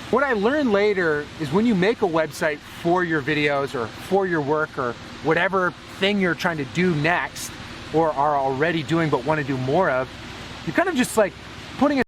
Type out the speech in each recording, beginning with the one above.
What I learned later is when you make a website for your videos or for your work or whatever thing you're trying to do next or are already doing but want to do more of, you're kind of just like putting it.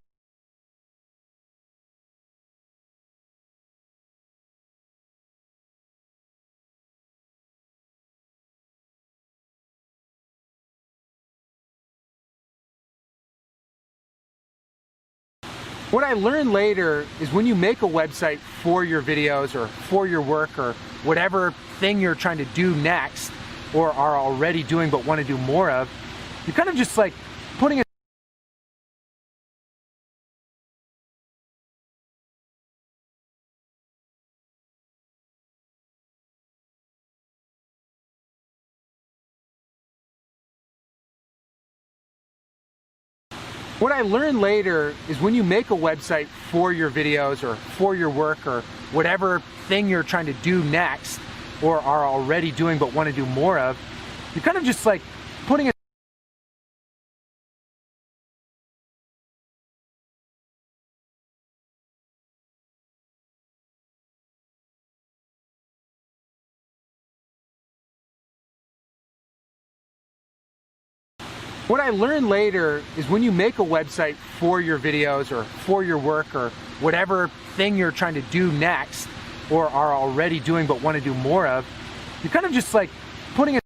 What I learned later is when you make a website for your videos or for your work or whatever thing you're trying to do next or are already doing but want to do more of, you're kind of just like putting it. What I learned later is when you make a website for your videos or for your work or whatever thing you're trying to do next or are already doing but want to do more of, you're kind of just like putting it. What I learned later is when you make a website for your videos or for your work or whatever thing you're trying to do next or are already doing but want to do more of, you're kind of just like putting it.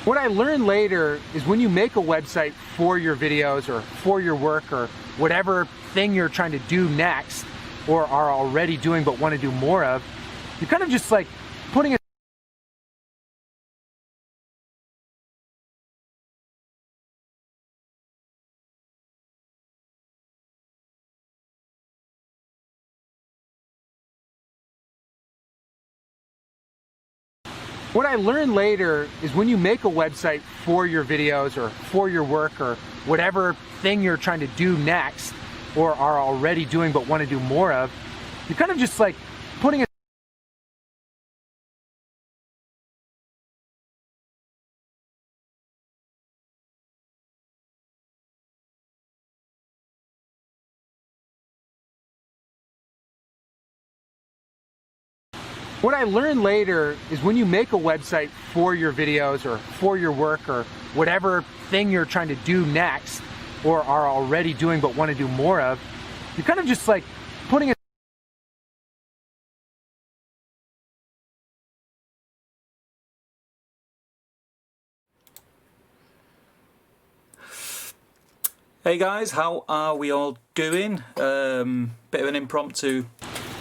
What I learned later is when you make a website for your videos or for your work or whatever thing you're trying to do next or are already doing but want to do more of, you're kind of just like putting it. What I learned later is when you make a website for your videos or for your work or whatever thing you're trying to do next or are already doing but want to do more of, you're kind of just like putting it. What I learned later is when you make a website for your videos or for your work or whatever thing you're trying to do next or are already doing but want to do more of, you're kind of just like putting it. Hey guys, how are we all doing? Bit of an impromptu.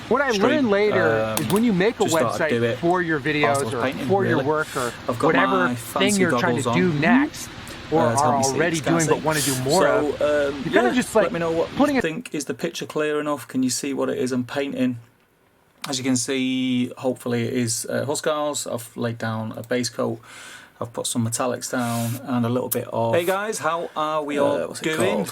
What I learned later is when you make a website for your videos or for your work or whatever thing you're trying to do next or are already doing but want to do more of, you're kind of just like let me know what you think. Is the picture clear enough? Can you see what it is I'm painting? As you can see, hopefully it is Huscarls. I've laid down a base coat. I've put some metallics down and a little bit of. Hey guys, how are we all doing?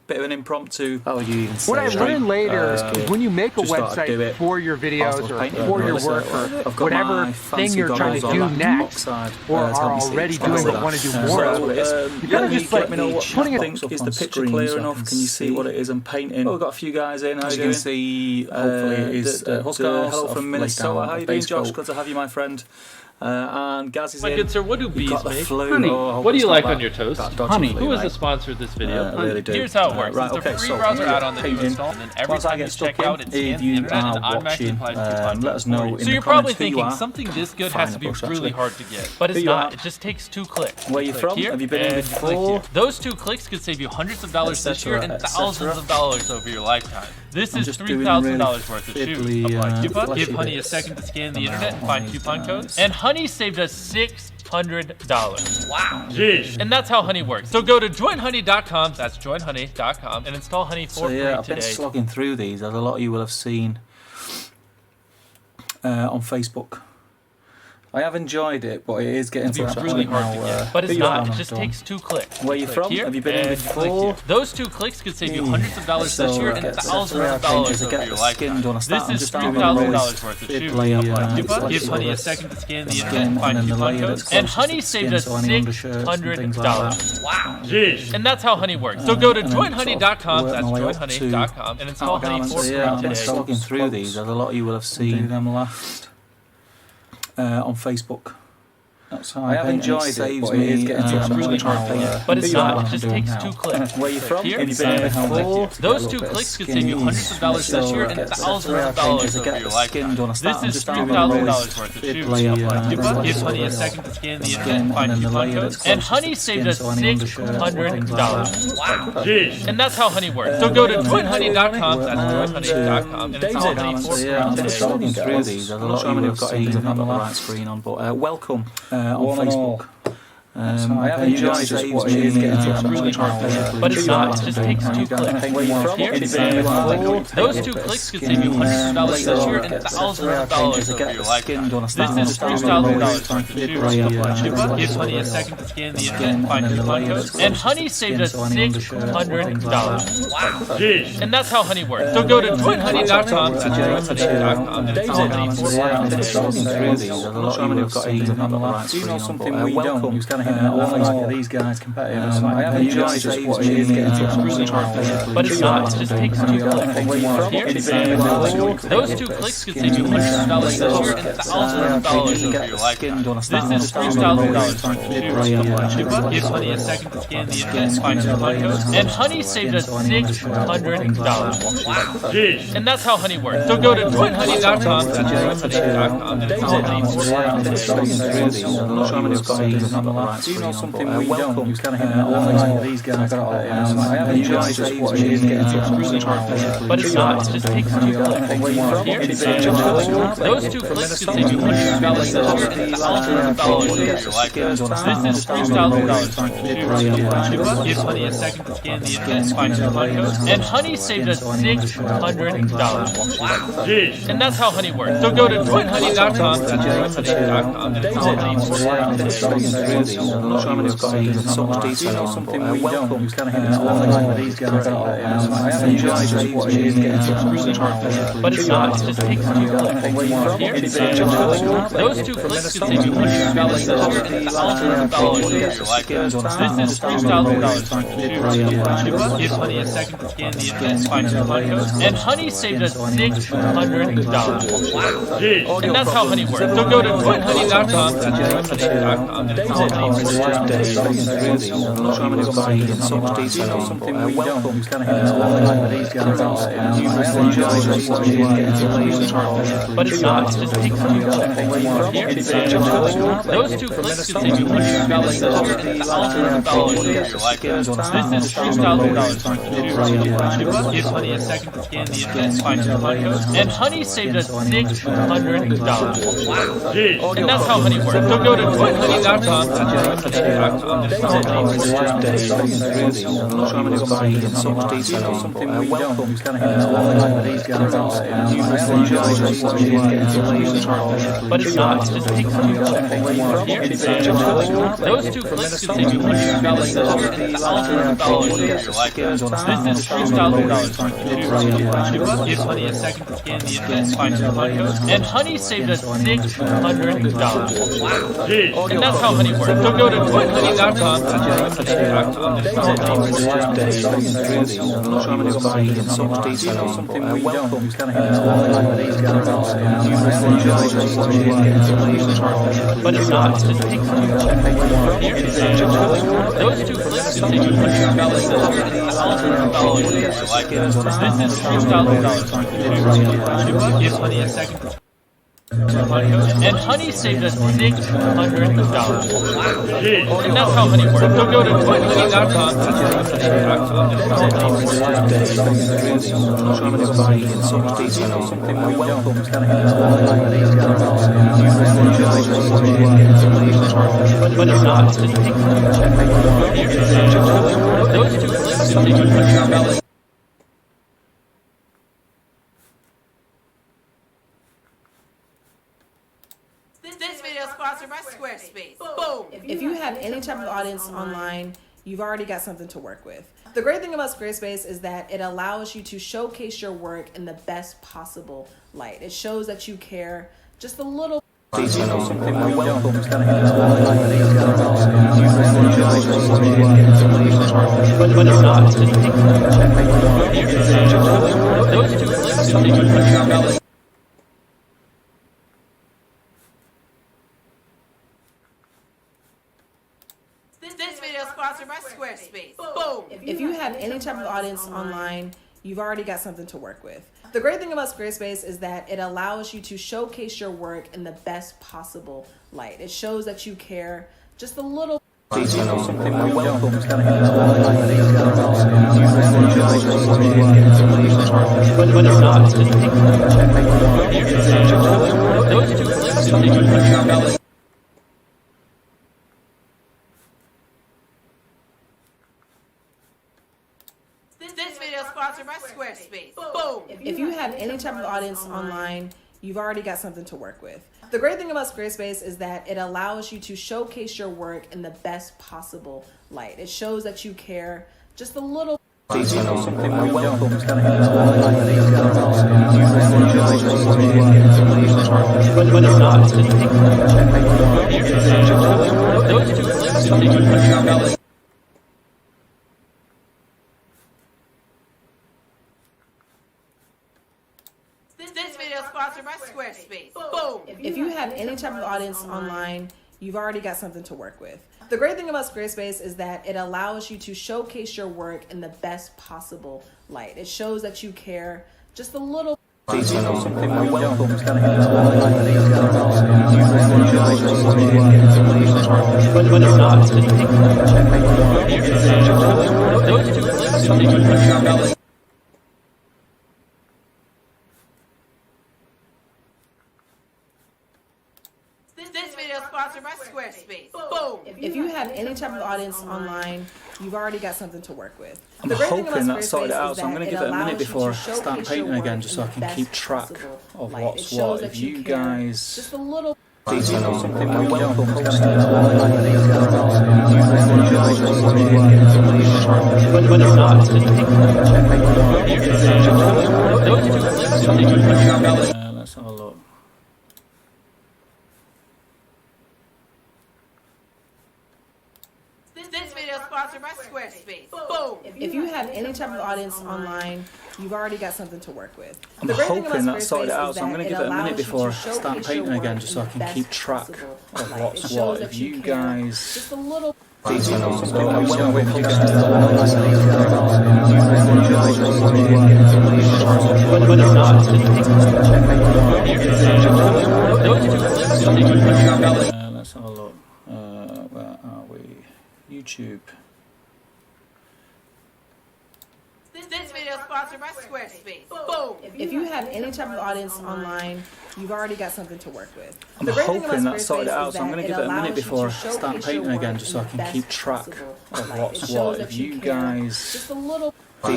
Bit of an impromptu. Oh, you even what I learned later is when you make a website for your videos or for your work or whatever thing you're trying to do next or are already doing but want to do more of, you kind of just like putting it. Is the picture clear enough? Can you see what it is I'm painting? We've got a few guys in. As you can see, hopefully it is Huscarls. Hello from Minnesota. How you doing, Josh? Good to have you, my friend. And Gaz is in. My good sir, what do bees make? Honey. What do you like on your toast? Honey. Who is the sponsor of this video? Really do. Here's how it works. It's a free browser add-on that you install, and then every time you check out, it scans the internet and automatically applies coupon let us know. So you're probably thinking something this good has to be really hard to get, but it's not. It just takes 2 clicks. Where are you from? Have you been in before? Those 2 clicks could save you hundreds of dollars this year and thousands of dollars over your lifetime. This is $3,000 worth of shoes. Apply coupon. Give Honey a second to scan the internet and find coupon codes. And Honey saved us $600. Wow. Jeez. And that's how Honey works. So go to joinhoney.com, that's joinhoney.com, and install Honey for free today. I've been slogging through these, as a lot of you will have seen on Facebook. I have enjoyed it, but it is getting to It's really hard to get. But it's not. It just takes 2 clicks. Where are you from? Have you been in before? Those 2 clicks could save you hundreds of dollars this year and thousands of dollars over your lifetime. This is $3,000 worth of shoes. Give Honey a second to scan the internet, find coupon codes, and Honey saved us $600. Wow. Jeez. And that's how Honey works. So go to joinhoney.com, that's joinhoney.com, and install Honey for free today. Looking through these, as a lot of you will have seen them last on Facebook. That's how I have enjoyed it, but it is getting to really hard to get. But it's not, it just takes 2 clicks. Where are you from? Here, those 2 clicks could save you hundreds of dollars this year and thousands of dollars over your lifetime. This is $3,000 worth of shoes. Give Honey a second to scan the internet, find coupon codes, and Honey saved us $600. Wow. Jeez. And that's how Honey works. So go to joinhoney.com, that's joinhoney.com, and install Honey for free today. Through these, a lot of you have got seen them on the right screen on, but welcome. On Facebook. I have enjoyed it, but it is getting to really hard to get. But it's not, it just takes 2 clicks. Here, those 2 clicks could save you hundreds of dollars this year and thousands of dollars over your lifetime. This is $3,000 worth of shoes. Give Honey a second to scan the internet, find coupon codes, and Honey saved us $600. Wow. Jeez. And that's how Honey works. So go to joinhoney.com, that's joinhoney.com, and install Honey for free today. Do you know something we don't? All these guys competitors. I have enjoyed it, what it is getting to really hard to get. But it's not, it just takes 2 clicks. Here, those 2 clicks could save you hundreds of dollars this year and thousands of dollars over your lifetime. This is $3,000 worth of shoes. Give Honey a second to scan the internet, find coupon codes, and Honey saved us $600. Wow. Jeez. And that's how Honey works. So go to joinhoney.com, that's joinhoney.com, and install Honey for free. Do you know something we don't? All these guys I have enjoyed it, what it is getting to really hard to get. But it's not, it just takes 2 clicks. Here, those 2 clicks could save you hundreds of dollars this year and thousands of dollars over your lifetime. This is $3,000 worth of shoes. Give Honey a second to scan the internet, find coupon codes, and Honey saved us $600. Wow. Jeez. And that's how Honey works. So go to joinhoney.com, that's joinhoney.com, and install Honey for free today. So much detail, something we don't. All these guys I have enjoyed it, what it is getting to really hard to get. But it's not, it just takes 2 clicks. Here, those 2 clicks could save you hundreds of dollars this year and thousands of dollars over your lifetime. This is $3,000 worth of shoes. Give Honey a second to scan the internet, find coupon codes, and Honey saved us $600. Wow. And that's how Honey works. So go to joinhoney.com, that's joinhoney.com, and install Honey for free today. So much detail, something we don't. All these guys but it's not, it just takes 2 clicks. Here, those 2 clicks could save you hundreds of dollars this year and thousands of dollars over your lifetime. This is $3,000 worth of shoes. Give Honey a second to scan the internet, find coupon codes, and Honey saved us $600. Wow. And that's how Honey works. So go to joinhoney.com, that's joinhoney.com, and install Honey for free today. So much detail, something we don't. All these guys but it's not, it just takes 2 clicks. Here, those 2 clicks could save you hundreds of dollars this year and thousands of dollars over your lifetime. This is $3,000 worth of shoes. Give Honey a second to scan the internet, find coupon codes, and Honey saved us $600. Wow. And that's how Honey works. So go to joinhoney.com, that's joinhoney.com, and install Honey for free today. So much detail, something we don't. All these guys but it's not, it just takes 2 clicks. Here, those 2 clicks could save you hundreds of dollars this year and thousands of dollars over your lifetime. This is $3,000 worth of shoes. Give Honey a second to and Honey saved us $600. Wow. And that's how Honey works. So go to joinhoney.com, that's joinhoney.com, and install Honey for free. But it's not, it just takes 2 clicks. Those 2 clicks could save you $100. This video is sponsored If you have any type of audience online, you've already got something to work with. The great thing about Squarespace is that it allows you to showcase your work in the best possible light. It shows that you care just a little. This video is sponsored by Squarespace. Boom! If you have any type of audience online, you've already got something to work with. The great thing about Squarespace is that it allows you to showcase your work in the best possible light. It shows that you care just a little. This video is sponsored by Squarespace. Boom! If you have any type of audience online, you've already got something to work with. The great thing about Squarespace is that it allows you to showcase your work in the best possible light. It shows that you care just a little. This video is sponsored by Squarespace. Boom! If you have any type of audience online, you've already got something to work with. The great thing about Squarespace is that it allows you to showcase your work in the best possible light. It shows that you care just a little. This video is sponsored by Squarespace. Boom! If you have any type of audience online, you've already got something to work with. I'm hoping that sorted it out, so I'm going to give it a minute before I start painting again, just so I can keep track of what's what. If you guys just a little. Let's have a look. This video is sponsored by Squarespace. Boom! If you have any type of audience online, you've already got something to work with. I'm hoping that sorted it out, so I'm going to give it a minute before I start painting again, just so I can keep track of what's what. If you guys just a little. Let's have a look. Where are we? YouTube. This video is sponsored by Squarespace. Boom! If you have any type of audience online, you've already got something to work with. I'm hoping that sorted it out, so I'm going to give it a minute before I start painting again, just so I can keep track of what's what. If you guys just a little. Let's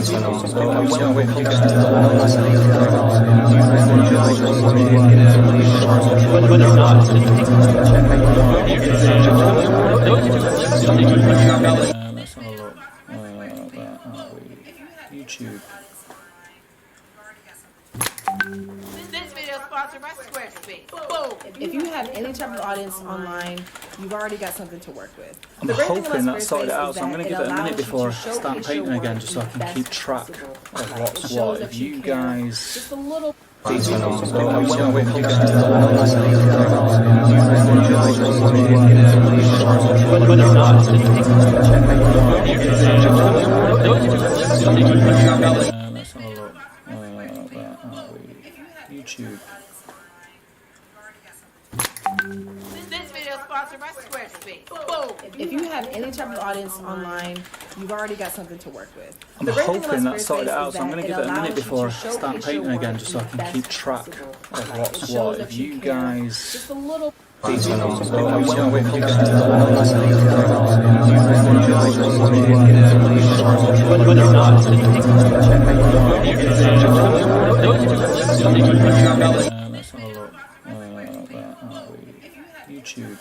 have a look. Where are we? YouTube. This video is sponsored by Squarespace. Boom! If you have any type of audience online, you've already got something to work with. I'm hoping that sorted it out, so I'm going to give it a minute before I start painting again, just so I can keep track of what's what. If you guys just a little. Let's have a look. Where are we? YouTube. This video is sponsored by Squarespace. Boom! If you have any type of audience online, you've already got something to work with. I'm hoping that sorted it out, so I'm going to give it a minute before I start painting again, just so I can keep track of what's what. If you guys just a little. let's have a look. Where are we? YouTube.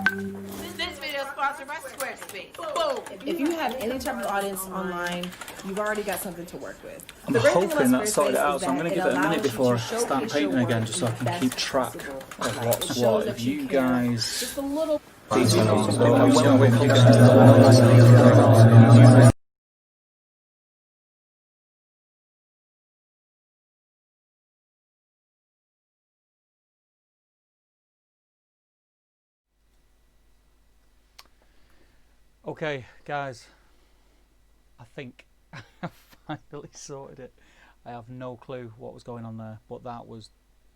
This video is sponsored by Squarespace. Boom! If you have any type of audience online, you've already got something to work with. I'm hoping that sorted it out, so I'm going to give it a minute before I start painting again, just so I can keep track of what's what. If you guys... Just a little. Okay, guys, I think I finally sorted it. I have no clue what was going on there, but that was,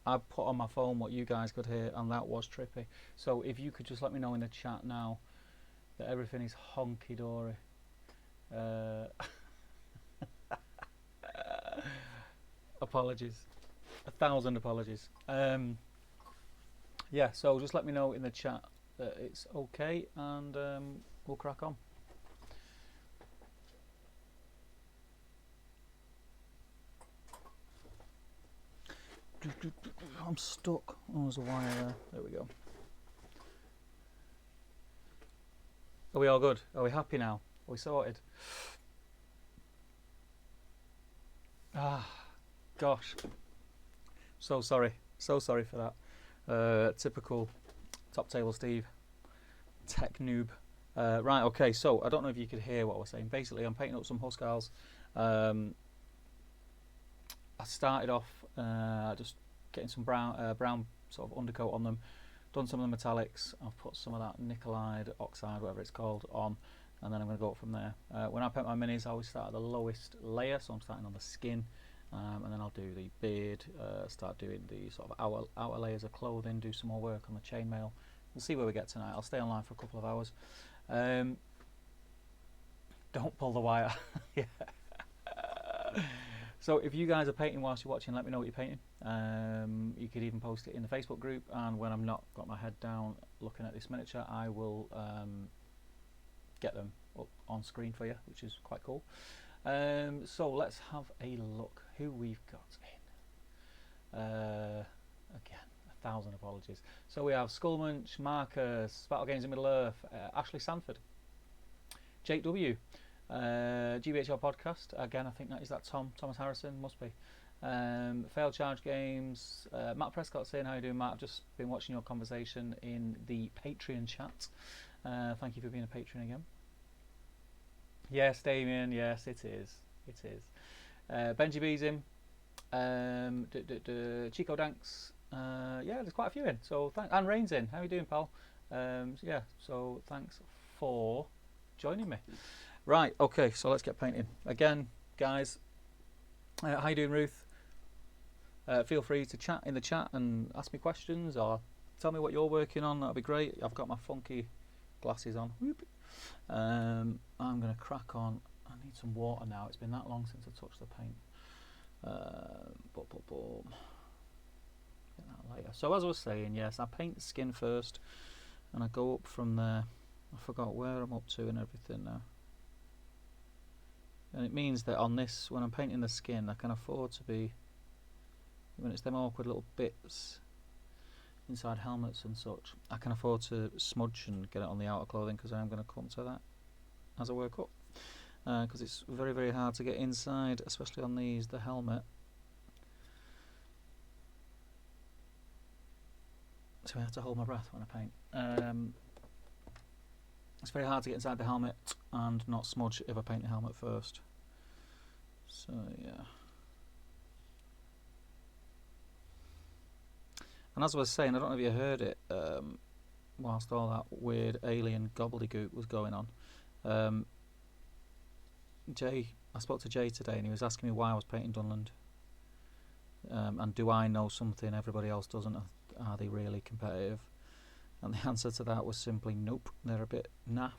I put on my phone what you guys could hear, and that was trippy. So if you could just let me know in the chat now that everything is honky-dory. Apologies. 1,000 apologies. Yeah, so just let me know in the chat that it's okay, and we'll crack on. I'm stuck. Oh, there's a wire there. There we go. Are we all good? Are we happy now? Are we sorted? Ah, gosh. So sorry. So sorry for that. Typical Top Table Steve. Tech noob. Right, okay, so I don't know if you could hear what I was saying. Basically, I'm painting up some Huscarls. I started off just getting some brown sort of undercoat on them, done some of the metallics. I've put some of that nickelide, oxide, whatever it's called, on, and then I'm going to go up from there. When I paint my minis, I always start at the lowest layer, so I'm starting on the skin, and then I'll do the beard, start doing the sort of outer layers of clothing, do some more work on the chainmail. We'll see where we get tonight. I'll stay online for a couple of hours. Don't pull the wire. Yeah. So if you guys are painting whilst you're watching, let me know what you're painting. You could even post it in the Facebook group, and when I'm not got my head down looking at this miniature, I will get them up on screen for you, which is quite cool. So let's have a look who we've got in. Again, 1,000 apologies. So we have Skullmunch, Marcus, Battle Games in Middle Earth, Ashley Sanford, Jake W, GBHL Podcast, again I think that is that Thomas Harrison, must be. Failed Charge Games, Matt Prescott saying how you doing, Matt? I've just been watching your conversation in the Patreon chat. Thank you for being a patron again. Yes, Damien, yes it is, it is. Benji Beesim, Chico Danks, yeah, there's quite a few in, so thanks. And Rain's in, how are you doing, pal? Yeah, so thanks for joining me. Right, okay, so let's get painting. Again, guys, how you doing, Ruth? Feel free to chat in the chat and ask me questions, or tell me what you're working on, that'll be great. I've got my funky glasses on. Whoop. I'm going to crack on. I need some water now, it's been that long since I touched the paint. Boom. Get that later. So as I was saying, yes, I paint the skin first and I go up from there. I forgot where I'm up to and everything now. And it means that on this, when I'm painting the skin, I can afford to be, when it's them awkward little bits inside helmets and such, I can afford to smudge and get it on the outer clothing, because I'm going to come to that as I work up. Because it's very, very hard to get inside, especially on these, the helmet. So I have to hold my breath when I paint. It's very hard to get inside the helmet and not smudge if I paint the helmet first. So yeah. And as I was saying, I don't know if you heard it, whilst all that weird alien gobbledygook was going on. I spoke to Jay today and he was asking me why I was painting Dunland. And do I know something everybody else doesn't? Are they really competitive? And the answer to that was simply nope, they're a bit naff,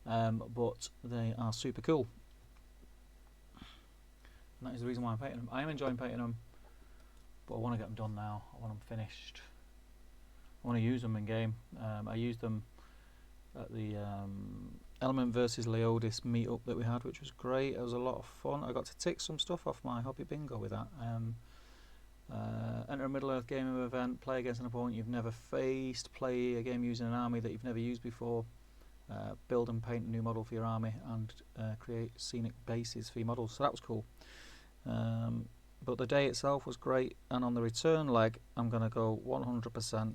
but they are super cool. And that is the reason why I'm painting them. I am enjoying painting them, but I want to get them done now. I want them finished. I want to use them in game. I used them at the Element versus Leodis meetup that we had, which was great. It was a lot of fun. I got to tick some stuff off my hobby bingo with that. Enter a Middle-earth gaming event, play against an opponent you've never faced, play a game using an army that you've never used before, build and paint a new model for your army, and create scenic bases for your models. So that was cool. But the day itself was great, and on the return leg I'm going to go 100%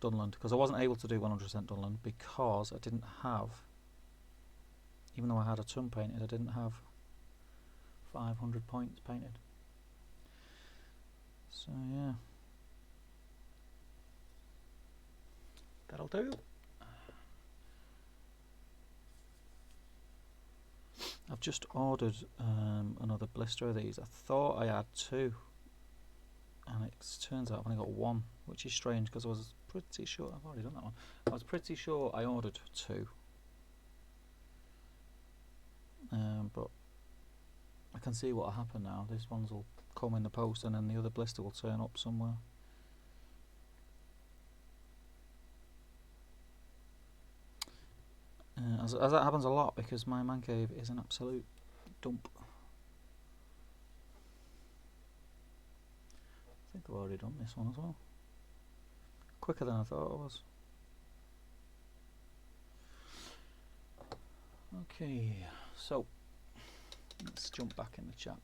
Dunland, because I wasn't able to do 100% Dunland because I didn't have, even though I had a ton painted, I didn't have 500 points painted. So yeah, that'll do. I've just ordered another blister of these. I thought I had 2, and it turns out I've only got 1, which is strange because I was pretty sure I've already done that one. I was pretty sure I ordered 2, but I can see what'll happen now. These ones will come in the post, and then the other blister will turn up somewhere. As that happens a lot, because my man cave is an absolute dump. I think I've already done this one as well. Quicker than I thought it was. Okay, so let's jump back in the chat.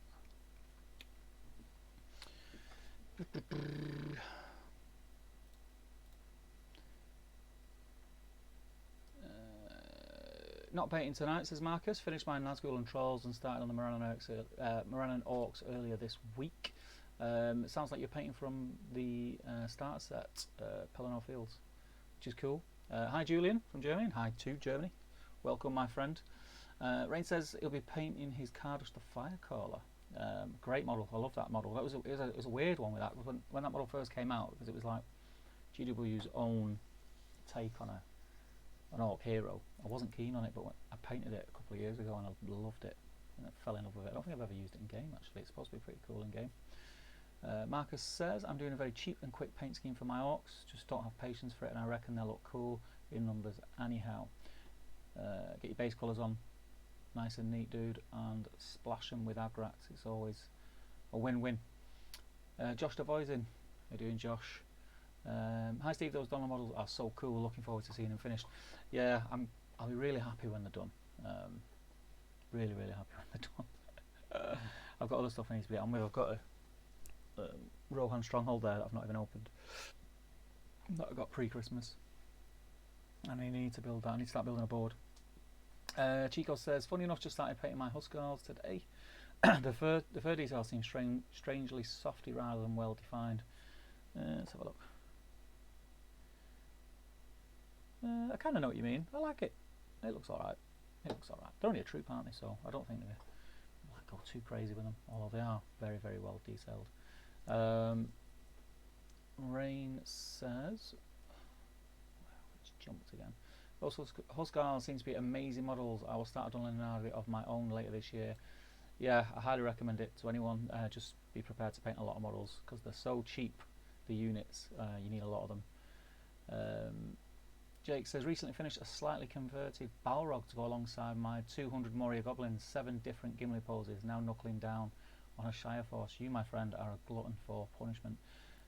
Not painting tonight, says Marcus. Finished my Nazgul and Trolls and started on the Moran Orcs earlier this week. It sounds like you're painting from the starter set, Pelennor Fields, which is cool. Hi Julian from Germany. Hi to Germany. Welcome, my friend. Rain says he'll be painting his Kardash the Firecaller. Great model. I love that model. It was a weird one with that. When that model first came out, because it was like GW's own take on an orc hero. I wasn't keen on it, but I painted it a couple of years ago and I loved it. And I fell in love with it. I don't think I've ever used it in game actually. It's supposed to be pretty cool in game. Marcus says, I'm doing a very cheap and quick paint scheme for my orcs. Just don't have patience for it, and I reckon they'll look cool in numbers anyhow. Get your base colours on, nice and neat, dude, and splash them with Agrax. It's always a win-win. Josh Devoisin, how you doing, Josh? Hi Steve, those Dunland models are so cool. Looking forward to seeing them finished. Yeah, I'll be really happy when they're done. Really happy when they're done. I've got other stuff I need to be on with. I've got a Rohan Stronghold there that I've not even opened, that I got pre-Christmas, and I need to build that. I need to start building a board. Chico says, funny enough, just started painting my Huscarls today. the fur detail seems strangely softy rather than well defined. Let's have a look. I kind of know what you mean. I like it. It looks alright. It looks alright. They're only a troop, aren't they? So I don't think they go too crazy with them, although they are very well detailed. Rain says, it's jumped again. Also, Huscarls seems to be amazing models. I will start a Dunland army of my own later this year. Yeah, I highly recommend it to anyone. Just be prepared to paint a lot of models because they're so cheap. The units, you need a lot of them. Jake says, recently finished a slightly converted Balrog to go alongside my 200 Moria Goblins, 7 different Gimli poses, now knuckling down on a Shire force. You, my friend, are a glutton for punishment.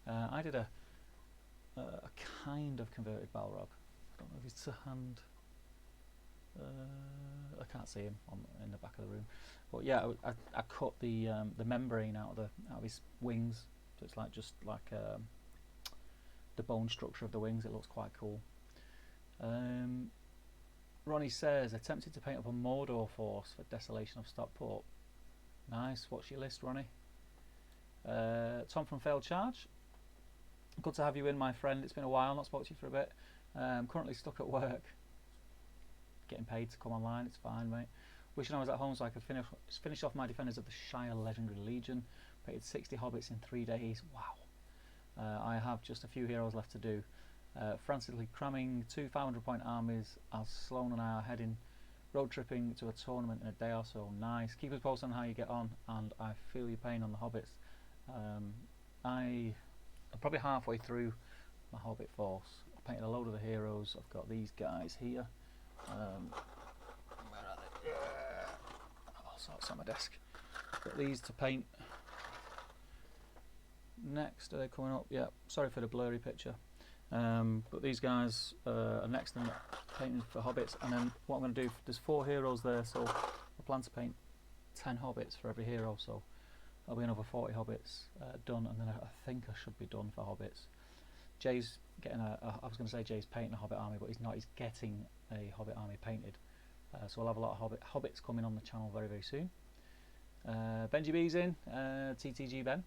I did a kind of converted Balrog. I don't know if it's to hand. I can't see him in the back of the room, but yeah, I cut the membrane out of his wings, so it's like just like the bone structure of the wings. It looks quite cool. Ronnie says, attempted to paint up a Mordor force for Desolation of Stockport. Nice. What's your list, Ronnie? Tom from Failed Charge. Good to have you in, my friend. It's been a while, not spoke to you for a bit. I'm currently stuck at work, getting paid to come online. It's fine, mate. Wishing I was at home so I could finish off my Defenders of the Shire Legendary Legion. Painted 60 hobbits in 3 days. Wow. I have just a few heroes left to do. Frantically cramming 2 500-point armies as Sloan and I are heading road tripping to a tournament in a day or so. Nice. Keep us posted on how you get on, and I feel your pain on the hobbits. I'm probably halfway through my hobbit force. I painted a load of the heroes. I've got these guys here. Where are they? All sorts on my desk. Got these to paint. next? Are they coming up? Yeah, sorry for the blurry picture. But these guys are next in painting for hobbits, and then what I'm going to do, there's 4 heroes there, so I plan to paint 10 hobbits for every hero, so there'll be another 40 hobbits done, and then I think I should be done for hobbits. Jay's getting I was going to say Jay's painting a hobbit army, but he's not, he's getting a hobbit army painted. So we'll have a lot of hobbits coming on the channel very, very soon. Benji B's in, TTG Ben.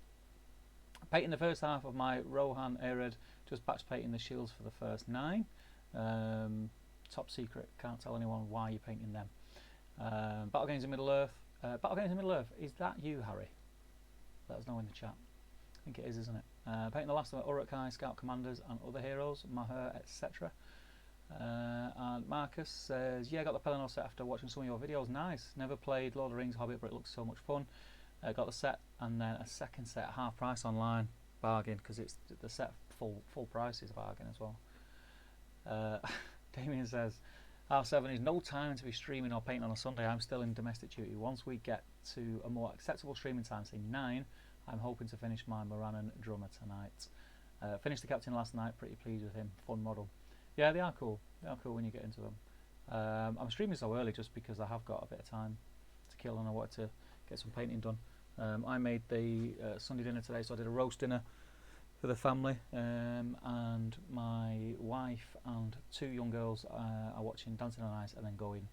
Painting the first half of my Rohan Arid, just batch painting the shields for the first 9. Top secret, can't tell anyone why you're painting them. Battle Games in Middle Earth. Battle Games in Middle Earth, is that you, Harry? Let us know in the chat. I think it is, isn't it? Painting the last of the Uruk-hai, Scout Commanders and other heroes, Maher, etc. And Marcus says, yeah, got the Pelennor set after watching some of your videos. Nice. Never played Lord of the Rings Hobbit, but it looks so much fun. Got the set and then a second set at half price online. Bargain, because it's the set full price is a bargain as well. Damien says, R7 is no time to be streaming or painting on a Sunday. I'm still in domestic duty. Once we get to a more acceptable streaming time, say 9, I'm hoping to finish my Morannon drummer tonight. Finished the captain last night, pretty pleased with him. Fun model. Yeah, they are cool. They are cool when you get into them. I'm streaming so early just because I have got a bit of time to kill and I wanted to get some painting done. I made the Sunday dinner today, so I did a roast dinner for the family, and my wife and 2 young girls are watching Dancing on Ice and then going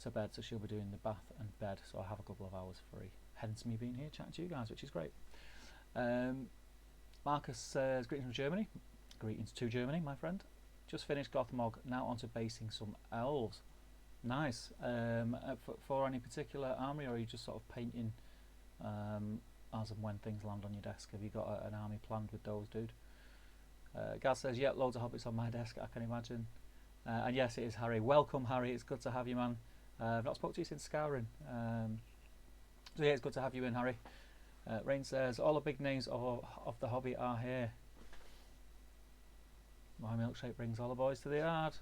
to bed, so she'll be doing the bath and bed, so I have a couple of hours free, hence me being here chatting to you guys, which is great. Marcus says, greetings from Germany. Greetings to Germany, my friend. Just finished Gothmog, now on to basing some elves. Nice. For any particular army, or are you just sort of painting as and when things land on your desk? Have you got an army planned with those, dude? Gaz says, yeah, loads of hobbits on my desk, I can imagine. And yes, it is Harry. Welcome, Harry. It's good to have you, man. I've not spoken to you since Scouring. So yeah, it's good to have you in, Harry. Rain says, all the big names of the hobby are here. My milkshake brings all the boys to the yard.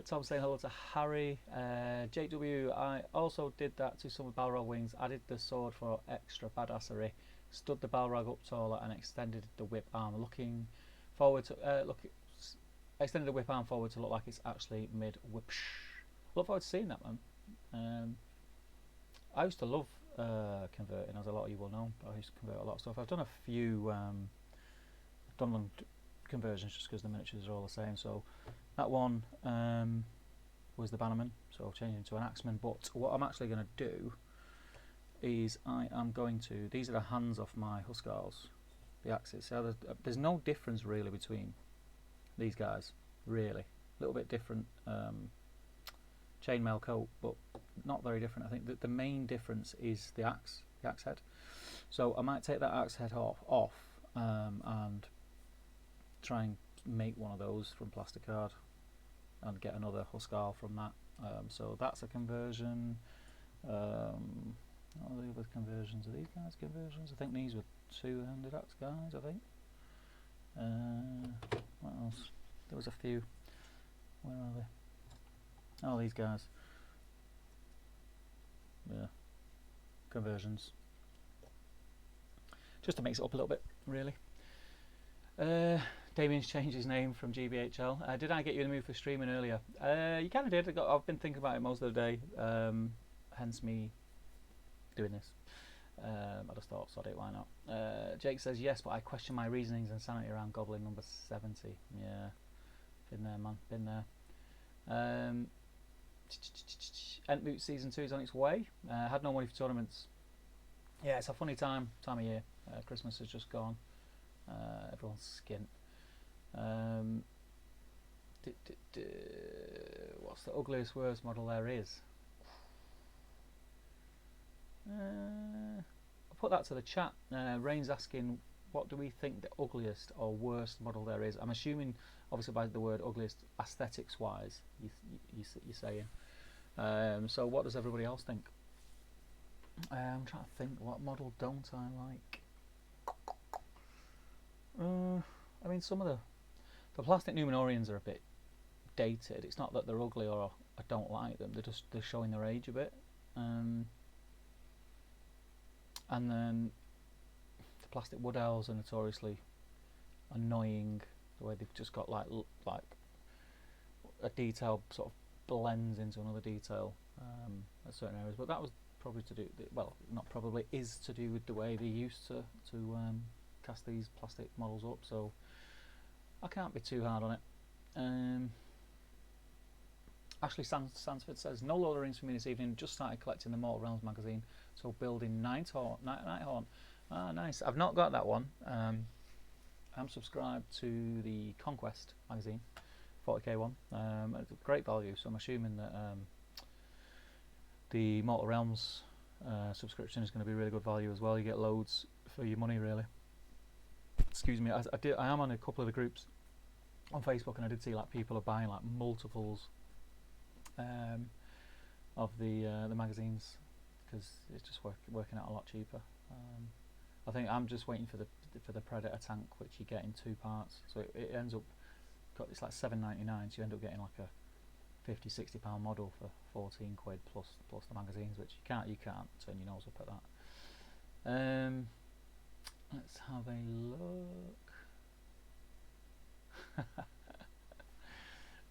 Tom saying hello to Harry. JW, I also did that to some of Balrog wings. Added the sword for extra badassery. Stood the Balrog up taller and extended the whip arm. Looking forward to extended the whip arm forward to look like it's actually mid whip. Look forward to seeing that, man. I used to love converting, as a lot of you will know. I used to convert a lot of stuff. I've done a few Dunland conversions just because the miniatures are all the same. So that one was the Bannerman, so changing to an Axeman. But what I'm actually going to do is I am going to, these are the hands off my Huscarls, the axes. So there's no difference really between these guys, really. A little bit different chainmail coat, but not very different. I think that the main difference is the axe head. So I might take that axe head off and try and make one of those from plasticard and get another Huscarl from that. So that's a conversion. What are the other conversions? Are these guys conversions? I think these were 2-handed axe guys, I think. What else? There was a few. Where are they? Oh, these guys. Yeah. Conversions. Just to mix it up a little bit, really. Damien's changed his name from GBHL. Did I get you in the mood for streaming earlier? You kind of did. I've been thinking about it most of the day. Hence me doing this. I just thought, sod it, why not? Jake says, yes, but I question my reasonings and sanity around Goblin number 70. Yeah. Been there, man. Been there. Entmoot season 2 is on its way. Had no money for tournaments. Yeah, it's a funny time of year. Christmas has just gone. Everyone's skint. What's the ugliest worst model there is? I'll put that to the chat. Rain's asking, what do we think the ugliest or worst model there is? I'm assuming, obviously, by the word ugliest, aesthetics wise, you're saying. So what does everybody else think? I'm trying to think, what model don't I like? I mean, some of the plastic Numenorians are a bit dated. It's not that they're ugly or I don't like them, they're showing their age a bit. And then the plastic wood elves are notoriously annoying, the way they've just got like a detail sort of blends into another detail at certain areas. But that was probably to do, well, not probably, is to do with the way they used to cast these plastic models up. So I can't be too hard on it. Ashley Sansford says, no Lord of the Rings for me this evening, just started collecting the Mortal Realms magazine, so building Nighthaunt. Ah, nice. I've not got that one. I'm subscribed to the Conquest magazine, 40k one. It's a great value, so I'm assuming that the Mortal Realms subscription is going to be really good value as well. You get loads for your money, really. Excuse me. I am on a couple of the groups on Facebook, and I did see like people are buying like multiples of the magazines, because it's just working out a lot cheaper. I think I'm just waiting for the Predator tank, which you get in 2 parts, so it ends up it's like $7.99, so you end up getting like a £50-60 model for 14 quid plus the magazines, which you can't turn your nose up at that. Let's have a look.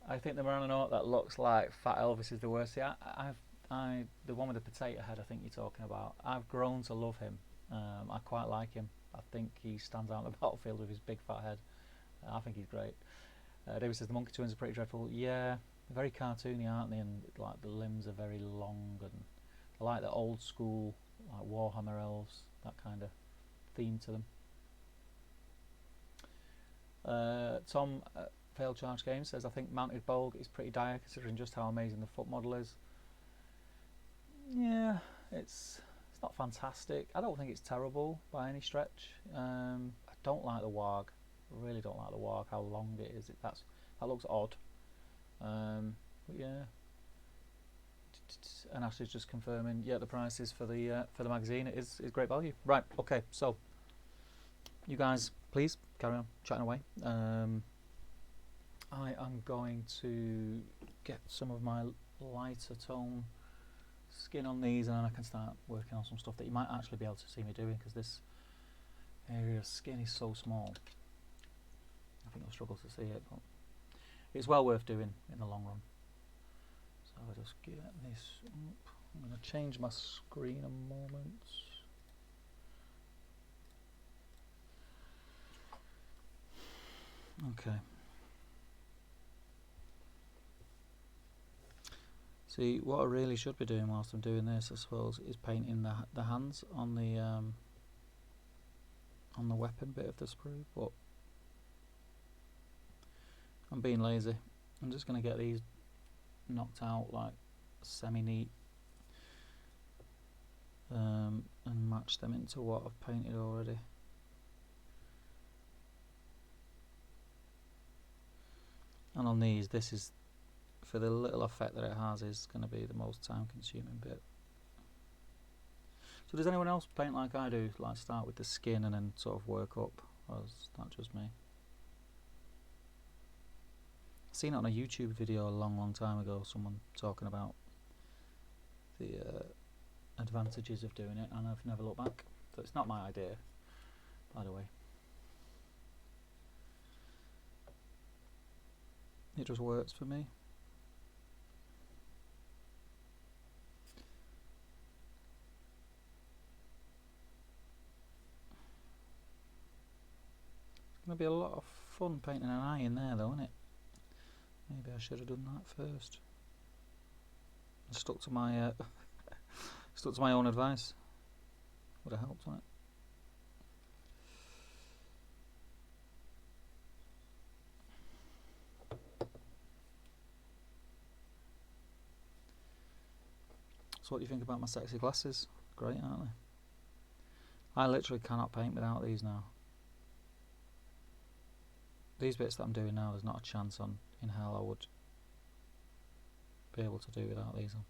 I think the Maranote that looks like Fat Elvis is the worst. See, the one with the potato head I think you're talking about, I've grown to love him. I quite like him. I think he stands out on the battlefield with his big fat head. I think he's great. David says the monkey twins are pretty dreadful. Yeah, very cartoony, aren't they? And like the limbs are very long, and I like the old school like Warhammer elves, that kind of theme to them. Tom Failed Charge Games says, I think Mounted Bolg is pretty dire considering just how amazing the foot model is. Yeah, it's not fantastic. I don't think it's terrible by any stretch. I don't like the warg. I really don't like the warg, how long it is. That looks odd. But yeah. And Ashley's just confirming, yeah, the prices for the magazine is great value. Right, okay, so you guys please carry on chatting away. I am going to get some of my lighter tone skin on these, and then I can start working on some stuff that you might actually be able to see me doing, because this area of skin is so small. I think I'll struggle to see it, but it's well worth doing in the long run. So I'll just get this up. I'm going to change my screen a moment. Okay. See, what I really should be doing whilst I'm doing this, I suppose, is painting the hands on the weapon bit of the sprue, but I'm being lazy. I'm just going to get these knocked out like semi-neat and match them into what I've painted already. And on these, this is, for the little effect that it has, is going to be the most time consuming bit. So does anyone else paint like I do, like start with the skin and then sort of work up, or is that just me? I've seen it on a YouTube video a long time ago, someone talking about the advantages of doing it, and I've never looked back. So it's not my idea, by the way. It just works for me. It's going to be a lot of fun painting an eye in there though, isn't it? Maybe I should have done that first. I stuck to my stuck to my own advice. Would have helped, wouldn't it? So what do you think about my sexy glasses? Great, aren't they? I literally cannot paint without these now. These bits that I'm doing now, there's not a chance in hell I would be able to do without these on.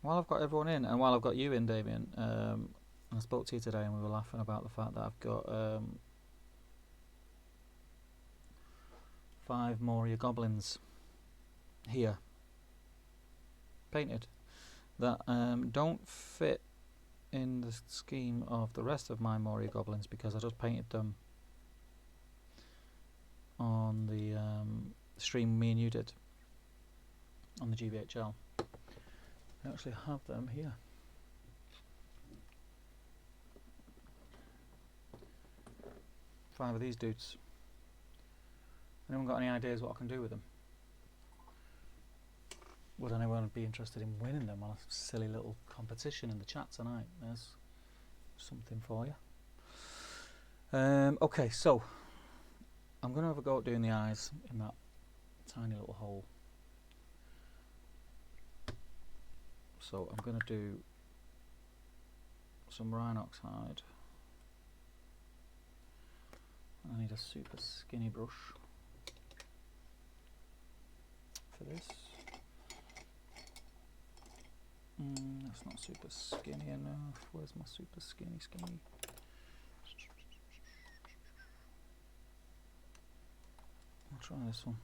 While I've got everyone in, and while I've got you in, Damien, I spoke to you today and we were laughing about the fact that I've got 5 more of your goblins here painted that don't fit in the scheme of the rest of my Moria goblins, because I just painted them on the stream me and you did on the GBHL. I actually have them here. 5 of these dudes. Anyone got any ideas what I can do with them? Would anyone be interested in winning them on a silly little competition in the chat tonight? There's something for you. Okay, so I'm going to have a go at doing the eyes in that tiny little hole. So I'm going to do some rhinox hide. I need a super skinny brush for this. That's not super skinny enough. Where's my super skinny? I'll try this one.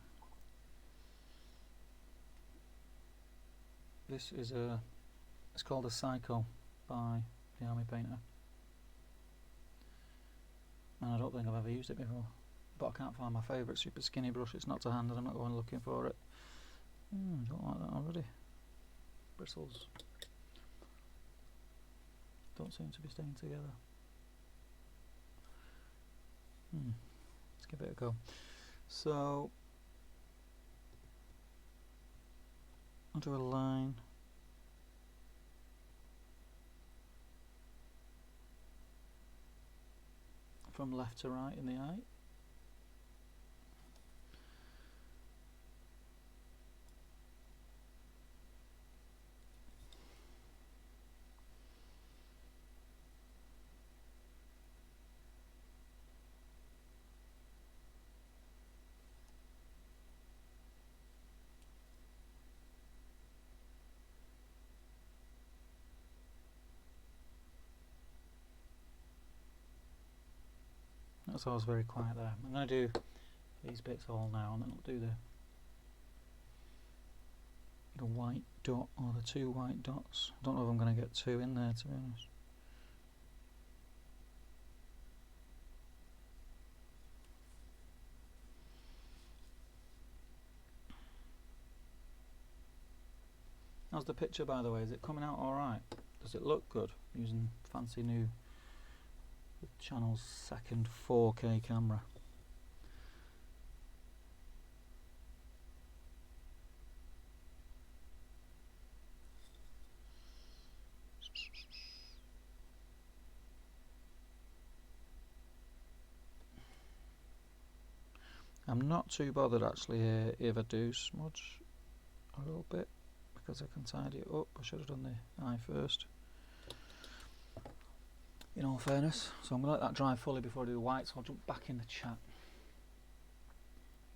This is it's called a Psycho by the Army Painter, and I don't think I've ever used it before, but I can't find my favourite super skinny brush. It's not to hand and I'm not going looking for it. I don't like that already. Bristles don't seem to be staying together. Let's give it a go. So I'll do a line from left to right in the eye. That's always very quiet there. I'm going to do these bits all now, and then I'll do the white dot or the 2 white dots. I don't know if I'm going to get 2 in there, to be honest. How's the picture, by the way? Is it coming out alright? Does it look good using fancy new the channel's second 4K camera? I'm not too bothered actually here if I do smudge a little bit, because I can tidy it up. I should have done the eye first, in all fairness. So I'm going to let that dry fully before I do the white, so I'll jump back in the chat.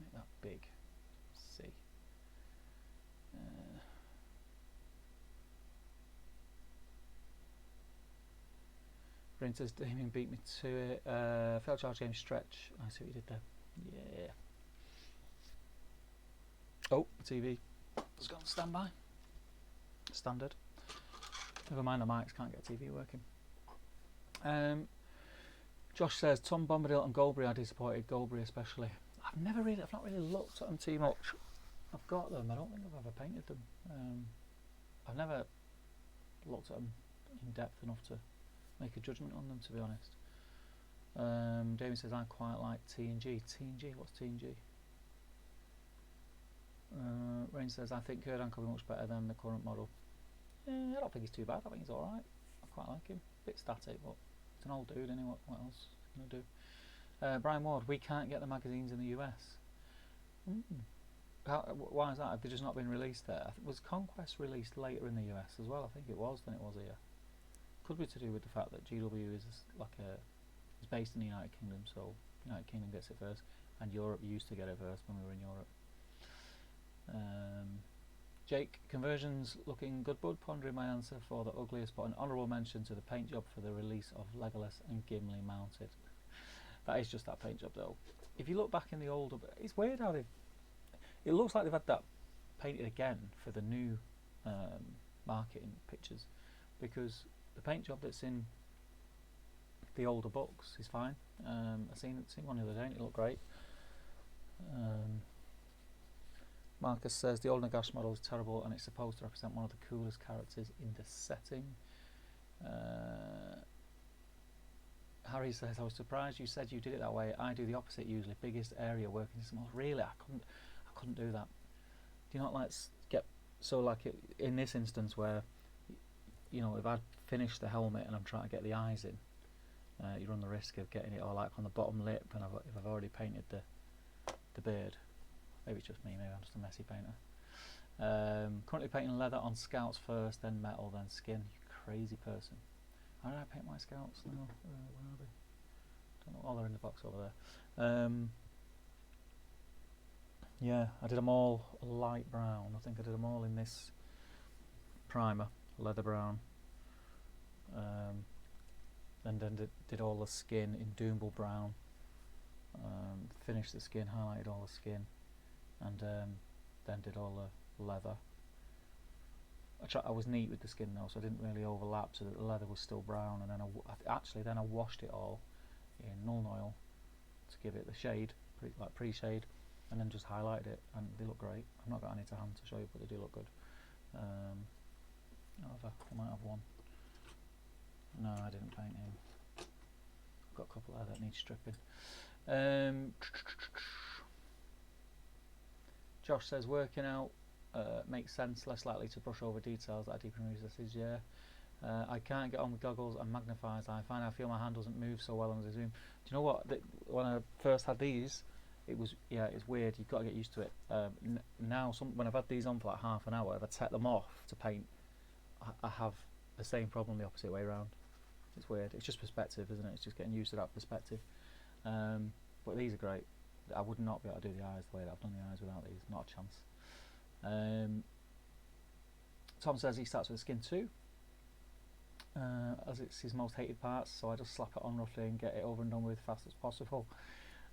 Make that big. See. Brain says Damien beat me to it. Fail charge game stretch. I see what you did there. Yeah. Oh, the TV has gone standby. Standard. Never mind, the mics can't get TV working. Josh says Tom Bombadil and Goldberry are disappointed. Goldberry especially. I've not really looked at them too much. I've got them. I don't think I've ever painted them. I've never looked at them in depth enough to make a judgment on them, to be honest. Damien says I quite like T&G. T&G, what's T&G? Rain says I think Kurdan could be much better than the current model. I don't think he's too bad. I think he's alright. I quite like him. Bit static, but it's an old dude anyway. What else is he gonna do? Brian Ward, we can't get the magazines in the US. Why is that? Have they just not been released there? Was Conquest released later in the US as well? I think it was than it was here. Could be to do with the fact that GW is it's based in the United Kingdom, so United Kingdom gets it first, and Europe used to get it first when we were in Europe. Jake, conversions looking good, bud. Pondering my answer for the ugliest, but an honourable mention to the paint job for the release of Legolas and Gimli mounted. That is just that paint job though. If you look back in the old, it's weird how it looks like they've had that painted again for the new marketing pictures, because the paint job that's in the older books is fine. I seen one the other day and it looked great. Marcus says the old Nagash model is terrible and it's supposed to represent one of the coolest characters in the setting. Harry says, I was surprised you said you did it that way. I do the opposite usually. Biggest area working small. Really, I couldn't do that. Do you not like get so like in this instance where, you know, if I'd finished the helmet and I'm trying to get the eyes in, you run the risk of getting it all like on the bottom lip, and if I've already painted the beard. Maybe it's just me, maybe I'm just a messy painter. Currently painting leather on scouts first, then metal, then skin. You crazy person. How did I paint my scouts now? Where are they? Don't know. Oh, they're in the box over there. Yeah, I did them all light brown. I think I did them all in this primer, leather brown. And then did all the skin in Doomble brown. Finished the skin, highlighted all the skin, and then did all the leather. I was neat with the skin though, so I didn't really overlap, so that the leather was still brown. And then I washed it all in Nuln Oil to give it the shade, like pre-shade, and then just highlighted it, and they look great. I've not got any to hand to show you, but they do look good. However, I might have one. No, I didn't paint him. I've got a couple there that need stripping. Josh says working out makes sense, less likely to brush over details that are deep in recesses. Yeah, I can't get on with goggles and magnifiers. I find I feel my hand doesn't move so well on the zoom. Do you know what? When I first had these, it's weird. You've got to get used to it. Now, when I've had these on for like half an hour, if I take them off to paint, I have the same problem the opposite way around. It's weird. It's just perspective, isn't it? It's just getting used to that perspective. But these are great. I would not be able to do the eyes the way that I've done the eyes without these. Not a chance. Tom says he starts with the skin too, as it's his most hated part, so I just slap it on roughly and get it over and done with fast as possible.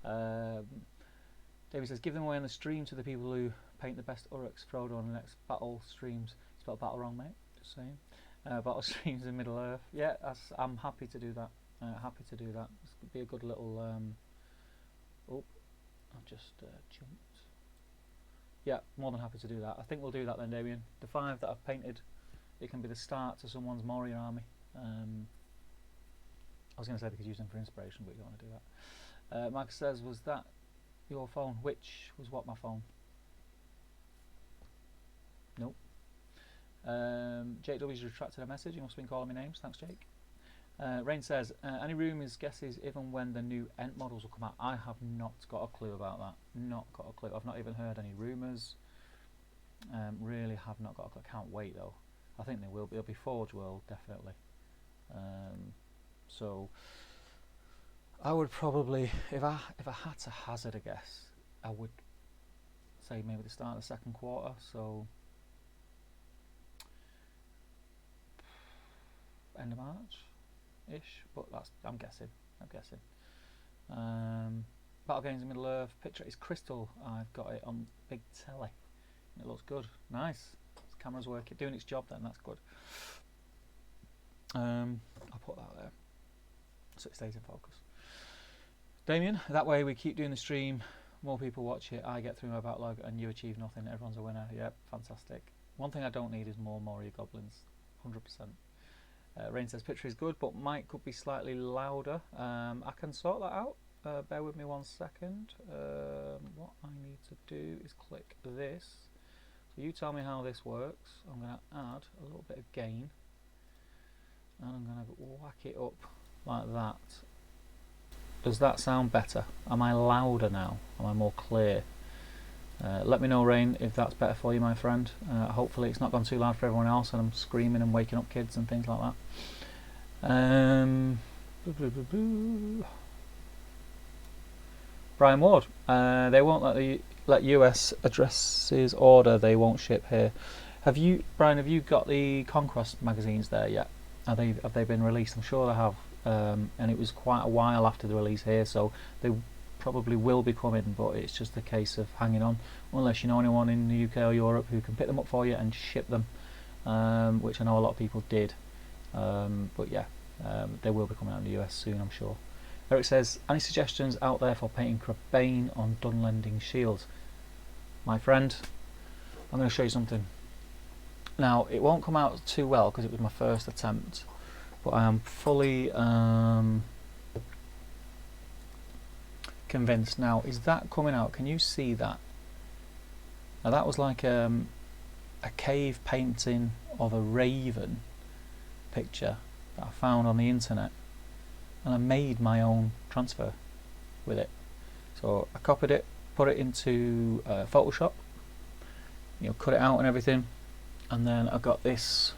David says give them away on the stream to the people who paint the best Uruks Frodo on the next battle streams. You spelled battle wrong, mate, just saying. Battle streams in Middle Earth. Yeah, I'm happy to do that. Happy to do that. This could be a good little oh, I've just jumped. Yeah, more than happy to do that. I think we'll do that then, Damien. The 5 that I've painted, it can be the start to someone's Moria army. I was going to say they could use them for inspiration, but you don't want to do that. Max says, was that your phone? Which was what, my phone? Nope. Jake W's retracted a message. He must have been calling me names. Thanks, Jake. Rain says, any rumours, guesses, even when the new Ent models will come out? I have not got a clue about that. Not got a clue. I've not even heard any rumours. Really have not got a clue. Can't wait though. I think they will be. It'll be Forge World, definitely. So I would probably, if I had to hazard a guess, I would say maybe the start of the second quarter. So end of March-ish, but that's I'm guessing. Battle Games in Middle Earth. Picture is crystal. I've got it on big telly. It looks good. Nice. The camera's working, doing its job. Then that's good. I'll put that there so it stays in focus. Damien, that way we keep doing the stream. More people watch it. I get through my backlog, and you achieve nothing. Everyone's a winner. Yep, fantastic. One thing I don't need is more Moria goblins. 100%. Rain says picture is good, but mic could be slightly louder. I can sort that out. Bear with me 1 second. What I need to do is click this. So you tell me how this works. I'm going to add a little bit of gain, and I'm going to whack it up like that. Does that sound better? Am I louder now? Am I more clear? Let me know, Rain, if that's better for you, my friend. Hopefully it's not gone too loud for everyone else and I'm screaming and waking up kids and things like that. Brian Ward, they won't let US addresses order, they won't ship here. Brian, have you got the Conquest magazines there yet? Have they been released? I'm sure they have. And it was quite a while after the release here, so they probably will be coming, but it's just a case of hanging on unless you know anyone in the UK or Europe who can pick them up for you and ship them. which I know a lot of people did. But yeah, they will be coming out in the US soon, I'm sure. Eric says, any suggestions out there for painting Crabane on Dunland Shields? My friend, I'm going to show you something. Now, it won't come out too well because it was my first attempt, but I am fully convinced. Now, is that coming out? Can you see that? Now, that was like a cave painting of a raven picture that I found on the internet, and I made my own transfer with it. So I copied it, put it into Photoshop, you know, cut it out and everything, and then I got this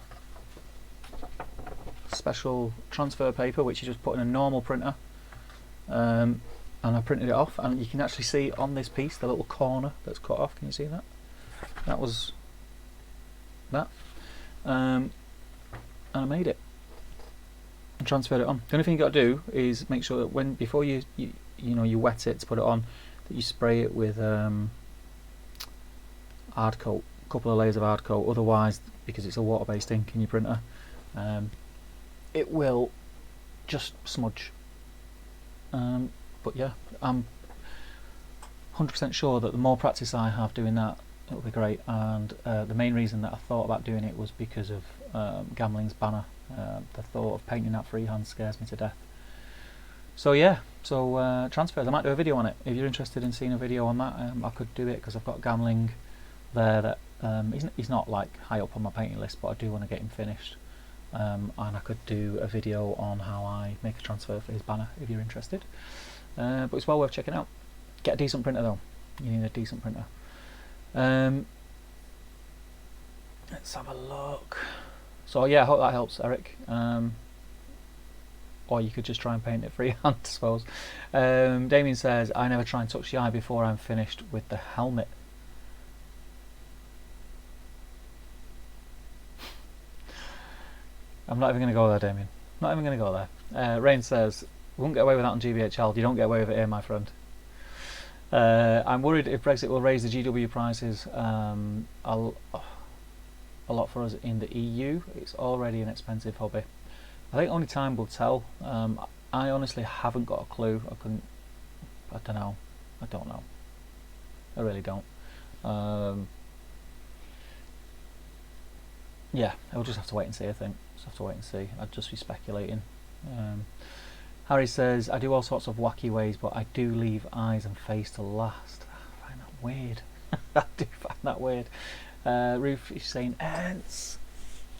special transfer paper which you just put in a normal printer, and I printed it off, and you can actually see on this piece the little corner that's cut off. Can you see that? That was that, and I made it and transferred it on. The only thing you got to do is make sure that before you wet it to put it on, that you spray it with hard coat, a couple of layers of hard coat. Otherwise, because it's a water-based ink in your printer, it will just smudge. But yeah, I'm 100% sure that the more practice I have doing that, it'll be great. And the main reason that I thought about doing it was because of Gamling's banner. The thought of painting that freehand scares me to death. So yeah, transfers. I might do a video on it. If you're interested in seeing a video on that, I could do it, because I've got Gamling there that he's not like high up on my painting list, but I do want to get him finished. And I could do a video on how I make a transfer for his banner if you're interested. But it's well worth checking out. Get a decent printer though. You need a decent printer. Let's have a look. So yeah, I hope that helps, Eric. Or you could just try and paint it freehand, I suppose. Damien says, I never try and touch the eye before I'm finished with the helmet. I'm not even going to go there, Damien. Not even going to go there. Rain says, won't get away with that on GBHL. You don't get away with it here, my friend. I'm worried if Brexit will raise the GW prices a lot for us in the EU. It's already an expensive hobby. I think only time will tell. I honestly haven't got a clue. I don't know. I really don't. Yeah, I'll just have to wait and see, I think. Just have to wait and see. I'd just be speculating. Harry says, I do all sorts of wacky ways, but I do leave eyes and face to last. I find that weird. I do find that weird. Ruth is saying, Ents.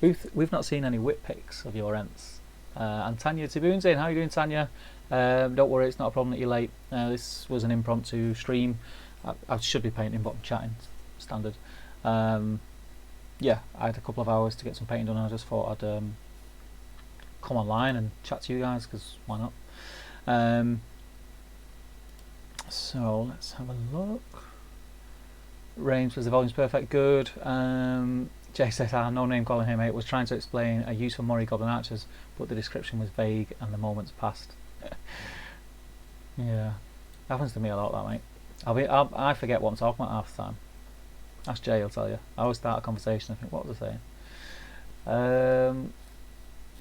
Ruth, we've not seen any whip pics of your Ents. And Tanya Tiboon saying, how are you doing, Tanya? Don't worry, it's not a problem that you're late. This was an impromptu stream. I should be painting, but I'm chatting. Standard. Yeah, I had a couple of hours to get some painting done. I just thought I'd come online and chat to you guys, because why not? So let's have a look. Rain says the volume's perfect, good. Jay says, no name calling him, mate. Was trying to explain a use for Murray Goblin Archers, but the description was vague and the moment's passed. Yeah, happens to me a lot, that, mate. I forget what I'm talking about half the time. Ask Jay, he'll tell you. I always start a conversation and think, what was I saying?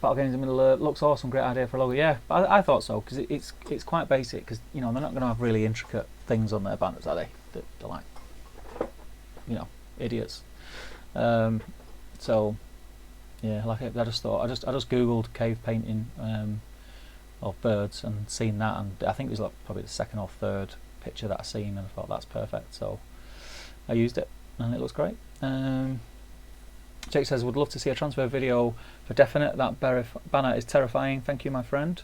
Battle Games in Middle Earth looks awesome, great idea for a logo. Yeah, but I thought so, because it's quite basic, because they're not going to have really intricate things on their banners, are they? They're like, idiots. So yeah, like I just googled cave painting of birds and seen that, and I think it was like probably the second or third picture that I seen, and I thought that's perfect, so I used it and it looks great. Jake says, would love to see a transfer video for definite. That banner is terrifying. Thank you, my friend.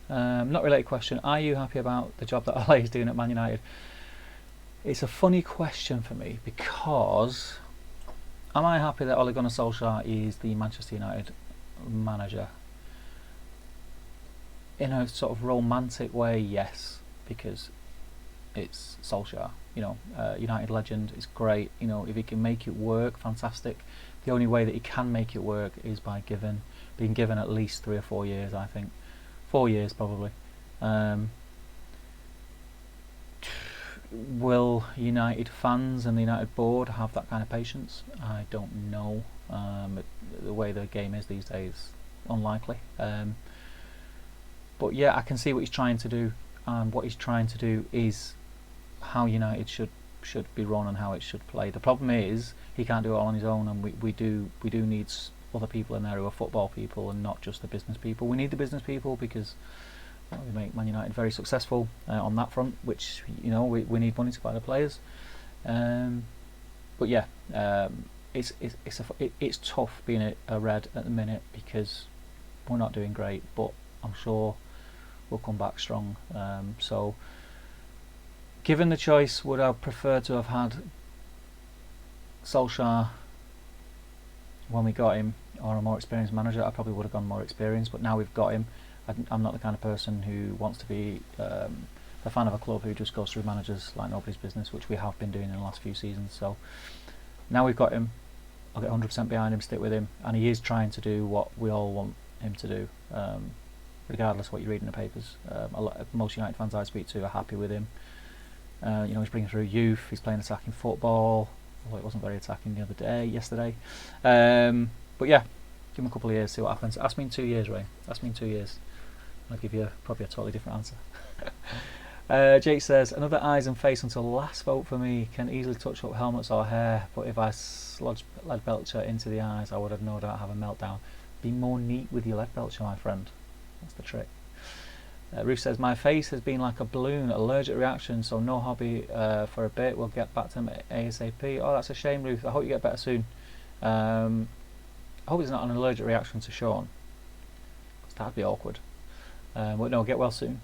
Not related question. Are you happy about the job that Ole is doing at Man United? It's a funny question for me, because am I happy that Ole Gunnar Solskjaer is the Manchester United manager? In a sort of romantic way, yes, because it's Solskjaer. United legend is great. If he can make it work, fantastic. The only way that he can make it work is by being given at least 3 or 4 years. I think 4 years probably. will United fans and the United board have that kind of patience? I don't know. The way the game is these days, unlikely. But yeah, I can see what he's trying to do, and what he's trying to do is how United should be run and how it should play. The problem is he can't do it all on his own, and we do need other people in there who are football people and not just the business people. We need the business people because we make Man United very successful on that front, which, you know, we need money to buy the players. But yeah, it's tough being a Red at the minute because we're not doing great, but I'm sure we'll come back strong. So given the choice, would I prefer to have had Solskjaer when we got him, or a more experienced manager? I probably would have gone more experienced, but now we've got him, I'm not the kind of person who wants to be a fan of a club who just goes through managers like nobody's business, which we have been doing in the last few seasons. So now we've got him, I'll get 100% behind him, stick with him, and he is trying to do what we all want him to do, regardless of what you read in the papers. Most United fans I speak to are happy with him. You know, he's bringing through youth, he's playing attacking football, although it wasn't very attacking yesterday. But yeah, give him a couple of years, see what happens. Ask me in 2 years, Ray. Ask me in 2 years. I'll give you probably a totally different answer. Jake says, another eyes and face until last vote for me. Can easily touch up helmets or hair, but if I sludge lead belcher into the eyes, I would have no doubt have a meltdown. Be more neat with your lead belcher, my friend. That's the trick. Ruth says, my face has been like a balloon, allergic reaction, so no hobby for a bit. We'll get back to them ASAP. Oh, that's a shame, Ruth. I hope you get better soon. I hope it's not an allergic reaction to Sean, because that'd be awkward. But no, get well soon.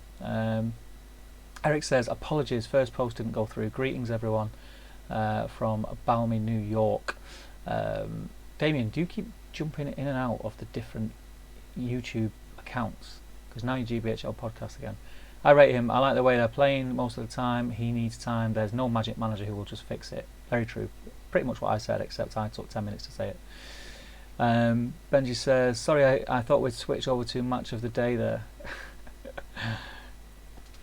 Eric says, apologies, first post didn't go through. Greetings, everyone, from Balmy, New York. Damien, do you keep jumping in and out of the different YouTube accounts? Because now you're GBHL podcast again. I rate him. I like the way they're playing most of the time. He needs time. There's no magic manager who will just fix it. Very true. Pretty much what I said, except I took 10 minutes to say it. Benji says, sorry, I thought we'd switch over to match of the day there.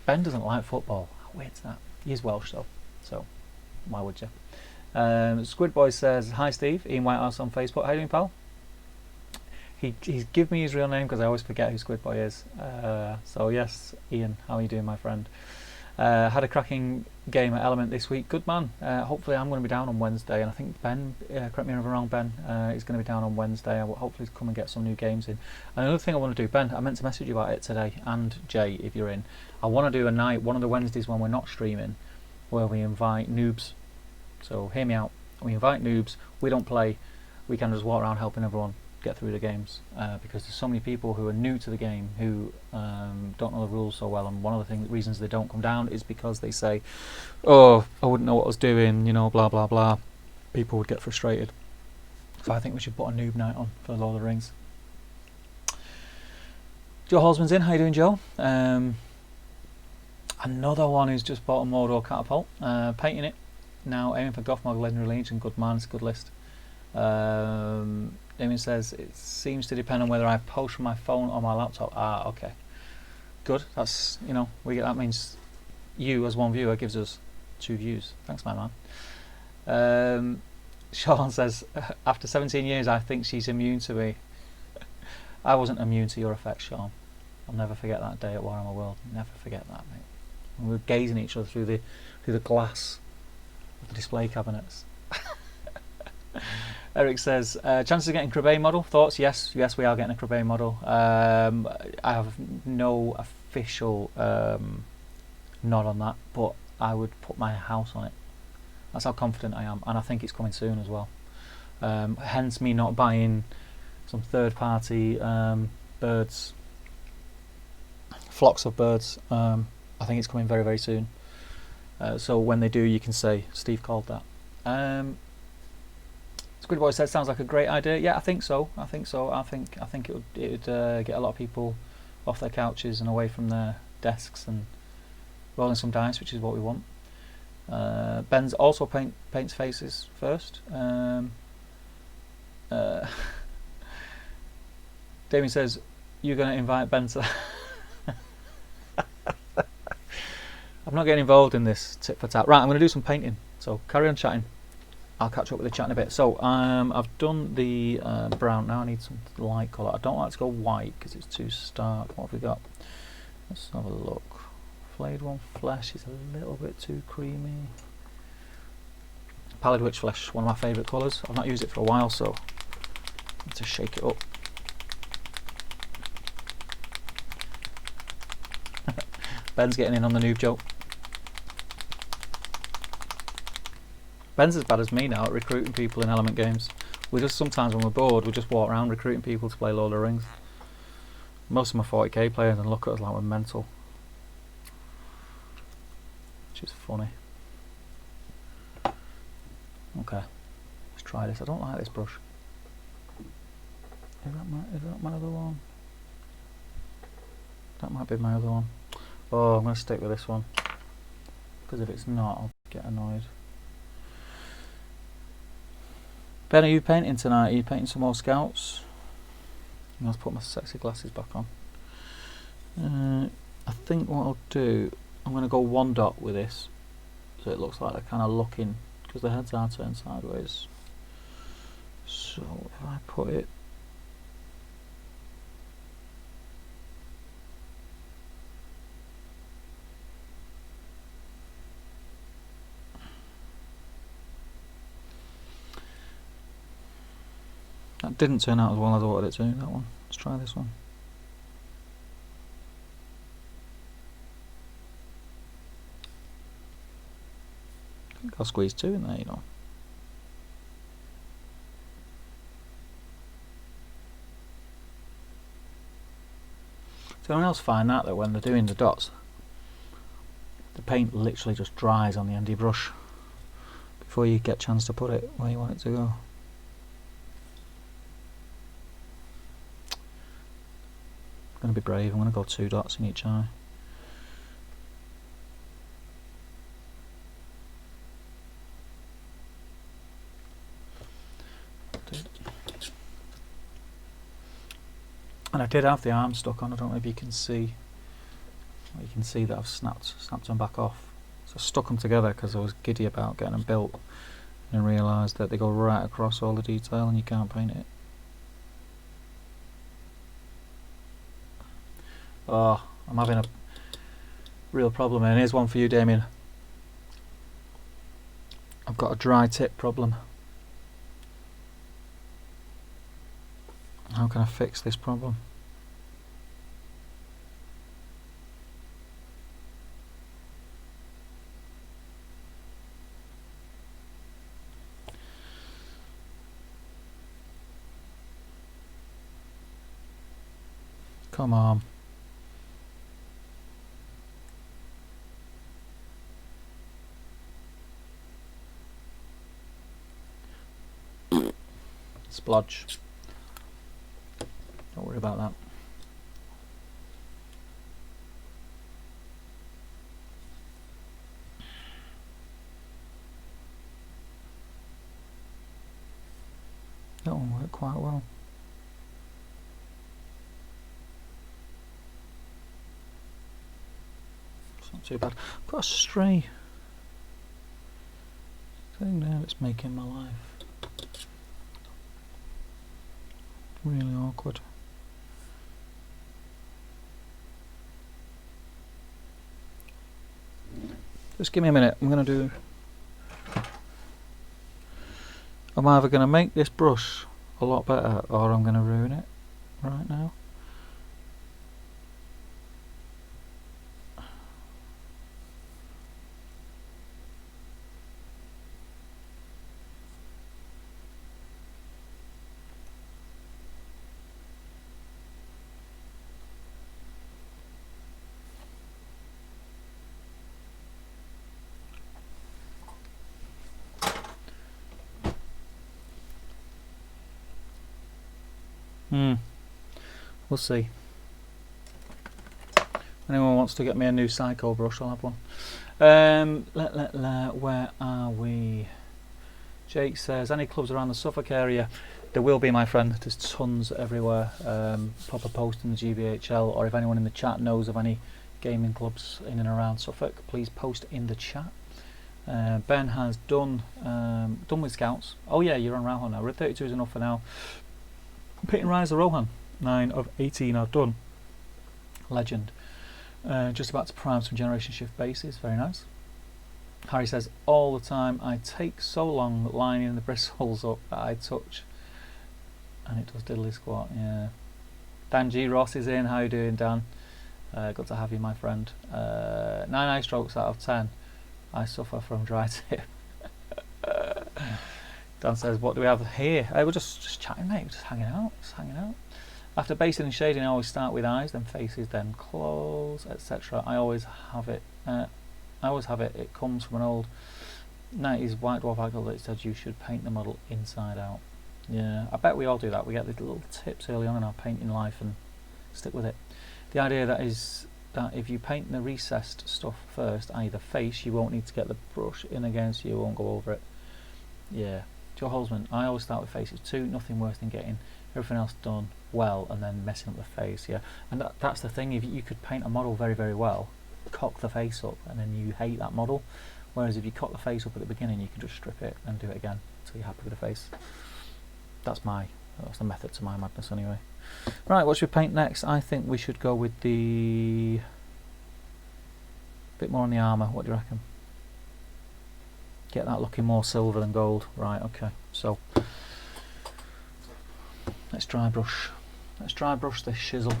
Ben doesn't like football. How weird's that? He's Welsh though, so why would you? Squid Boy says, hi Steve, Ian Whitehouse on Facebook. How you doing, pal? He's give me his real name because I always forget who Squid Boy is. So yes, Ian, how are you doing, my friend? Had a cracking game at Element this week. Good man. Hopefully I'm going to be down on Wednesday, and I think Ben, correct me if I'm wrong, Ben, is going to be down on Wednesday. I will hopefully come and get some new games in. And another thing I want to do, Ben, I meant to message you about it today, and Jay, if you're in. I want to do a night, one of the Wednesdays when we're not streaming, where we invite noobs. So hear me out. We invite noobs. We don't play. We can just walk around helping everyone get through the games, because there's so many people who are new to the game who don't know the rules so well, and one of the reasons they don't come down is because they say, oh, I wouldn't know what I was doing, you know, blah blah blah. People would get frustrated. So I think we should put a noob night on for Lord of the Rings. Joe Halsman's in. How you doing, Joe? Another one who's just bought a Mordor catapult, painting it now, aiming for Gothmog Legendary Legion. Good man, it's a good list. Damien says, it seems to depend on whether I post from my phone or my laptop. Ah, okay. Good. That's, you know, that means you as one viewer gives us 2 views. Thanks, my man. Sean says, after 17 years, I think she's immune to me. I wasn't immune to your effects, Sean. I'll never forget that day at Warhammer World. Never forget that, mate. And we were gazing at each other through the glass of the display cabinets. Eric says, chances of getting Crabbe model? Thoughts? Yes, we are getting a Crabbe model. I have no official nod on that, but I would put my house on it. That's how confident I am, and I think it's coming soon as well. Hence me not buying some third-party birds, flocks of birds. I think it's coming very, very soon. So when they do, you can say Steve called that. Squid Boy said, sounds like a great idea. Yeah, I think so. I think it would get a lot of people off their couches and away from their desks and rolling some dice, which is what we want. Ben's also paints faces first. Damien says, you're going to invite Ben to I'm not getting involved in this tit for tat. Right, I'm going to do some painting. So carry on chatting. I'll catch up with the chat in a bit. So I've done the brown. Now I need some light colour. I don't like to go white because it's too stark. What have we got? Let's have a look. Flayed one flesh is a little bit too creamy. Pallid witch flesh, one of my favourite colours. I've not used it for a while, so I need to shake it up. Ben's getting in on the noob joke. Ben's as bad as me now at recruiting people in element games. We just sometimes when we're bored, we just walk around recruiting people to play Lord of the Rings. Most of my 40k players and look at us like we're mental, which is funny. Okay, let's try this. I don't like this brush. Is that my other one? That might be my other one. Oh, I'm going to stick with this one because if it's not, I'll get annoyed. Ben, are you painting tonight? Are you painting some more scouts? Let's put my sexy glasses back on. I think what I'll do, I'm going to go one dot with this, so it looks like they're kind of looking, because the heads are turned sideways. So if I put it that didn't turn out as well as I wanted it to, that one. Let's try this one. I think I'll squeeze two in there, you know. Does anyone else find that when they're doing the dots, the paint literally just dries on the end of your brush before you get a chance to put it where you want it to go? I'm going to be brave. I'm going to go 2 dots in each eye. And I did have the arm stuck on. I don't know if you can see. You can see that I've snapped them back off. So I stuck them together because I was giddy about getting them built, and realised that they go right across all the detail and you can't paint it. Oh, I'm having a real problem, and here's one for you, Damien. I've got a dry tip problem. How can I fix this problem? Come on. Splodge. Don't worry about that. That one worked quite well. It's not too bad. I've got a stray thing there that's making my life really awkward. Just give me a minute. I'm going to do... I'm either going to make this brush a lot better or I'm going to ruin it right now. We'll see. Anyone wants to get me a new Psycho brush, I'll have one. Where are we? Jake says, any clubs around the Suffolk area? There will be, my friend. There's tons everywhere. Pop a post in the GBHL, or if anyone in the chat knows of any gaming clubs in and around Suffolk, please post in the chat. Ben has done with scouts. Oh yeah, you're on Rohan now. Red 32 is enough for now. Pit and Rise of Rohan, 9 of 18 I've done. Legend. Just about to prime some generation shift bases, very nice. Harry says, all the time I take so long lining the bristles up that I touch and it does diddly squat. Yeah. Dan G. Ross is in. How you doing, Dan? Good to have you, my friend. 9 eye strokes out of 10. I suffer from dry tip. Dan says, what do we have here? We're just chatting, mate. We're just hanging out. After basing and shading, I always start with eyes, then faces, then claws, etc. I always have it. It comes from an old 90s White Dwarf article that said you should paint the model inside out. Yeah, I bet we all do that. We get these little tips early on in our painting life and stick with it. The idea that is that if you paint the recessed stuff first, i.e. the face, you won't need to get the brush in again, so you won't go over it. Yeah. Joe Holzman, I always start with faces too. Nothing worse than getting everything else done well and then messing up the face. Yeah, and that's the thing. If you could paint a model very, very well, cock the face up, and then you hate that model. Whereas if you cock the face up at the beginning, you can just strip it and do it again until you're happy with the face. That's the method to my madness anyway. Right, what should we paint next? I think we should go with the bit more on the armour. What do you reckon? Get that looking more silver than gold. Right, okay. So let's dry brush. Let's dry brush this shizzle.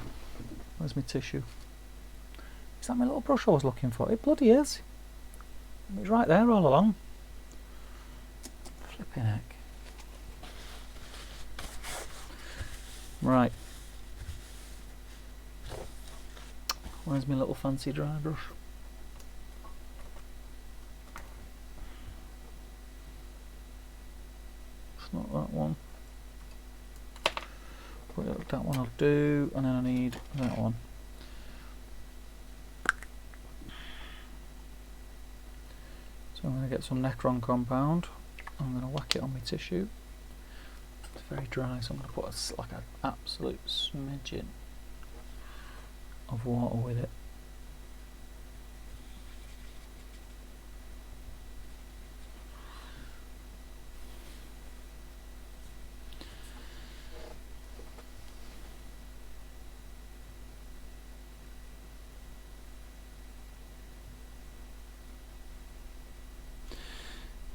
Where's my tissue? Is that my little brush I was looking for? It bloody is. It's right there all along. Flipping heck. Right. Where's my little fancy dry brush? It's not that one. But that one I'll do, and then I need that one. So I'm going to get some Necron compound. I'm going to whack it on my tissue. It's very dry, so I'm going to put like an absolute smidgen of water with it.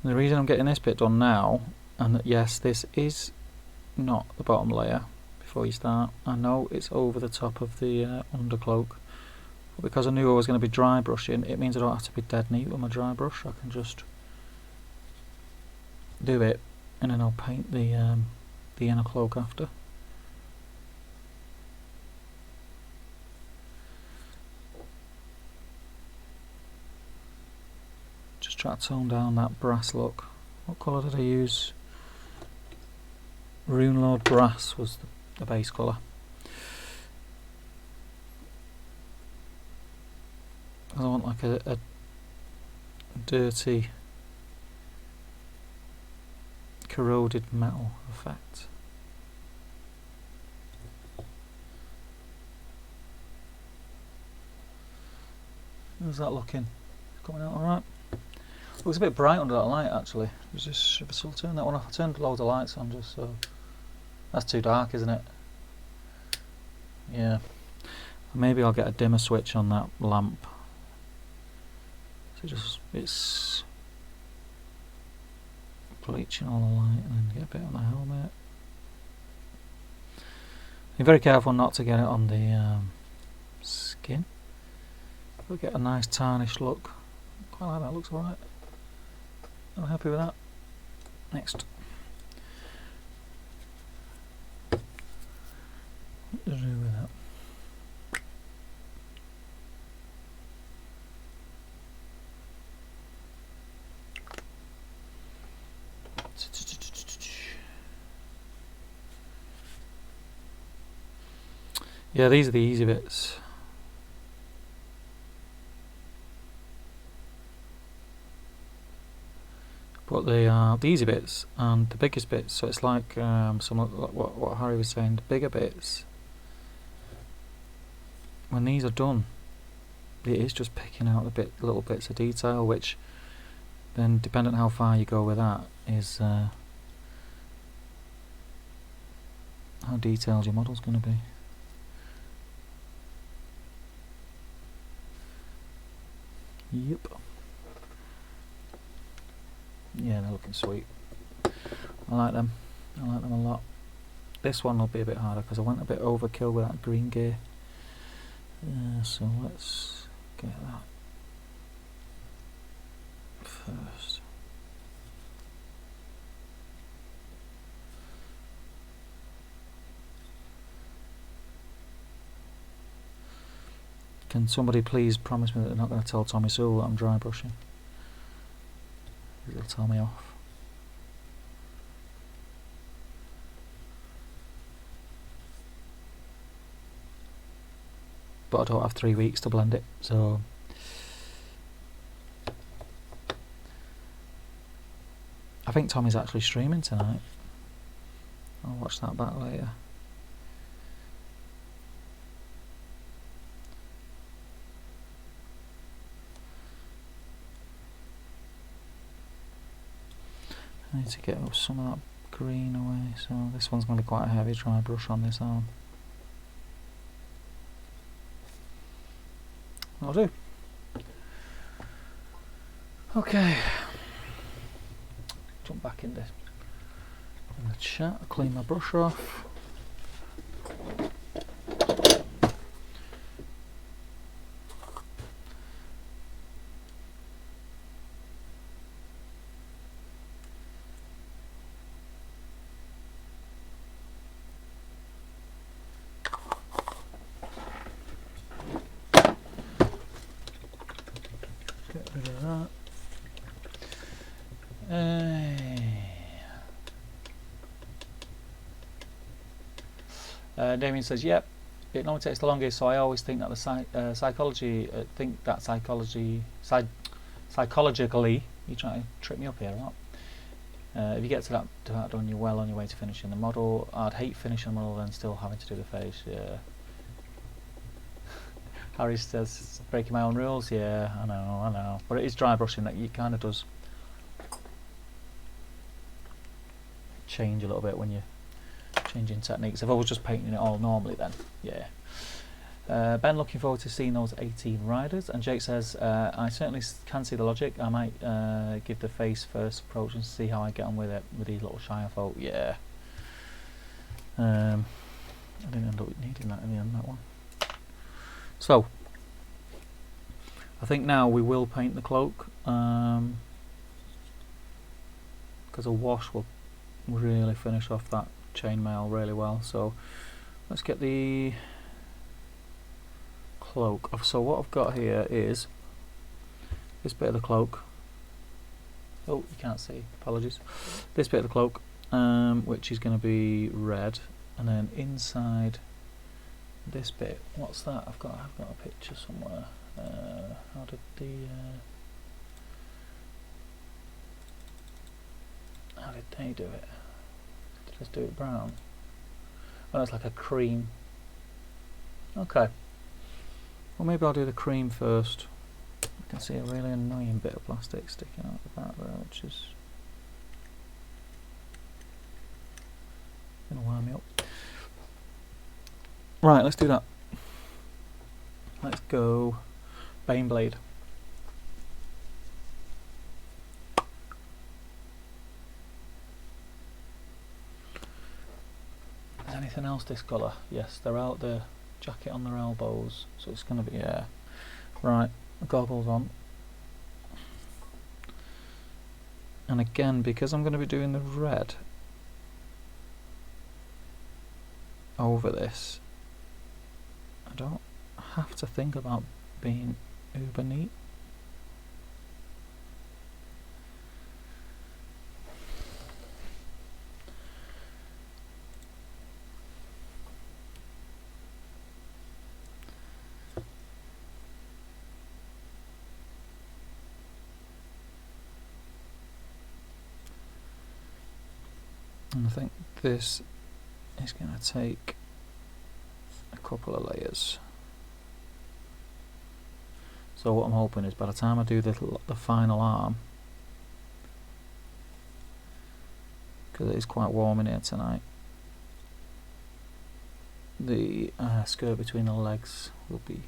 The reason I'm getting this bit done now, and that yes, this is not the bottom layer before you start. I know it's over the top of the undercloak, but because I knew I was going to be dry brushing, it means I don't have to be dead neat with my dry brush. I can just do it, and then I'll paint the inner cloak after. Just try to tone down that brass look. What colour did I use? Rune Lord Brass was the base colour. I want like a dirty, corroded metal effect. How's that looking? Coming out alright? Looks a bit bright under that light actually. Should I still turn that one off? I turned loads of lights on just so. That's too dark, isn't it? Yeah. Maybe I'll get a dimmer switch on that lamp. So it's bleaching all the light, and then get a bit on the helmet. Be very careful not to get it on the skin. We'll get a nice tarnished look. Quite like that, looks alright. I'm happy with that. Next. What to do with that? Yeah, these are the easy bits. But they are the easy bits and the biggest bits. So it's like what Harry was saying. The bigger bits, when these are done, it is just picking out little bits of detail, which then, depending on how far you go with that, is how detailed your model's going to be. Yep. Yeah, they're looking sweet. I like them. I like them a lot. This one will be a bit harder because I went a bit overkill with that green gear. So let's get that first. Can somebody please promise me that they're not going to tell Tommy Sewell that I'm dry brushing? It'll tell me off. But I don't have 3 weeks to blend it, so I think Tommy's actually streaming tonight. I'll watch that back later. I need to get some of that green away, so this one's going to be quite a heavy dry brush on this arm. I'll do. Okay. Jump back in the chat, clean my brush off. Damien says, "Yep, it normally takes the longest, so I always think that the psychologically, you trying to trip me up here or not? If you get to that done, you're well on your way to finishing the model. I'd hate finishing the model and still having to do the face. Yeah." Harry says, "Breaking my own rules." Yeah, I know, but it is dry brushing that you kind of does change a little bit when you changing techniques. If I was just painting it all normally, then yeah. Ben, looking forward to seeing those 18 riders. And Jake says, I certainly can see the logic. I might give the face first approach and see how I get on with it with these little Shire folk. Yeah. I didn't end up needing that in the end, that one. So I think now we will paint the cloak, because a wash will really finish off that chainmail really well. So let's get the cloak. So what I've got here is this bit of the cloak. Oh, you can't see, apologies. This bit of the cloak, which is going to be red, and then inside this bit, what's that? I've got a picture somewhere. How did they do it? Let's do it brown. Oh, it's like a cream. Okay. Well, maybe I'll do the cream first. I can see a really annoying bit of plastic sticking out the back there, which is gonna wind me up. Right, let's do that. Let's go Baneblade. Anything else this colour? Yes, they're out the jacket on their elbows, so it's going to be, yeah. Right, goggles on. And again, because I'm going to be doing the red over this, I don't have to think about being uber neat. And I think this is going to take a couple of layers. So what I'm hoping is by the time I do the final arm, because it is quite warm in here tonight, the skirt between the legs will be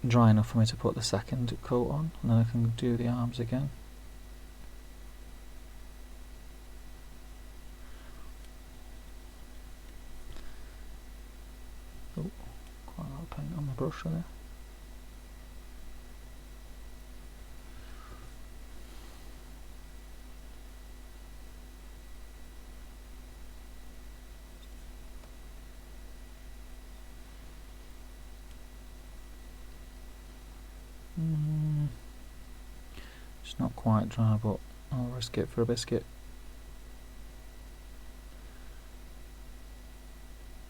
dry enough for me to put the second coat on, and then I can do the arms again. Oh, quite a lot of paint on my brush there. It's not quite dry, but I'll risk it for a biscuit.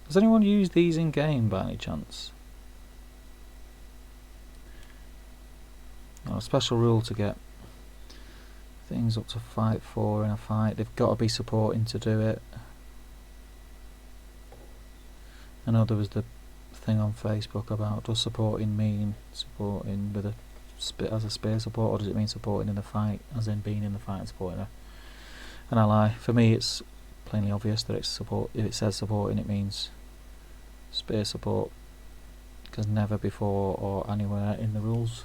Does anyone use these in game by any chance? A special rule to get things up to fight 4 in a fight. They've got to be supporting to do it. I know there was the thing on Facebook about, does supporting mean supporting with as a spear support, or does it mean supporting in the fight, as in being in the fight and supporting an ally? For me, it's plainly obvious that it's support. If it says supporting, it means spear support, because never before or anywhere in the rules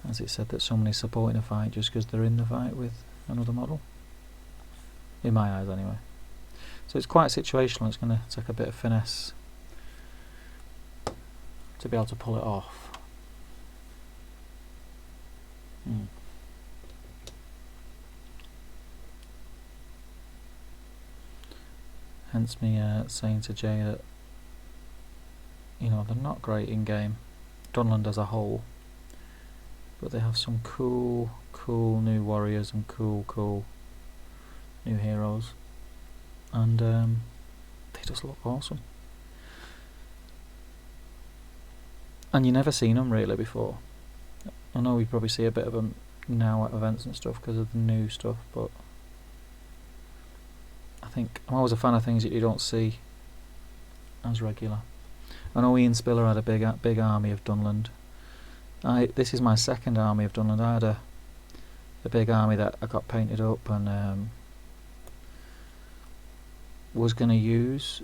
has it said that somebody's supporting a fight just because they're in the fight with another model. In my eyes, anyway. So it's quite situational. It's going to take a bit of finesse to be able to pull it off. Hence me saying to Jay that, you know, they're not great in game, Dunland as a whole, but they have some cool new warriors and cool new heroes, and they just look awesome. And you never seen them really before. I know we probably see a bit of them now at events and stuff because of the new stuff, but I think I'm always a fan of things that you don't see as regular. I know Ian Spiller had a big army of Dunland. This is my second army of Dunland. I had a big army that I got painted up and was going to use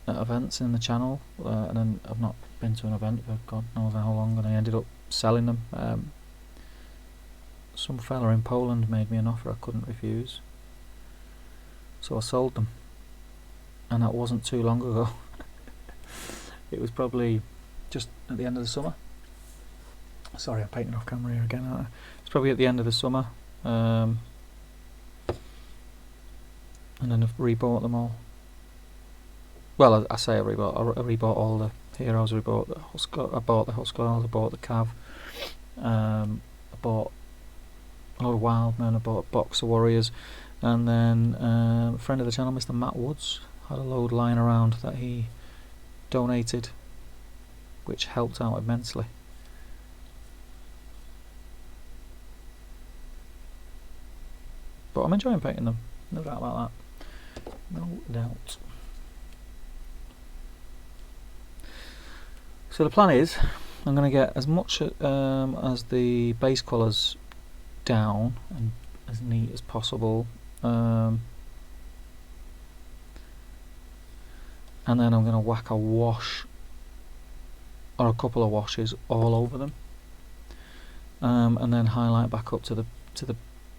at events in the channel, and then I've not been to an event for God knows how long, and I ended up selling them. Some fella in Poland made me an offer I couldn't refuse, so I sold them, and that wasn't too long ago. It was probably just at the end of the summer. Sorry, I'm painting off camera here again, aren't I? It's probably at the end of the summer, and then I've rebought them all. Well, I say I rebought all the heroes. I bought the Huscarls, I bought the Cav. I bought a lot of wild men. I bought a box of warriors, and then a friend of the channel, Mr. Matt Woods, had a load lying around that he donated, which helped out immensely. But I'm enjoying painting them, no doubt about that. No doubt. So the plan is, I'm going to get as much as the base colours down and as neat as possible, and then I'm going to whack a wash or a couple of washes all over them, and then highlight back up to the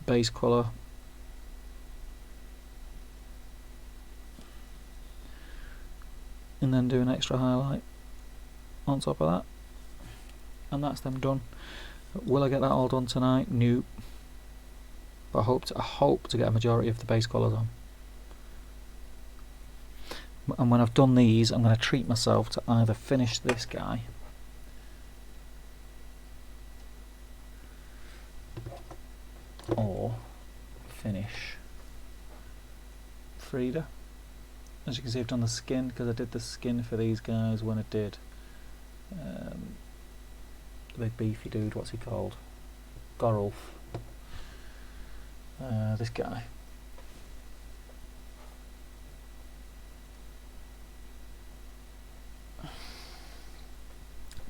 base colour. And then do an extra highlight on top of that, and that's them done. Will I get that all done tonight? Nope. But I hope to get a majority of the base colours on. And when I've done these, I'm going to treat myself to either finish this guy or finish Frida. As you can see, I've done the skin because I did the skin for these guys when I did the big beefy dude, what's he called? Gorulf. This guy.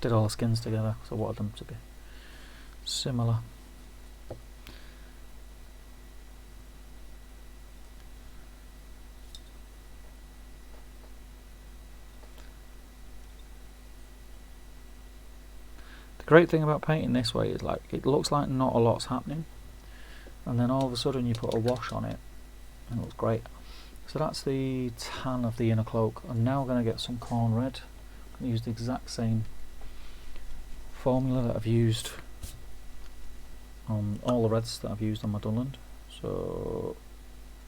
did all the skins together because I wanted them to be similar. The great thing about painting this way is like it looks like not a lot's happening, and then all of a sudden you put a wash on it and it looks great. So that's the tan of the inner cloak. I'm now going to get some corn red. I'm going to use the exact same formula that I've used on all the reds that I've used on my Dunland. So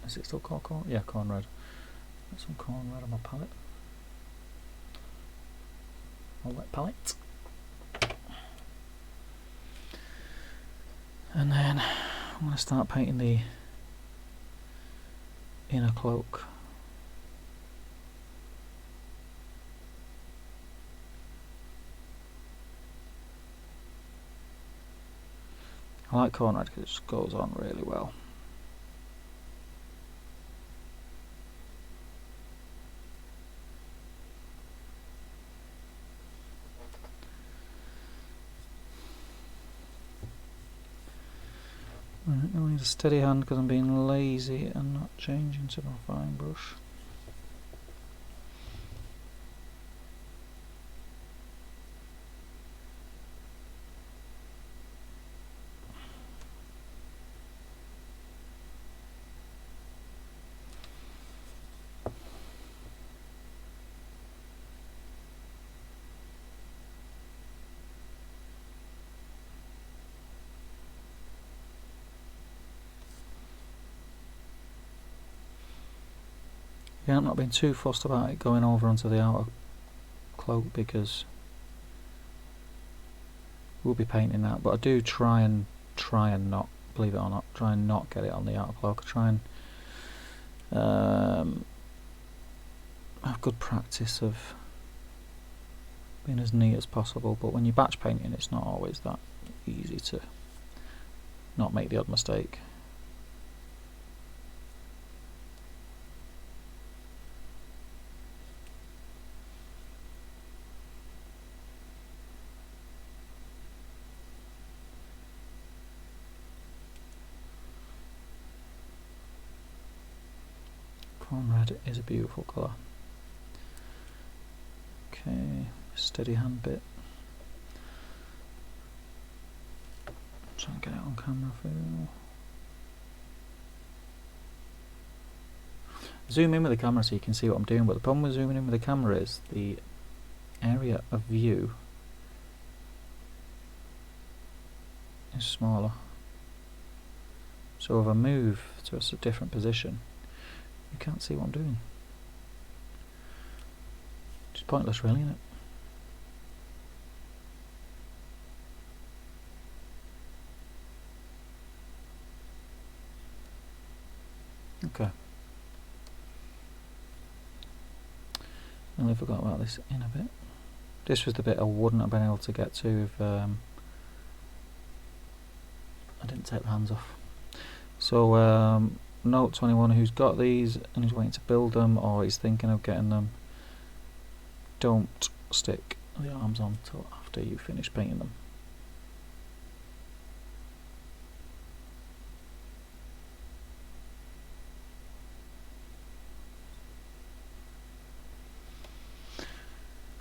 is it still called corn? Yeah, corn red. Get some corn red on my palette. My wet palette. And then I'm going to start painting the inner cloak. I like corn red because it just goes on really well. Right, I need a steady hand because I'm being lazy and not changing to my fine brush. Yeah, I'm not being too fussed about it going over onto the outer cloak because we'll be painting that, but I do try and not, believe it or not, try and not get it on the outer cloak. I try and have good practice of being as neat as possible, but when you're batch painting it's not always that easy to not make the odd mistake. Corn red is a beautiful colour. Okay, steady hand bit. Try and get it on camera for you. Zoom in with the camera so you can see what I'm doing, but the problem with zooming in with the camera is the area of view is smaller. So if I move to a different position, you can't see what I'm doing. It's pointless really, isn't it? Okay. I nearly forgot about this inner bit. This was the bit I wouldn't have been able to get to if I didn't take the hands off. So note to anyone who's got these and who's waiting to build them or is thinking of getting them, don't stick the arms on until after you finish painting them.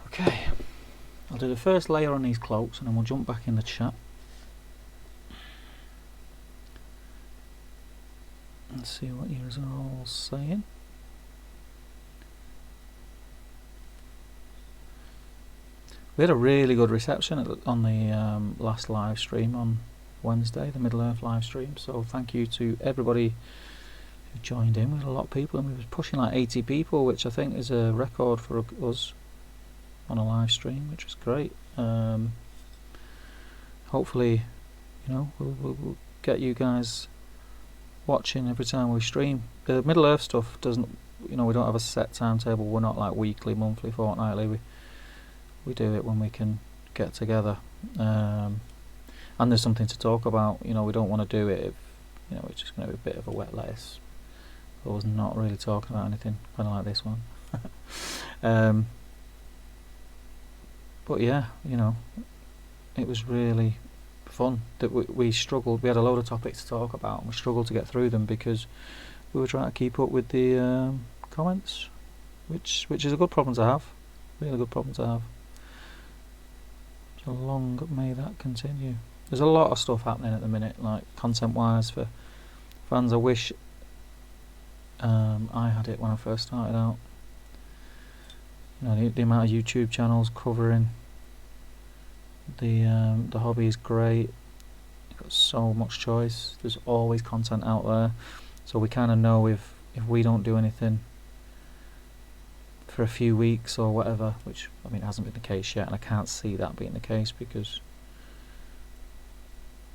Okay, I'll do the first layer on these cloaks and then we'll jump back in the chat. Let's see what you are all saying. We had a really good reception on the last live stream on Wednesday, the Middle Earth live stream. So thank you to everybody who joined in. We had a lot of people, and we were pushing like 80 people, which I think is a record for us on a live stream, which is great. Hopefully, you know, we'll get you guys watching every time we stream. The Middle Earth stuff doesn't, you know, we don't have a set timetable. We're not like weekly, monthly, fortnightly. We do it when we can get together, and there's something to talk about. You know, we don't want to do it if, you know, it's just going to be a bit of a wet lettuce. I was not really talking about anything kind of like this one. but yeah, you know, it was really fun. That we struggled. We had a load of topics to talk about, and we struggled to get through them because we were trying to keep up with the comments, which is a good problem to have. Really good problem to have. So long may that continue. There's a lot of stuff happening at the minute, like content-wise for fans. I wish I had it when I first started out. You know, the amount of YouTube channels covering the hobby is great. You've got so much choice. There's always content out there, so we kind of know if we don't do anything for a few weeks or whatever, which I mean hasn't been the case yet, and I can't see that being the case because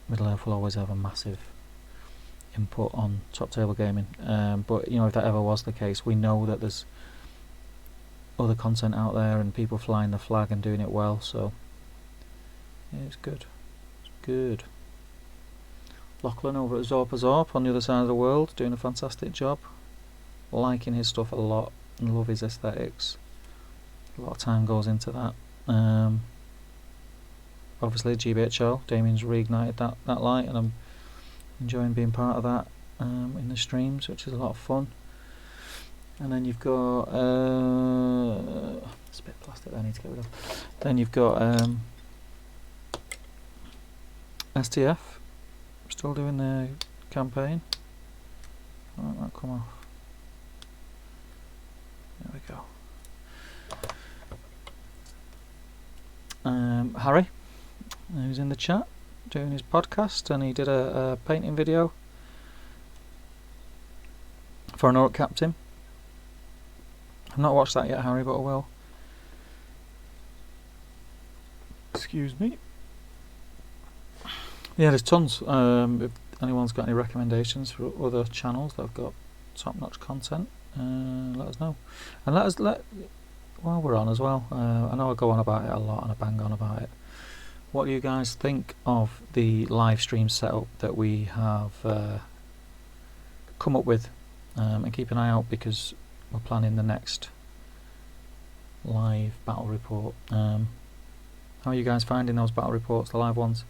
Middle Earth will always have a massive input on top table gaming. But you know, if that ever was the case, we know that there's other content out there and people flying the flag and doing it well. So yeah, it's good. It's good. Lachlan over at Zorp on the other side of the world doing a fantastic job. Liking his stuff a lot and love his aesthetics. A lot of time goes into that. Obviously GBHL, Damien's reignited that light, and I'm enjoying being part of that in the streams, which is a lot of fun. And then you've got it's a bit of plastic I need to get rid of. Then you've got STF still doing the campaign. Won't that come off? There we go. Harry, who's in the chat doing his podcast, and he did a painting video for an Orc Captain. I've not watched that yet, Harry, but I will. Excuse me. Yeah, there's tons. If anyone's got any recommendations for other channels that have got top-notch content, let us know. And while we're on as well, I know I go on about it a lot and I bang on about it. What do you guys think of the live stream setup that we have come up with? And keep an eye out because we're planning the next live battle report. How are you guys finding those battle reports, the live ones?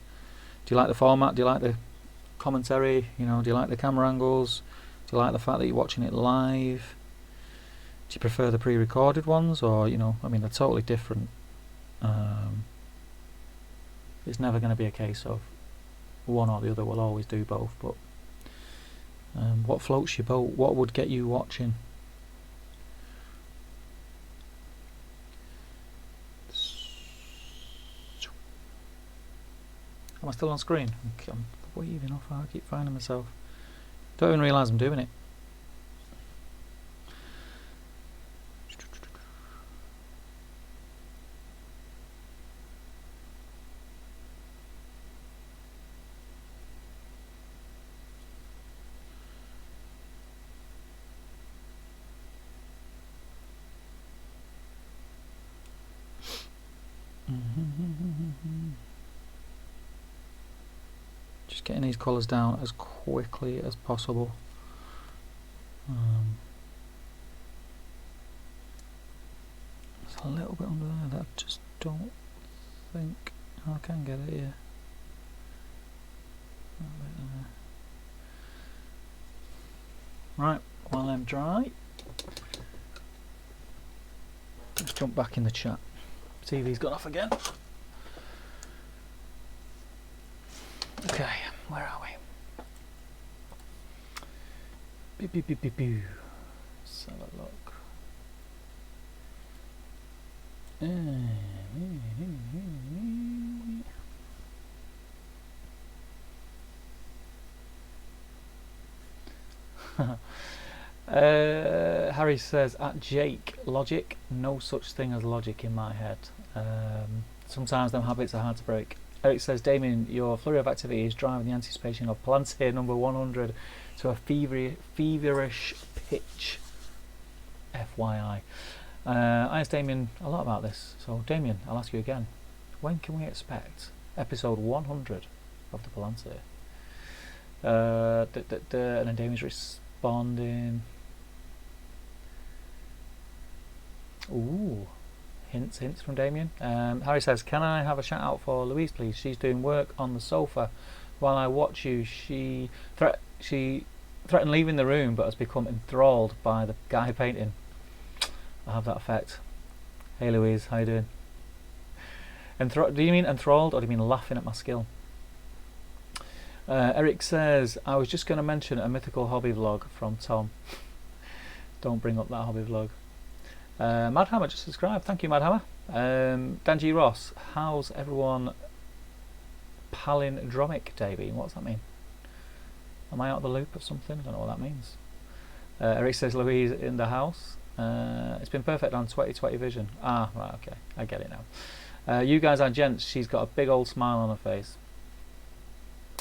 Do you like the format? Do you like the commentary? You know, do you like the camera angles? Do you like the fact that you're watching it live? Do you prefer the pre-recorded ones, or you know, I mean, they're totally different. It's never going to be a case of one or the other. We'll always do both. But what floats your boat? What would get you watching? Am I still on screen? I'm waving off. I keep finding myself. Don't even realise I'm doing it. Just getting these colours down as quickly as possible. There's a little bit under there that I just don't think I can get it here. Right, while them dry, let's jump back in the chat. TV's gone off again. Okay, where are we? Beep, beep, beep, beep, beep. Let's have a look. Harry says, at Jake, logic, no such thing as logic in my head. Sometimes them habits are hard to break. Eric says, Damien, your flurry of activity is driving the anticipation of Palantir number 100 to a feverish pitch. FYI. I asked Damien a lot about this, so Damien, I'll ask you again. When can we expect episode 100 of the Palantir? And then Damien's responding. Ooh, Hints from Damien. Harry says, can I have a shout out for Louise, please? She's doing work on the sofa while I watch you. She threatened leaving the room, but has become enthralled by the guy painting. I have that effect. Hey Louise, how you doing? Do you mean enthralled, or do you mean laughing at my skill? Eric says, I was just going to mention a mythical hobby vlog from Tom. Don't bring up that hobby vlog. Madhammer just subscribed. Thank you, Madhammer. Danji Ross, how's everyone palindromic day been? What's that mean? Am I out of the loop of something? I don't know what that means. Eric says, Louise in the house. It's been perfect on 2020 vision. Ah, right, okay. I get it now. You guys are gents. She's got a big old smile on her face.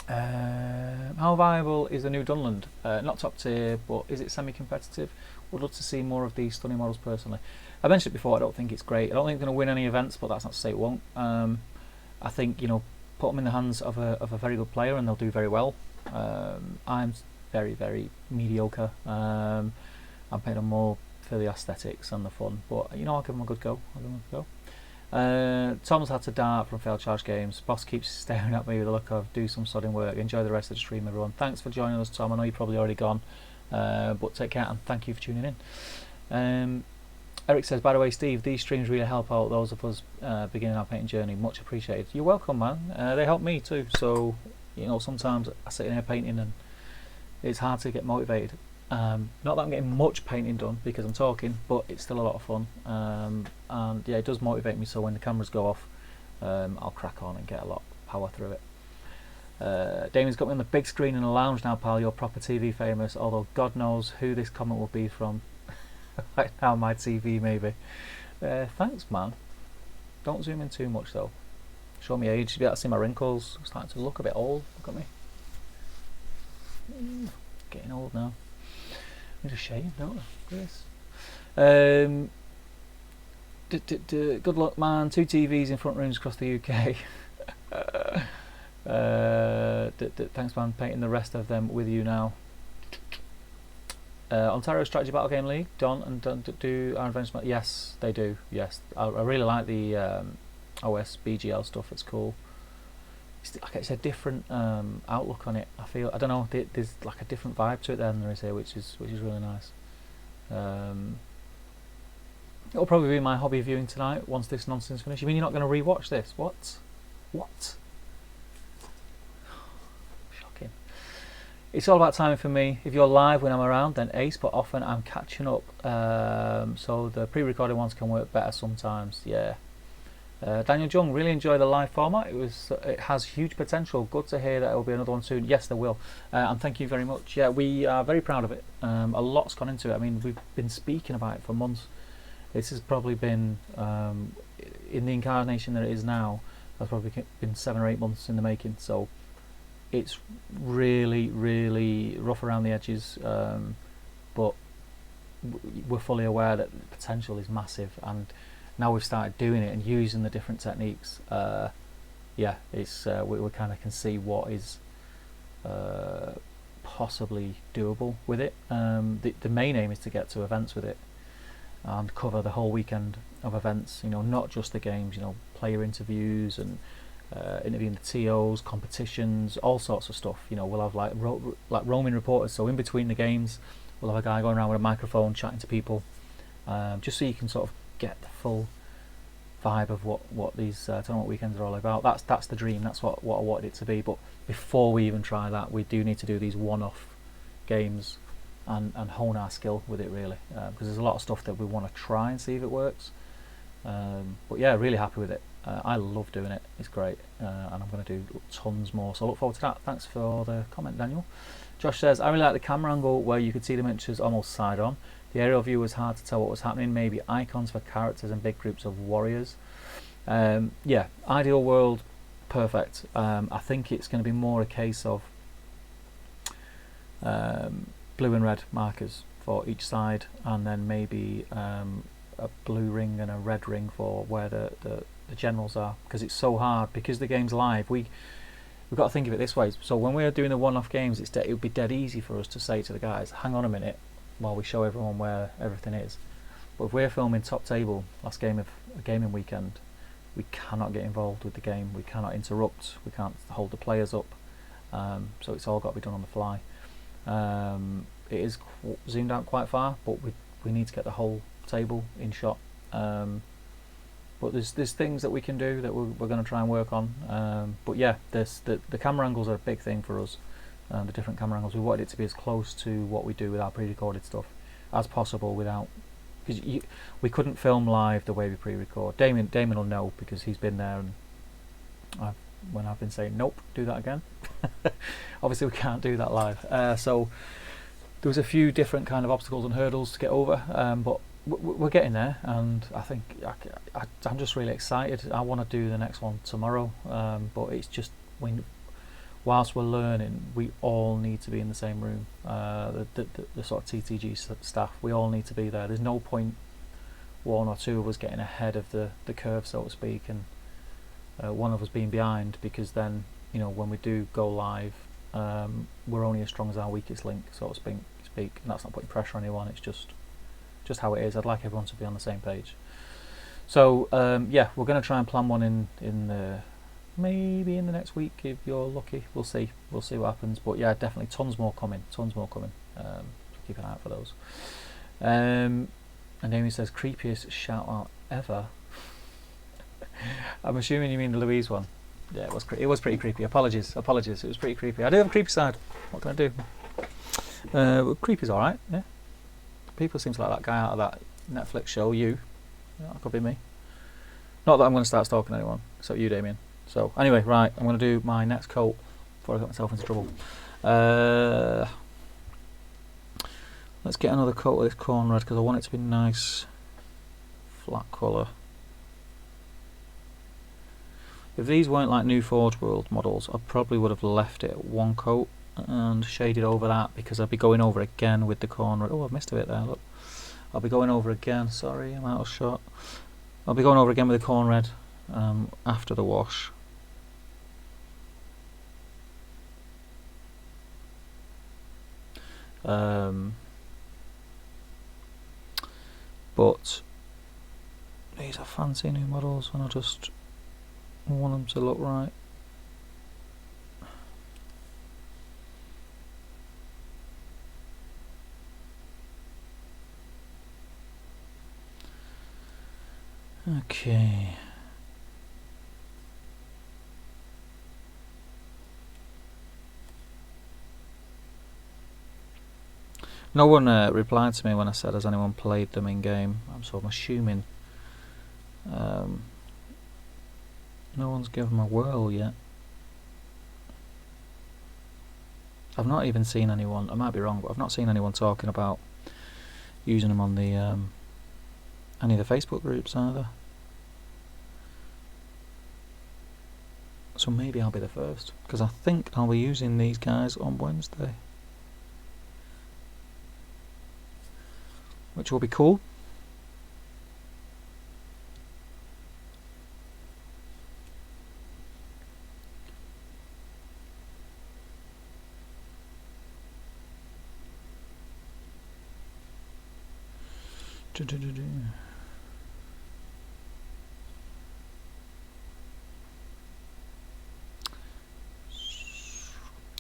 How viable is the new Dunland? Not top tier, but is it semi-competitive? Would love to see more of these stunning models personally. I mentioned it before, I don't think it's great. I don't think it's going to win any events, but that's not to say it won't. I think, you know, put them in the hands of a very good player and they'll do very well. I'm very, very mediocre. I'm paying them more for the aesthetics and the fun, but you know, I'll give them a good go. Tom's had to dart from failed charge games. Boss keeps staring at me with a look of do some sodding work. Enjoy the rest of the stream, everyone. Thanks for joining us, Tom. I know you're probably already gone, but take care and thank you for tuning in. Eric says, by the way, Steve, these streams really help out those of us beginning our painting journey. Much appreciated. You're welcome, man. They help me too. So, you know, sometimes I sit in here painting and it's hard to get motivated. Not that I'm getting much painting done because I'm talking, but it's still a lot of fun. And yeah, it does motivate me, so when the cameras go off, I'll crack on and get a lot of power through it. Damien's got me on the big screen in the lounge now, pal. You're proper TV famous, although God knows who this comment will be from. Right now, my TV maybe. Thanks, man. Don't zoom in too much though. Show me age. You be able to see my wrinkles. I'm starting to look a bit old. Look at me. Getting old now. I need a shave, don't I? Yes. Good luck, man. 2 TVs in front rooms across the UK. Thanks, man. Painting the rest of them with you now. Ontario Strategy Battle Game League. Don and Don do our adventure. Yes, they do. Yes, I really like the OS BGL stuff. It's cool. It's a different outlook on it. I feel, I don't know, there's like a different vibe to it than there is here, which is really nice. It'll probably be my hobby viewing tonight once this nonsense finishes. You mean you're not going to rewatch this? What? Shocking. It's all about timing for me. If you're live when I'm around, then ace, but often I'm catching up. So the pre-recorded ones can work better sometimes. Yeah. Daniel Jung, really enjoy the live format. It has huge potential. Good to hear that there will be another one soon. Yes, there will. And thank you very much. Yeah, we are very proud of it. A lot's gone into it. I mean, we've been speaking about it for months. This has probably been, in the incarnation that it is now, that's probably been 7 or 8 months in the making. So it's really, really rough around the edges. But we're fully aware that the potential is massive, and now we've started doing it and using the different techniques, yeah, it's we kind of can see what is possibly doable with it. The main aim is to get to events with it and cover the whole weekend of events, you know, not just the games, you know, player interviews and interviewing the TOs, competitions, all sorts of stuff. You know, we'll have like roaming reporters, so in between the games we'll have a guy going around with a microphone chatting to people, just so you can sort of get the full vibe of what these tournament weekends are all about. That's the dream. That's what I wanted it to be. But before we even try that, we do need to do these one-off games and hone our skill with it, really, because there's a lot of stuff that we want to try and see if it works. But yeah, really happy with it. I love doing it. It's great, and I'm going to do tons more. So I look forward to that. Thanks for the comment, Daniel. Josh says, I really like the camera angle where you could see the miniatures almost side on. The aerial view was hard to tell what was happening. Maybe icons for characters and big groups of warriors. Yeah, ideal world, perfect. I think it's going to be more a case of blue and red markers for each side, and then maybe a blue ring and a red ring for where the generals are, because it's so hard, because the game's live. We've got to think of it this way. So when we're doing the one-off games, it would be dead easy for us to say to the guys, hang on a minute, while we show everyone where everything is. But if we're filming top table, last game of a gaming weekend, we cannot get involved with the game. We cannot interrupt. We can't hold the players up. So it's all got to be done on the fly. It is zoomed out quite far, but we need to get the whole table in shot. But there's things that we can do that we're going to try and work on. But yeah, the camera angles are a big thing for us. The different camera angles. We wanted it to be as close to what we do with our pre-recorded stuff as possible, without, because we couldn't film live the way we pre-record. Damien will know, because he's been there, and when I've been saying nope, do that again. Obviously we can't do that live. So there was a few different kind of obstacles and hurdles to get over, but we're getting there, and I think I'm just really excited. I want to do the next one tomorrow, but it's just, whilst we're learning, we all need to be in the same room. The sort of TTG staff, we all need to be there. There's no point one or two of us getting ahead of the curve, so to speak, and one of us being behind, because then, you know, when we do go live, we're only as strong as our weakest link, so to speak. And that's not putting pressure on anyone. It's just how it is. I'd like everyone to be on the same page. So yeah, we're going to try and plan one in maybe in the next week if you're lucky. We'll see what happens. But yeah, definitely tons more coming. So keep an eye out for those. And Amy says, creepiest shout out ever. I'm assuming you mean the Louise one. Yeah, it was pretty creepy. Apologies. It was pretty creepy. I do have a creepy side. What can I do? Well, creepy's all right. Yeah. People seem to like that guy out of that Netflix show. Yeah, that could be me. Not that I'm going to start stalking anyone, except you, Damien. So anyway, right, I'm going to do my next coat before I get myself into trouble. Let's get another coat of this corn red, because I want it to be nice, flat colour. If these weren't like new Forge World models, I probably would have left it at one coat and shaded over that, because I'd be going over again with the corn red. Oh, I've missed a bit there, look. I'll be going over again, sorry, I'm out of shot. I'll be going over again with the corn red after the wash. But these are fancy new models, and I just want them to look right. Okay. No one replied to me when I said, has anyone played them in game? So I'm assuming no one's given them a whirl yet. I've not even seen anyone, I might be wrong, but I've not seen anyone talking about using them on the any of the Facebook groups either. So maybe I'll be the first, because I think I'll be using these guys on Wednesday, which will be cool.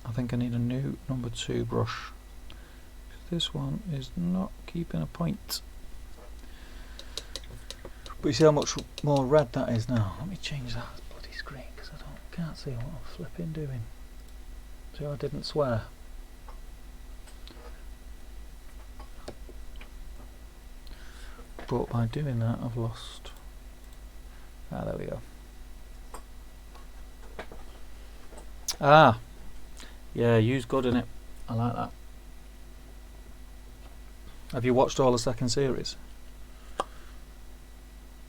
I think I need a new number 2 brush. This one is not keeping a point. But you see how much more red that is now. Let me change that bloody screen, because I can't see what I'm flipping doing. See, I didn't swear. But by doing that, I've lost. Ah, there we go. Ah, yeah, use good in it. I like that. Have you watched all the second series?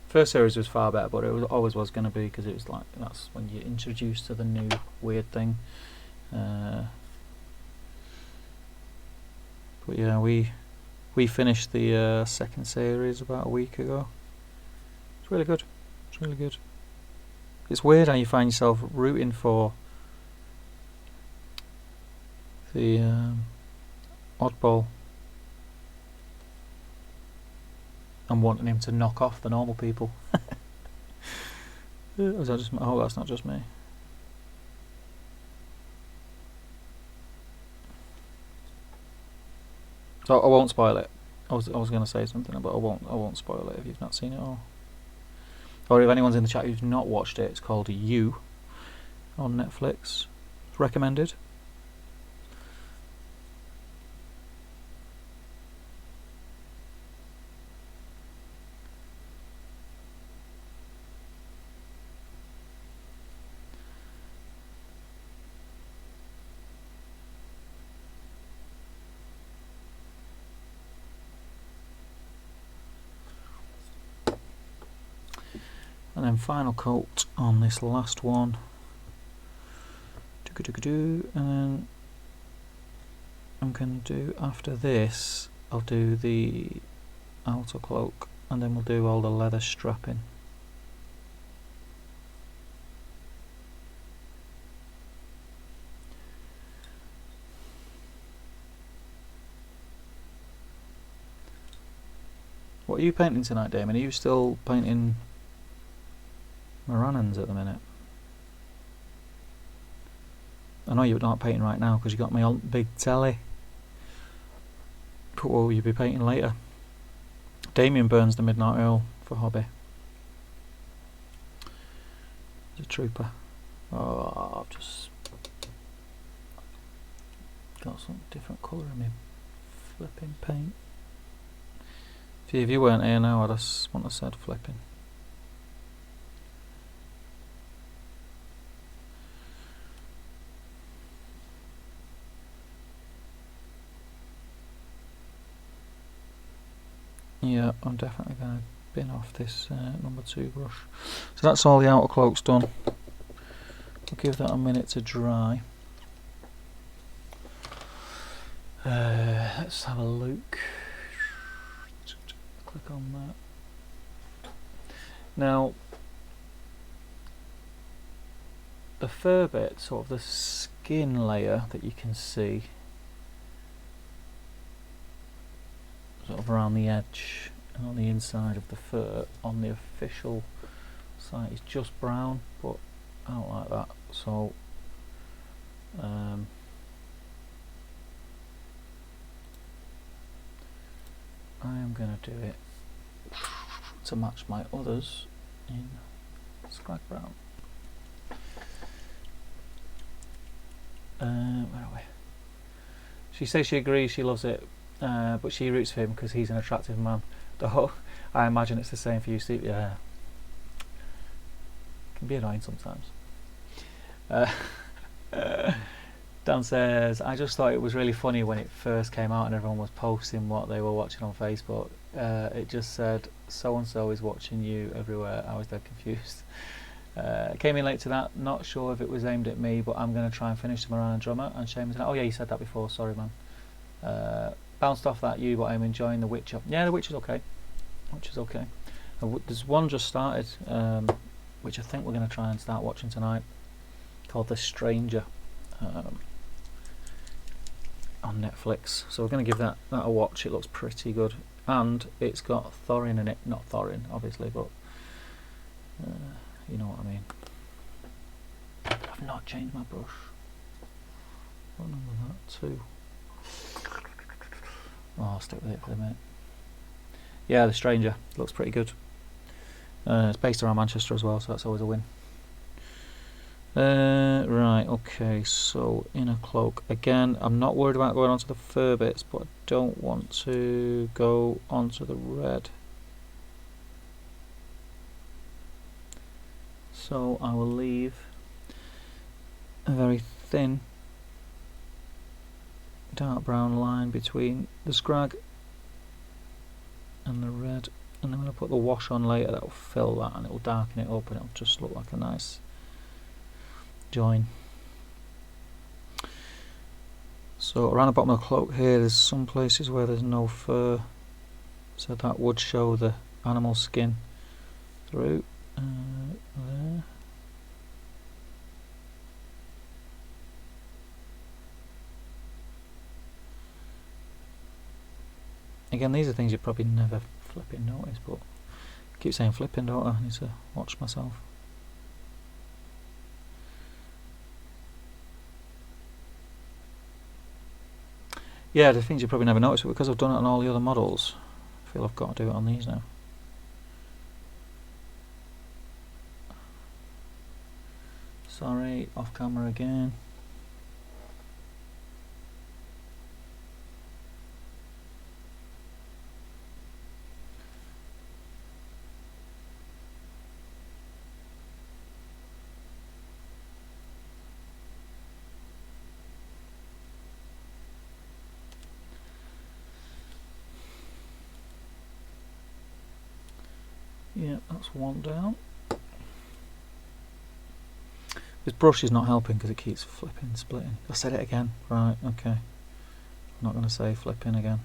First series was far better, but it always was going to be, because it was like, that's when you're introduced to the new weird thing. But yeah, we finished the second series about a week ago. It's really good. It's really good. It's weird how you find yourself rooting for the oddball. I'm wanting him to knock off the normal people. Is that just, oh, that's not just me. So I won't spoil it. I was going to say something, but I won't spoil it if you've not seen it or if anyone's in the chat who's not watched it. It's called You on Netflix. It's recommended. And then final coat on this last one. And then I'm going to do, after this, I'll do the outer cloak, and then we'll do all the leather strapping. What are you painting tonight, Damon? Are you still painting Morannons at the minute? I know you're not painting right now because you got my old big telly. But what will you be painting later? Damien burns the Midnight Oil for hobby. He's a trooper. Oh, I've just got some different colour in my flipping paint. If you weren't here now, I'd just want to said flipping. Yeah, I'm definitely going to bin off this number 2 brush. So that's all the outer cloaks done. I'll give that a minute to dry. Let's have a look. Click on that. Now, the fur bit, sort of the skin layer that you can see sort of around the edge and on the inside of the fur on the official site is just brown, but I don't like that, so I am going to do it to match my others in scrag brown. Where are we? She says she agrees, she loves it, but she roots for him because he's an attractive man. Though I imagine it's the same for you, Steve. Yeah, it can be annoying sometimes. Dan says, I just thought it was really funny when it first came out and everyone was posting what they were watching on Facebook. It just said, so and so is watching you everywhere. I was dead confused. Came in late to that, not sure if it was aimed at me, but I'm going to try and finish the Moran and Drummer. And Seamus, oh yeah, you said that before, sorry man. Bounced off that you, but I'm enjoying The Witcher. Yeah, The Witcher's okay. Which is okay. There's one just started, which I think we're going to try and start watching tonight, called The Stranger. On Netflix, so we're going to give that a watch. It looks pretty good, and it's got Thorin in it. Not Thorin, obviously, but you know what I mean. I've not changed my brush. What number is that? 2. Oh, I'll stick with it for a minute. Yeah, The Stranger looks pretty good. It's based around Manchester as well, so that's always a win. Right, okay, so inner cloak. Again, I'm not worried about going onto the fur bits, but I don't want to go onto the red. So I will leave a very thin dark brown line between the scrag and the red, and I'm going to put the wash on later. That will fill that and it will darken it up and it will just look like a nice join. So around the bottom of the cloak here, there's some places where there's no fur, so that would show the animal skin through there. Again, these are things you probably never flipping notice, but I keep saying flipping, don't I? I need to watch myself. Yeah, the things you probably never noticed, but because I've done it on all the other models, I feel I've got to do it on these now. Sorry, off camera again. Yeah, that's one down. This brush is not helping because it keeps flipping, splitting. I said it again. Right, okay. I'm not going to say flipping again.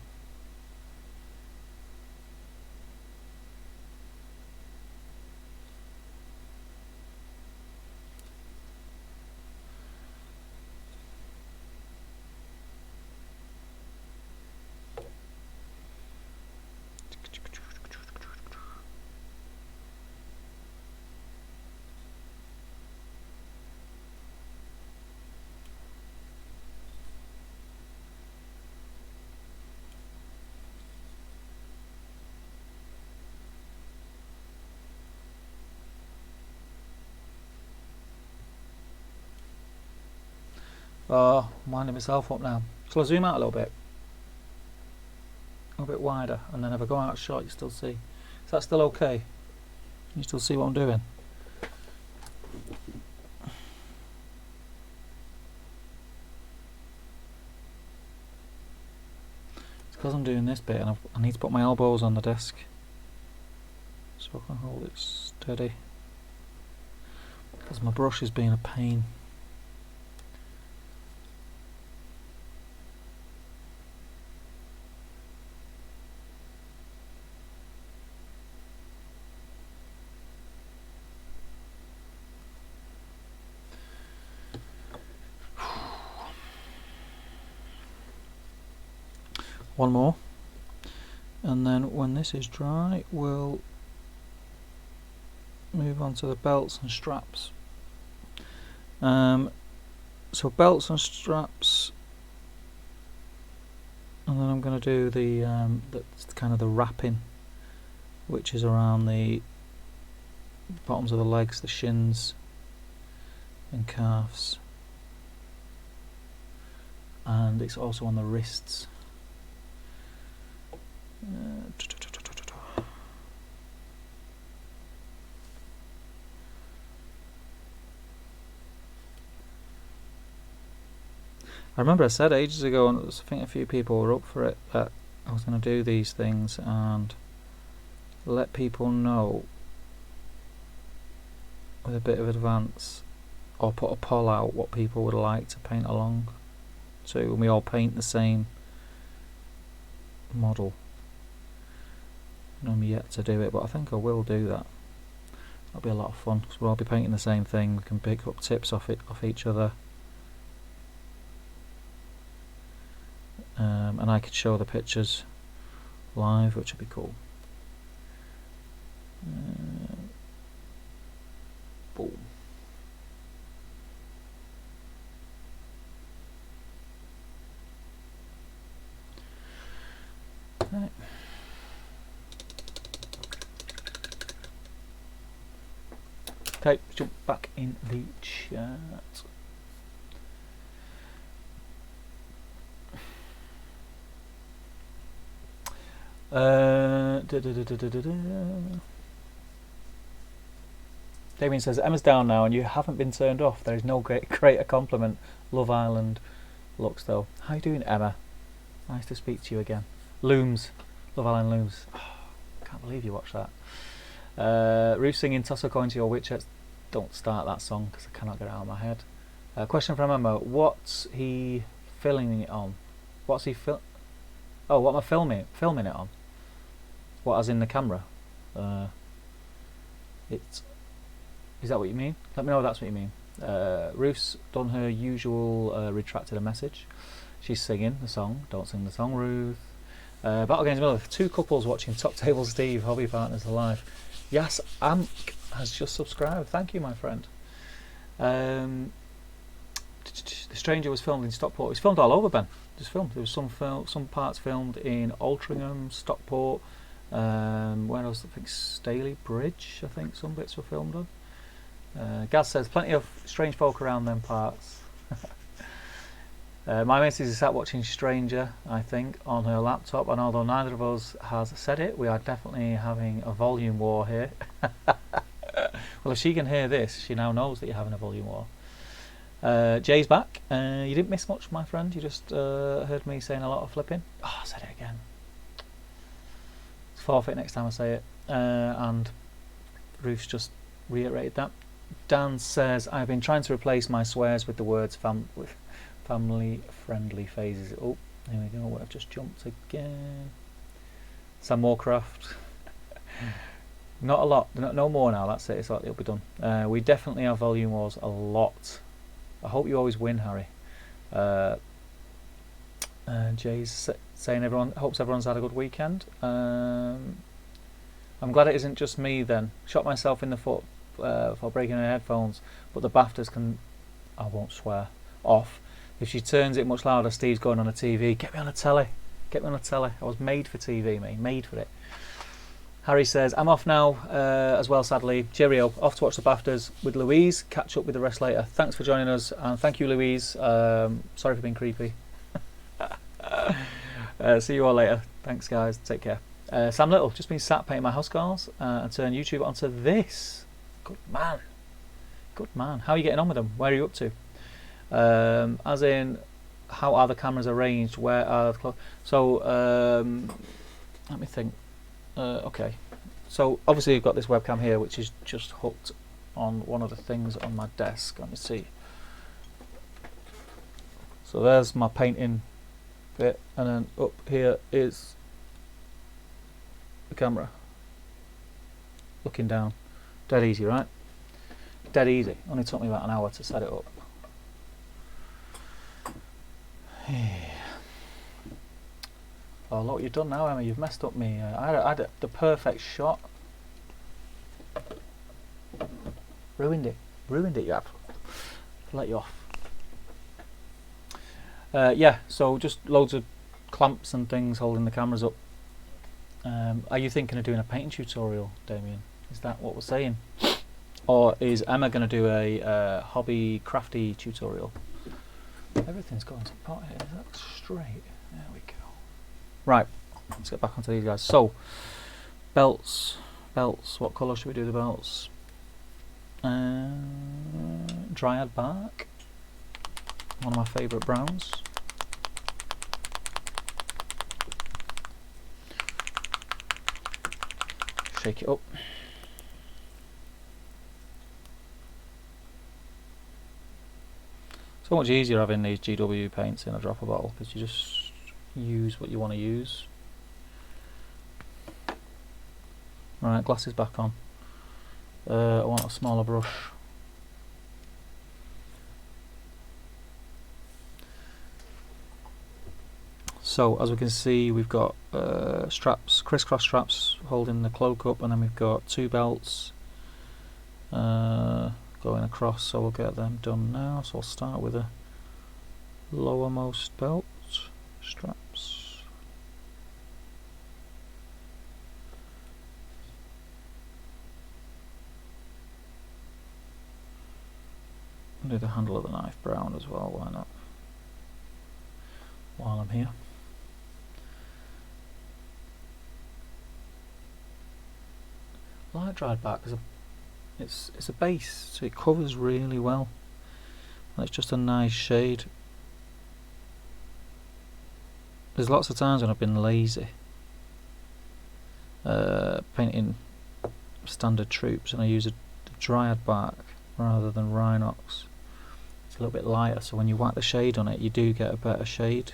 Oh, I'm winding myself up now. Shall I zoom out a little bit? A little bit wider, and then if I go out a shot you still see. Is that still okay? You still see what I'm doing? It's because I'm doing this bit and I need to put my elbows on the desk so I can hold it steady. Because my brush is being a pain. One more, and then when this is dry we'll move on to the belts and straps. So belts and straps, and then I'm going to do the kind of the wrapping, which is around the bottoms of the legs, the shins and calves, and it's also on the wrists. I remember I said ages ago, and I think a few people were up for it, that I was going to do these things and let people know with a bit of advance, or put a poll out what people would like to paint along to, and we all paint the same model. I'm yet to do it, but I think I will do that. That'll be a lot of fun because we'll all be painting the same thing. We can pick up tips off each other, and I could show the pictures live, which would be cool. Boom. Right. Okay, let's jump back in the chat. Damien says Emma's down now and you haven't been turned off. There is no greater compliment. Love Island looks though. How you doing, Emma? Nice to speak to you again. Looms, Love Island Looms. Oh, can't believe you watched that. Ruth singing "Toss a coin to your witches." Don't start that song because I cannot get it out of my head. Question from Emma: what's he filming it on? What's he Oh, what am I filming it on? What, as in the camera? Is that what you mean? Let me know if that's what you mean. Ruth's done her usual retracted a message. She's singing the song. Don't sing the song, Ruth. Battle Games Miller, 2 couples watching Top Table Steve, hobby partners alive. Yes, Amk has just subscribed. Thank you, my friend. The Stranger was filmed in Stockport. It was filmed all over, Ben. Just filmed. There was some parts filmed in Altrincham, Stockport. Where else? I think Staley Bridge. I think some bits were filmed on. Gaz says plenty of strange folk around them parts. My missus is sat watching Stranger, I think, on her laptop, and although neither of us has said it, we are definitely having a volume war here. Well, if she can hear this, she now knows that you're having a volume war. Jay's back. You didn't miss much, my friend. You just heard me saying a lot of flipping. Oh, I said it again. It's forfeit next time I say it. And Ruth's just reiterated that. Dan says, I've been trying to replace my swears with the words family-friendly phases. Oh, there we go. I've just jumped again. Sam Moorcraft. Not a lot. No more now. That's it. It'll be done. We definitely have volume wars a lot. I hope you always win, Harry. Jay's saying hopes everyone's had a good weekend. I'm glad it isn't just me then. Shot myself in the foot for breaking her headphones, but the BAFTAs can, I won't swear, off. If she turns it much louder, Steve's going on a TV. Get me on a telly. Get me on a telly. I was made for TV, mate. Made for it. Harry says, I'm off now as well, sadly. Cheerio. Off to watch the BAFTAs with Louise. Catch up with the rest later. Thanks for joining us. And thank you, Louise. Sorry for being creepy. See you all later. Thanks, guys. Take care. Sam Little, just been sat painting my Huscarls and turned YouTube onto this. Good man. Good man. How are you getting on with them? Where are you up to? As in, how are the cameras arranged? Where are the so, let me think. Okay, so obviously you've got this webcam here, which is just hooked on one of the things on my desk. Let me see. So there's my painting bit, and then up here is the camera looking down. Dead easy, right? Dead easy. Only took me about an hour to set it up. Oh, look what you've done now, Emma. You've messed up me. I had the perfect shot. Ruined it. Ruined it, you have. Let you off. Yeah, so just loads of clamps and things holding the cameras up. Are you thinking of doing a painting tutorial, Damien? Is that what we're saying? Or is Emma going to do a hobby crafty tutorial? Everything's going to pot here. Is that straight? There we go. Right, let's get back onto these guys. So, belts. What colour should we do the belts? Dryad bark. One of my favourite browns. Shake it up. So much easier having these GW paints in a dropper bottle, because you just use what you want to use. Right, glasses back on. I want a smaller brush. So as we can see, we've got straps, crisscross straps holding the cloak up, and then we've got 2 belts going across, so we'll get them done now. So I'll start with the lowermost belt straps. I'll do the handle of the knife brown as well, why not? While I'm here. Light dried back because it's a base, so it covers really well. And it's just a nice shade. There's lots of times when I've been lazy painting standard troops, and I use a dryad bark rather than Rhinox. It's a little bit lighter, so when you whack the shade on it, you do get a better shade.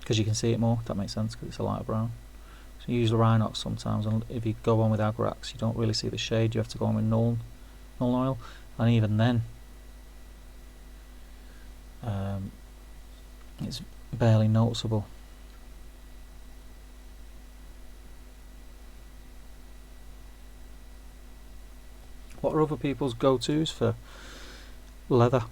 Because you can see it more, if that makes sense, because it's a lighter brown. So you use the Rhinox sometimes, and if you go on with Agrax, you don't really see the shade. You have to go on with null oil, and even then, it's barely noticeable. What are other people's go-tos for leather?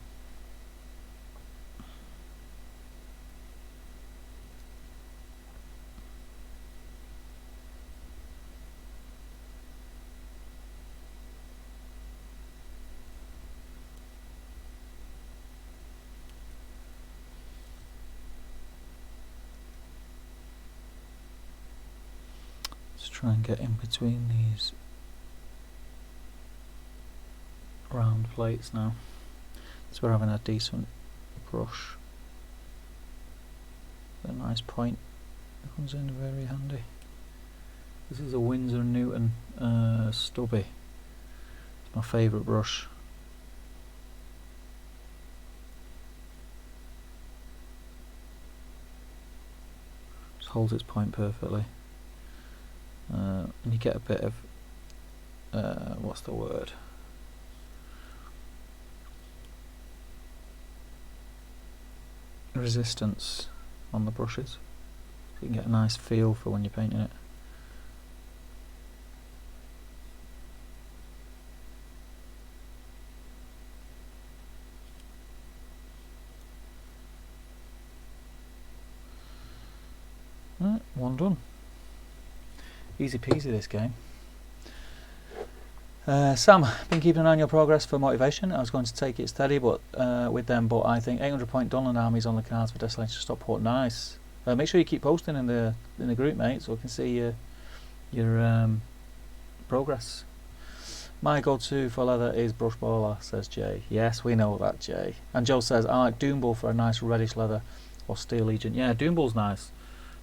Let's try and get in between these round plates now. So we're having a decent brush. A nice point. It comes in very handy. This is a Winsor & Newton stubby. It's my favourite brush. Just holds its point perfectly. And you get a bit of what's the word? Resistance on the brushes, so you can get a nice feel for when you're painting it. Right, one done. Easy peasy this game. Sam, been keeping an eye on your progress for motivation. I was going to take it steady but with them, but I think 800 point Dunland armies on the cards for Desolation Stockport. Nice. Make sure you keep posting in the group, mate, so we can see your progress. My go-to for leather is brush baller, says Jay. Yes, we know that, Jay. And Joe says, I like Doombull for a nice reddish leather, or Steel Legion. Yeah, Doombull's nice.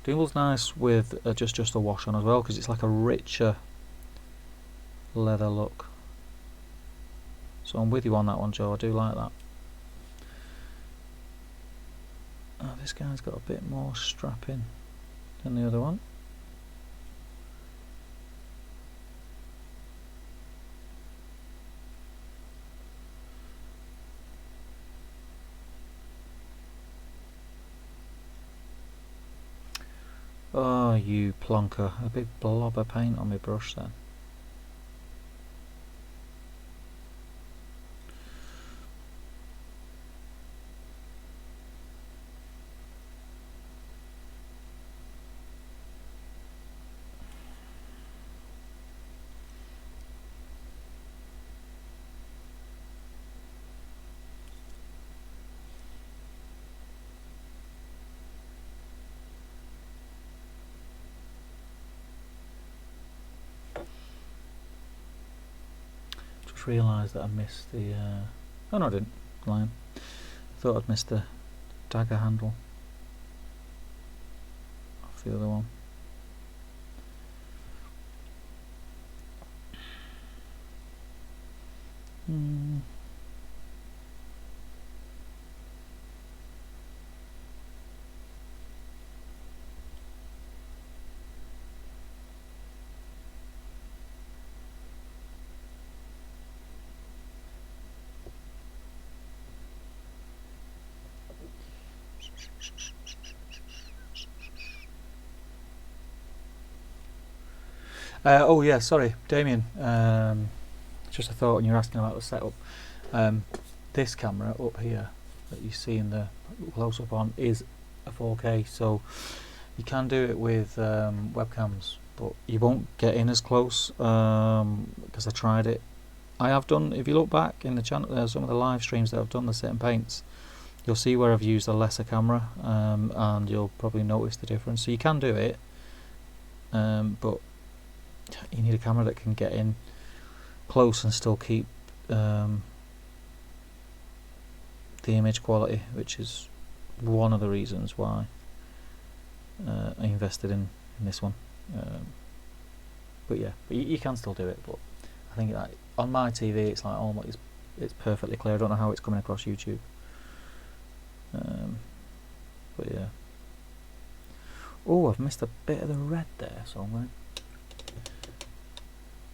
Doombull's nice with just a wash on as well, because it's like a richer leather look. So I'm with you on that one, Joe. I do like that. Oh, this guy's got a bit more strapping than the other one. Oh, you plonker. A big blob of paint on my brush then. Realised that I missed the oh no I didn't, lying. I thought I'd missed the dagger handle off the other one. Oh yeah, sorry, Damien. Just a thought when you're asking about the setup. This camera up here that you see in the close-up on is a 4K, so you can do it with webcams, but you won't get in as close because I tried it. I have done. If you look back in the channel, some of the live streams that I've done the set and paints, you'll see where I've used a lesser camera, and you'll probably notice the difference. So you can do it, but you need a camera that can get in close and still keep the image quality, which is one of the reasons why I invested in this one. But yeah, but you can still do it. But I think that on my TV, it's like almost it's perfectly clear. I don't know how it's coming across YouTube. But yeah. Oh, I've missed a bit of the red there, so I'm going to...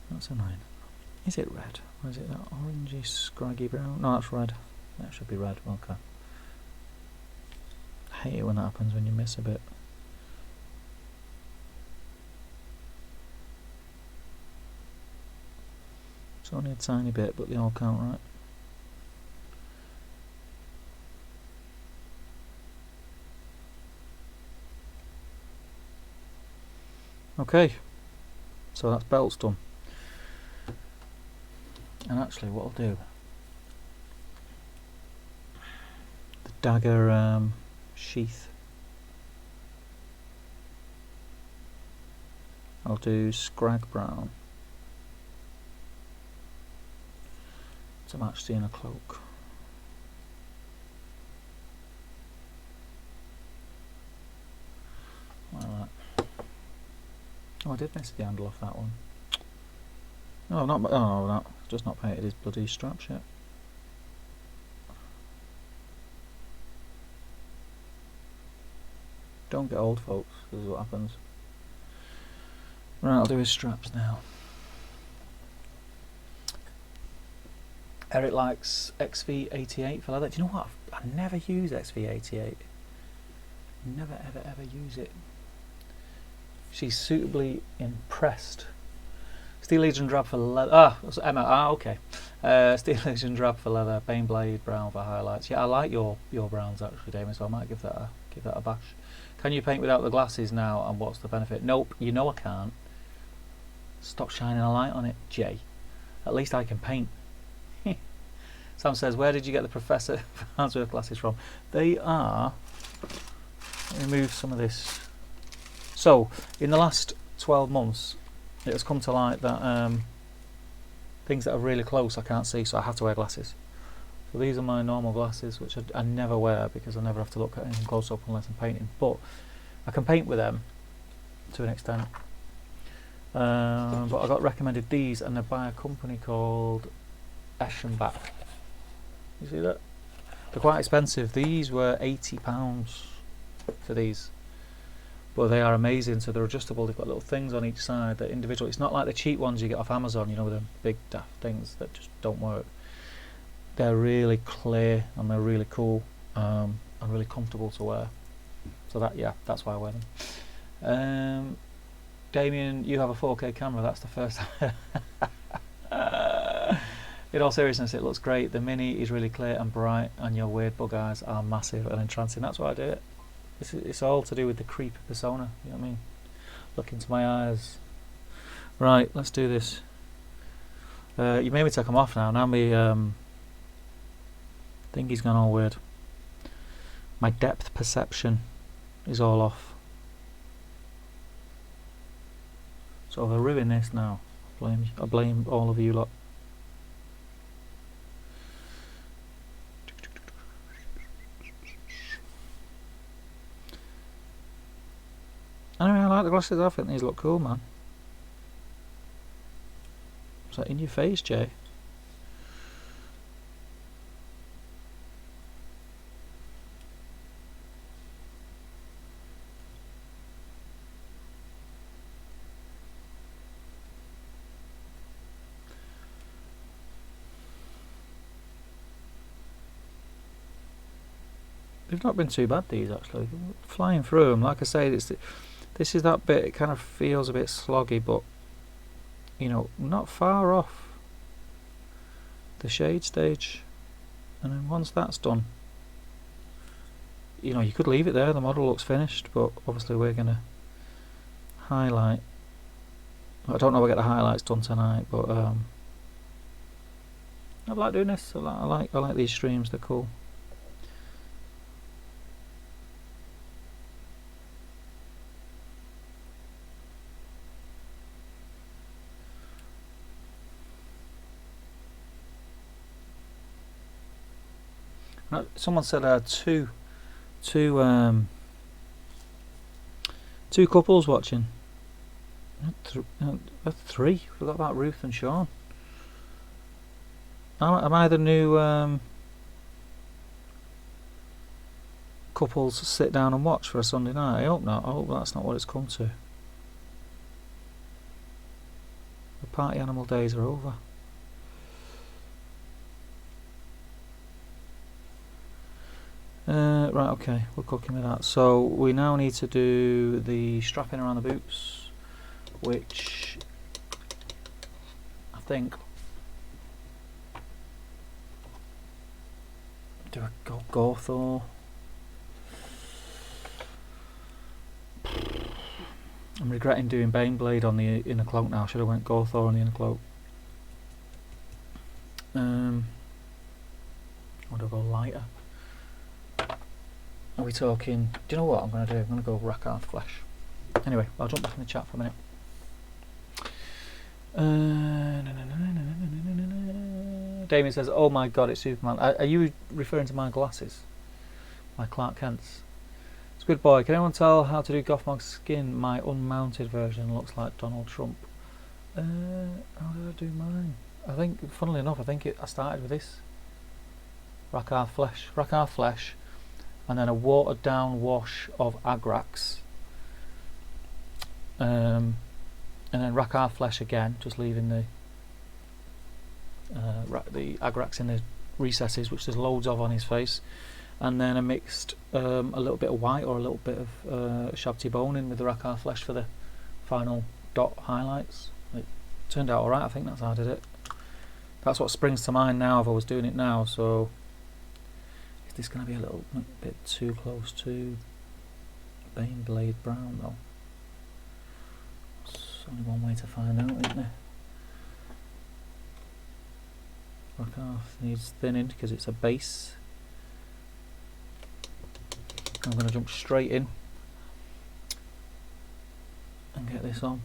That's annoying. Is it red? Or is it that orangey, scraggy brown? No, that's red. That should be red. Okay. hate it when that happens, when you miss a bit. It's only a tiny bit, but they all count, right? Okay, so that's belts done. And actually what I'll do, the dagger sheath, I'll do scrag brown to match the inner cloak. Like that. Oh, I did miss the handle off that one. No, not. Oh, no, just not painted his bloody straps yet. Don't get old, folks. This is what happens. Right, I'll do his straps now. Eric likes XV88 for leather. Do you know what? I never use XV88. Never, ever, ever use it. She's suitably impressed. Steel Legion drab for leather. Ah, Emma. Ah, okay. Steel Legion drab for leather. Baneblade brown for highlights. Yeah, I like your browns actually, Damien. So I might give that a bash. Can you paint without the glasses now? And what's the benefit? Nope. You know I can't. Stop shining a light on it, Jay. At least I can paint. Sam says, where did you get the Professor Farnsworth glasses from? They are. Let me move some of this. So, in the last 12 months, it has come to light that things that are really close I can't see, so I have to wear glasses. So these are my normal glasses, which I never wear because I never have to look at anything close up unless I'm painting. But I can paint with them to an extent. But I got recommended these, and they're by a company called Eschenbach. You see that? They're quite expensive. These were £80 for these. But they are amazing, so they're adjustable. They've got little things on each side that individual. It's not like the cheap ones you get off Amazon, you know, with the big daft things that just don't work. They're really clear and they're really cool and really comfortable to wear. So that, yeah, that's why I wear them. Damien, you have a 4K camera. That's the first time. In all seriousness, it looks great. The Mini is really clear and bright, and your weird bug eyes are massive and entrancing. That's why I do it. It's all to do with the creepy persona, you know what I mean? Look into my eyes. Right, let's do this. You made me take them off now. Now my thingy's gone all weird. My depth perception is all off. So if I ruin this now, I blame all of you lot. Anyway, I like the glasses. I think these look cool, man. Is that in your face, Jay? They've not been too bad, these, actually. Flying through them, like I say, this is that bit. It kind of feels a bit sloggy, but you know, not far off the shade stage. And then once that's done, you know, you could leave it there. The model looks finished, but obviously we're gonna highlight. I don't know if I get the highlights done tonight, but I like doing this. I like these streams. They're cool. Someone said two couples watching. Three. Forgot about Ruth and Sean. Am I the new couples sit down and watch for a Sunday night? I hope not. I hope that's not what it's come to. The party animal days are over. Right, okay, we're cooking with that. So we now need to do the strapping around the boots, which I think do I go Gothor? I'm regretting doing Baneblade on the inner cloak now. Should have went Gothor on the inner cloak. Or do I go lighter? Are we talking? Do you know what I'm going to do? I'm going to go Rakarth Flesh. Anyway, I'll jump back in the chat for a minute. Damien says, "Oh my God, it's Superman." Are you referring to my glasses? My Clark Kent's. It's good boy. Can anyone tell how to do Gothmog's skin? My unmounted version looks like Donald Trump. How did I do mine? I think, funnily enough, I started with this. Rakarth Flesh, and then a watered down wash of Agrax. And then Rakarth Flesh again, just leaving the Agrax in the recesses, which there's loads of on his face. And then I mixed a little bit of white or a little bit of Shabty Bone in with the Rakarth Flesh for the final dot highlights. It turned out alright, I think that's how I did it. That's what springs to mind now if I was doing it now, so is this going to be a little bit too close to Baneblade Brown though? There's only one way to find out, isn't there? Rakarth needs thinning because it's a base. I'm going to jump straight in and get this on.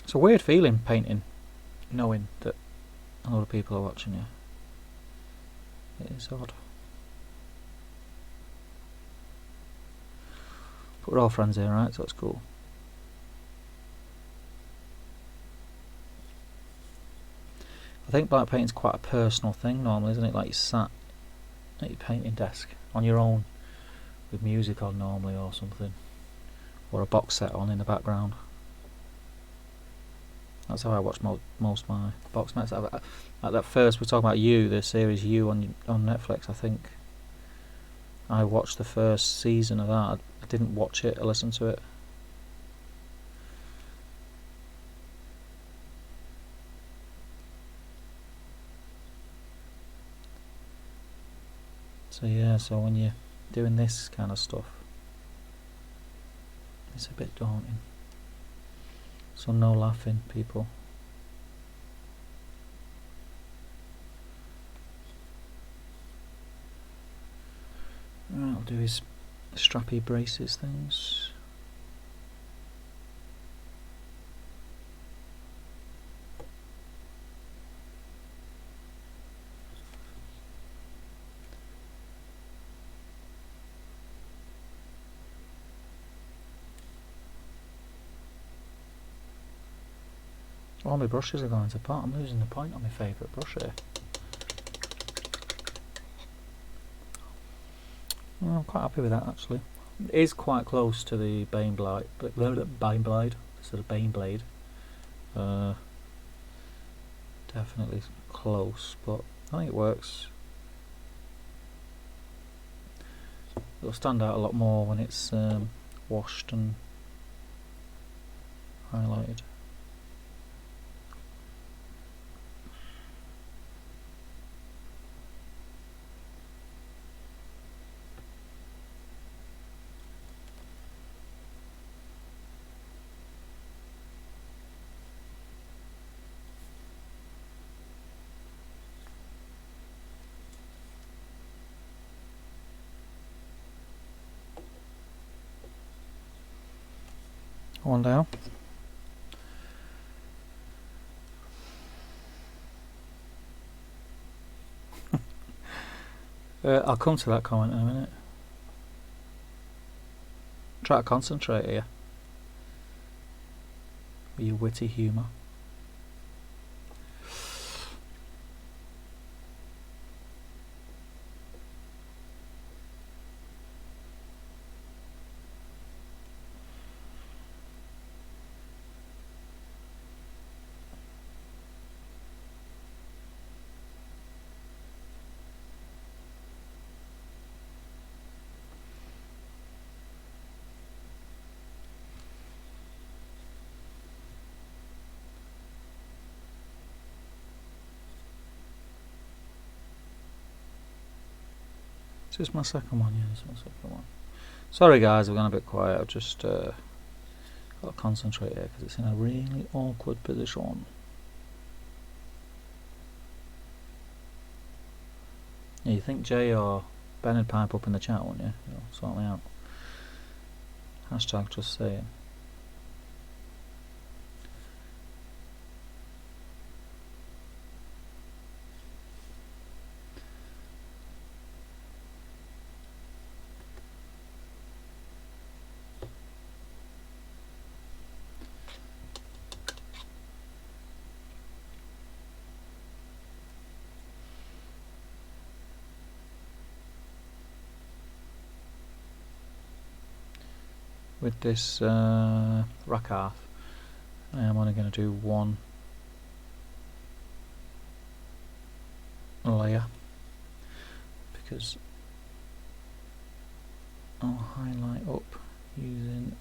It's a weird feeling painting, knowing that a lot of people are watching you. It is odd. But we're all friends here, right? So it's cool. I think black painting's quite a personal thing normally, isn't it? Like you sat at your painting desk on your own with music on normally or something. Or a box set on in the background. That's how I watch most of my box sets. At that first, we're talking about You, the series You on Netflix. I think I watched the first season of that. I didn't watch it. I listened to it. So yeah, so when you're doing this kind of stuff, it's a bit daunting. So no laughing, people. Right, I'll do his strappy braces things. All my brushes are going to pot. I'm losing the point on my favourite brush here. Well, I'm quite happy with that actually. It is quite close to the Baneblade instead of Baneblade. Definitely close, but I think it works. It'll stand out a lot more when it's washed and highlighted. One down. I'll come to that comment in a minute. Try to concentrate here with your witty humour. Is this my second one? Yeah, this is my second one. Sorry guys, I've gone a bit quiet. I've just got to concentrate here because it's in a really awkward position. Yeah, you think Jay or Ben would pipe up in the chat, wouldn't you? You know, sort me out. Hashtag just saying. With this Rakarth, I am only going to do one layer because I'll highlight up using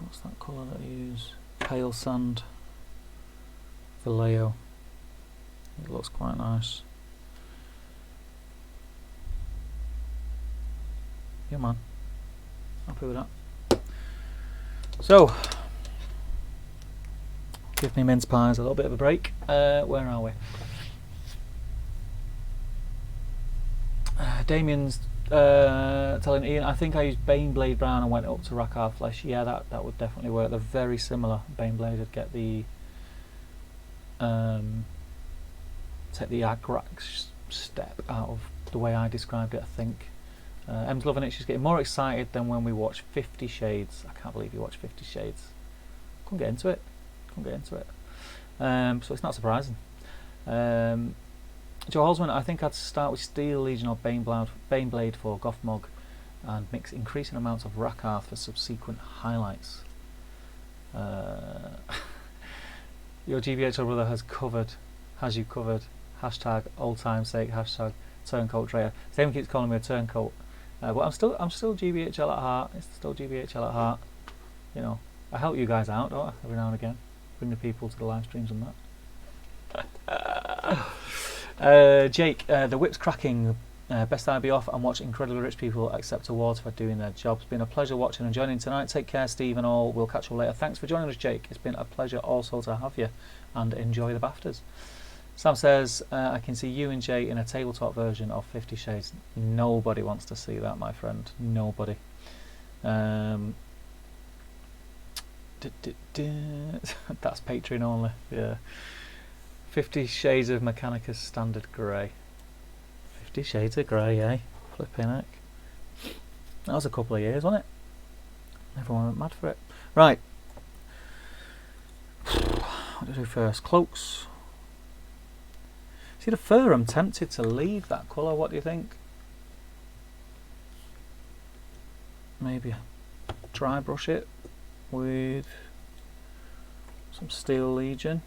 what's that colour that I use? Pale sand Vallejo. It looks quite nice. Yeah, man. Happy with that. So, give me mince pies a little bit of a break. Where are we? Damien's telling Ian, I think I used Baneblade Brown and went up to Rakarth Flesh. Yeah, that would definitely work. They're very similar. Baneblade would get the take the Agrax step out of the way I described it, I think. Em's loving it. She's getting more excited than when we watched 50 Shades. I can't believe you watched 50 Shades. Couldn't get into it. So it's not surprising. Joe Holzman, I think I'd start with Steel Legion or Baneblade for Gothmog and mix increasing amounts of Rakarth for subsequent highlights. Your GBHL brother has you covered. Hashtag old time sake. Hashtag turncoat traitor. Same keeps calling me a turncoat. But I'm still GBHL at heart. It's still GBHL at heart. You know, I help you guys out, don't I? Every now and again, bring the people to the live streams and that. Jake, the whip's cracking. Best I be off and watch incredibly rich people accept awards for doing their jobs. Been a pleasure watching and joining tonight. Take care, Steve and all. We'll catch you later. Thanks for joining us, Jake. It's been a pleasure also to have you, and enjoy the BAFTAs. Sam says, I can see you and Jay in a tabletop version of 50 Shades. Nobody wants to see that, my friend. Nobody. That's Patreon only. Yeah. 50 Shades of Mechanicus Standard Grey. 50 Shades of Grey, eh? Flipping heck. That was a couple of years, wasn't it? Everyone went mad for it. Right. What do I do first? Cloaks. See the fur, I'm tempted to leave that colour. What do you think? Maybe dry brush it with some Steel Legion.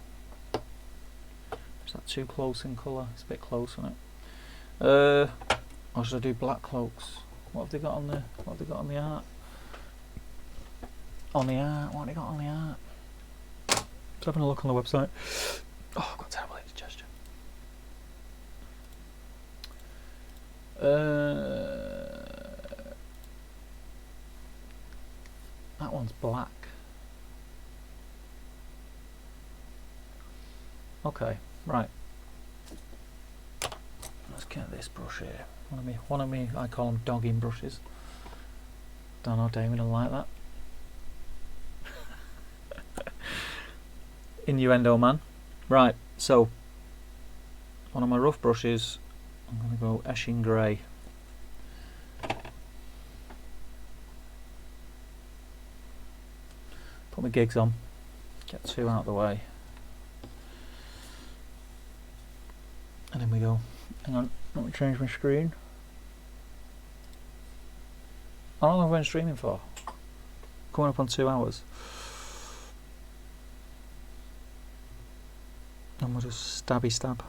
Is that too close in colour? It's a bit close, isn't it? Or should I do black cloaks? What have they got on the art? What have they got on the art? Just having a look on the website. Oh, I've got terrible indigestion. That one's black. Okay, right. Let's get this brush here. One of me, I call them dogging brushes. Don't know, Damien will like that. Innuendo man. Right, so one of my rough brushes, I'm going to go Eshin Grey. Put my gigs on, get two out of the way, and then we go. Hang on, let me change my screen. How long have I been streaming for? Coming up on 2 hours. And we'll just stabby stab.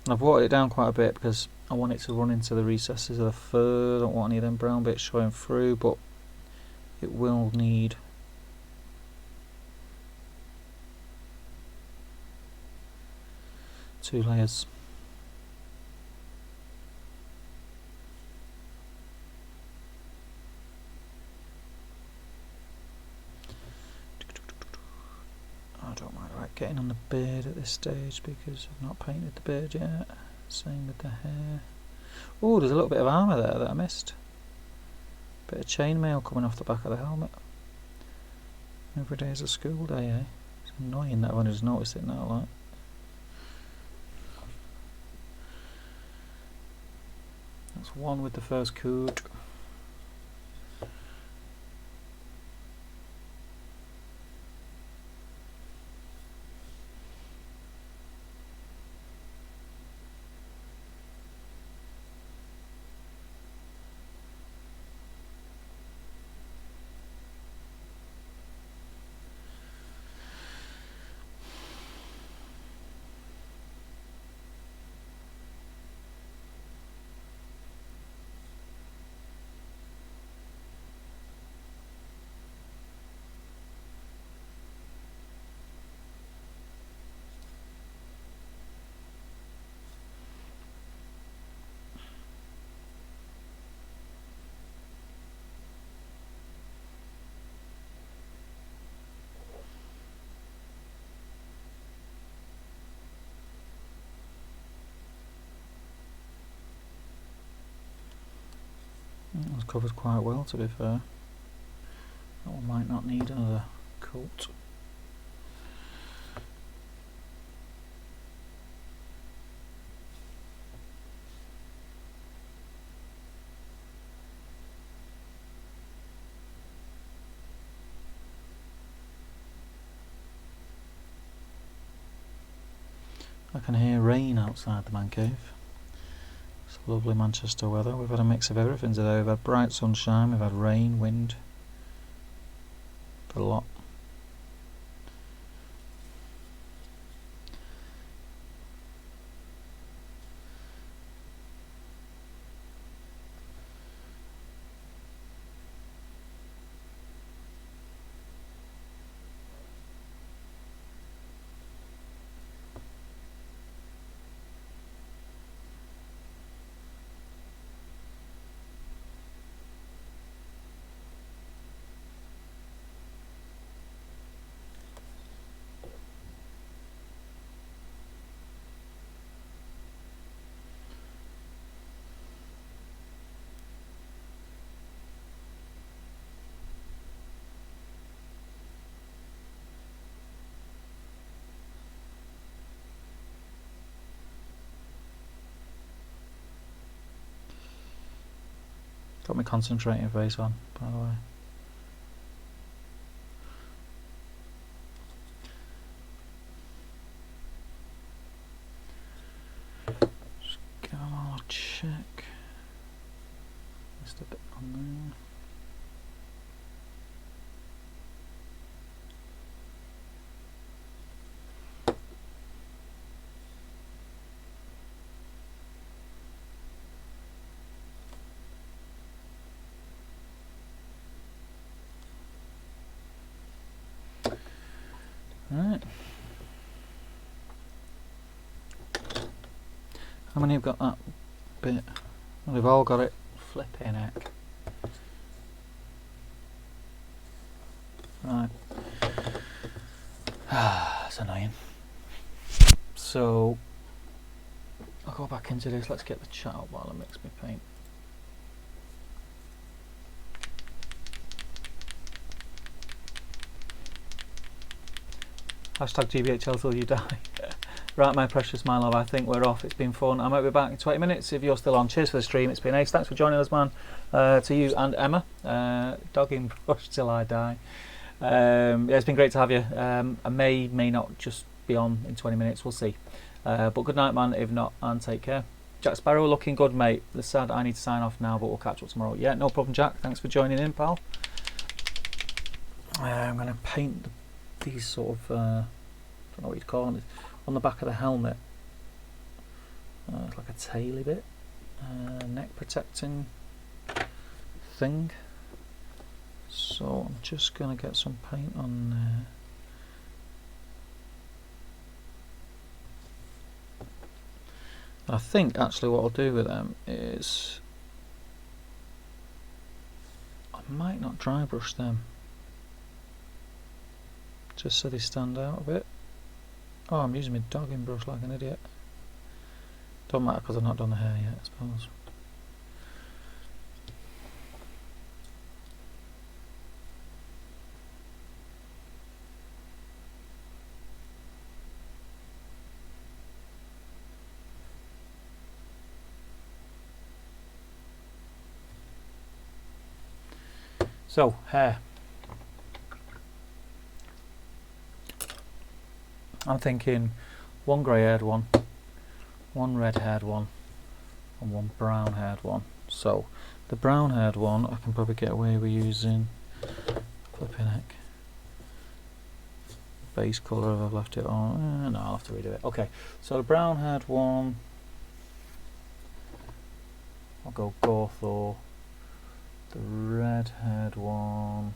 I've watered it down quite a bit because I want it to run into the recesses of the fur. I don't want any of them brown bits showing through, but it will need 2 layers. I don't mind about getting on the beard at this stage because I've not painted the beard yet. Same with the hair. Oh, there's a little bit of armour there that I missed. Bit of chainmail coming off the back of the helmet. Every day is a school day, eh? It's annoying that I've only just noticed it now, like. That's one with the first coat. That was covered quite well, to be fair. That one might not need another coat. I can hear rain outside the man cave. It's lovely Manchester weather. We've had a mix of everything today. We've had bright sunshine, we've had rain, wind, a lot. Got my concentrating face on, by the way. Just give them all a check. Just a bit on there. Right. How many have got that bit? Well, they've all got it. Flipping heck. Right. That's annoying. So I'll go back into this. Let's get the chat up while I mix my paint. Hashtag GBHL till you die. Right, my precious my love, I think we're off. It's been fun. I might be back in 20 minutes if you're still on. Cheers for the stream. It's been ace. Thanks for joining us, man. To you and Emma. Dogging brush till I die. Yeah, it's been great to have you. I may not just be on in 20 minutes. We'll see. But good night, man. If not, and take care. Jack Sparrow looking good, mate. The sad I need to sign off now, but we'll catch up tomorrow. Yeah, no problem, Jack. Thanks for joining in, pal. I'm going to paint these sort of, I don't know what you'd call them, on the back of the helmet. It's like a taily bit, neck protecting thing. So I'm just going to get some paint on there. I think actually what I'll do with them is I might not dry brush them, just so they stand out a bit. Oh, I'm using my dogging brush like an idiot. Don't matter because I've not done the hair yet, I suppose. So, hair. I'm thinking one grey haired one, one red haired one, and one brown haired one. So, the brown haired one I can probably get away with using flipping heck. Base colour if I've left it on. No, I'll have to redo it. Okay, so the brown haired one, I'll go Gorthor. The red haired one,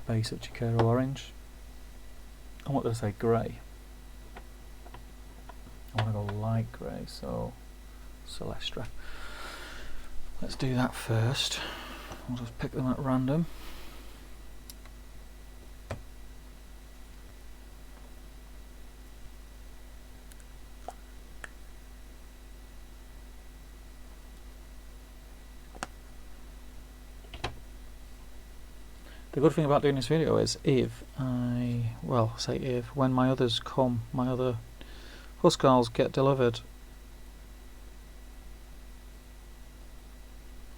base of Chikero orange. And what did I say? Grey. I want to go light grey, so Celestra. Let's do that first. I'll just pick them at random. The good thing about doing this video is when my others come, my other Huscarls get delivered,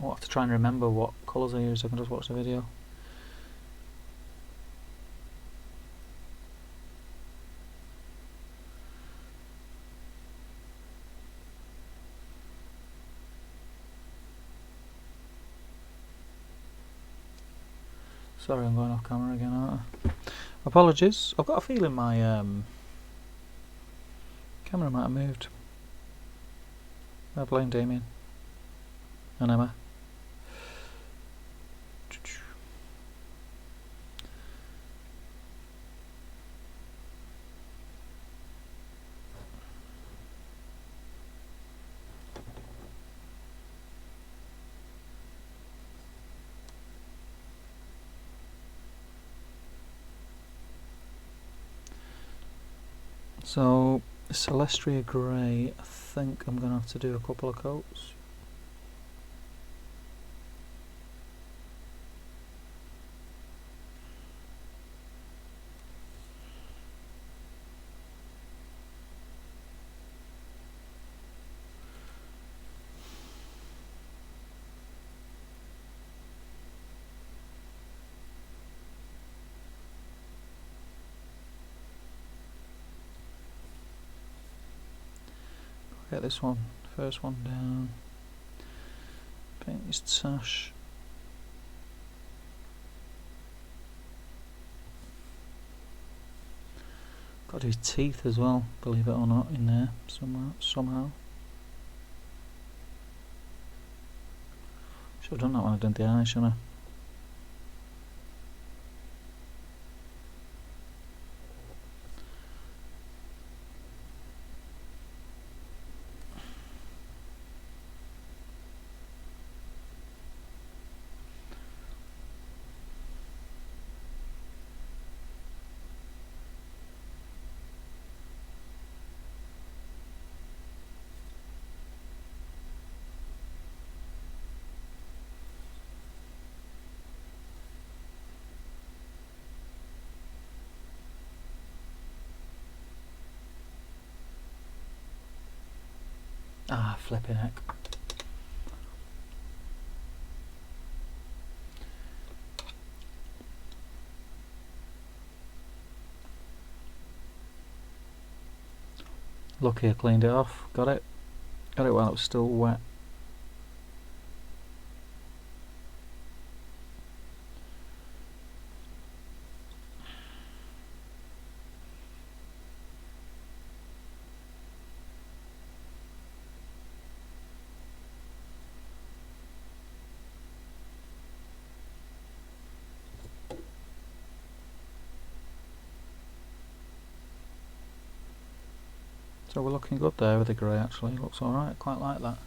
I'll have to try and remember what colours I use so I can just watch the video. Sorry, I'm going off camera again, aren't I? Apologies. I've got a feeling my camera might have moved. I blame Damien and Emma. So, Celestria Grey, I think I'm going to have to do a couple of coats. Get this one, first one down, paint his sash. Got to do his teeth as well, believe it or not, in there somehow. Should have done that when I did the eye, shouldn't I? Ah, flipping heck. Lucky I cleaned it off. Got it while it was still wet. So we're looking good there with the grey actually, looks alright, quite like that.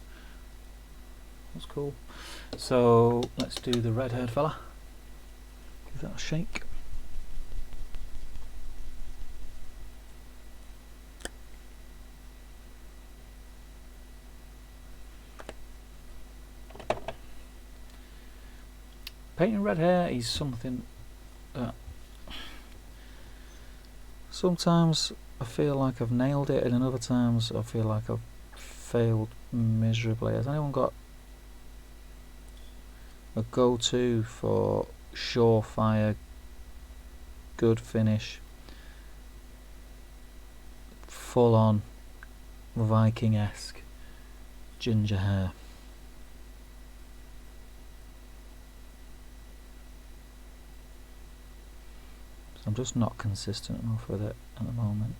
That's cool. So let's do the red haired fella. Give that a shake. Painting red hair is something that sometimes I feel like I've nailed it, and then other times I feel like I've failed miserably. Has anyone got a go-to for surefire, good finish, full-on Viking-esque ginger hair? I'm just not consistent enough with it at the moment.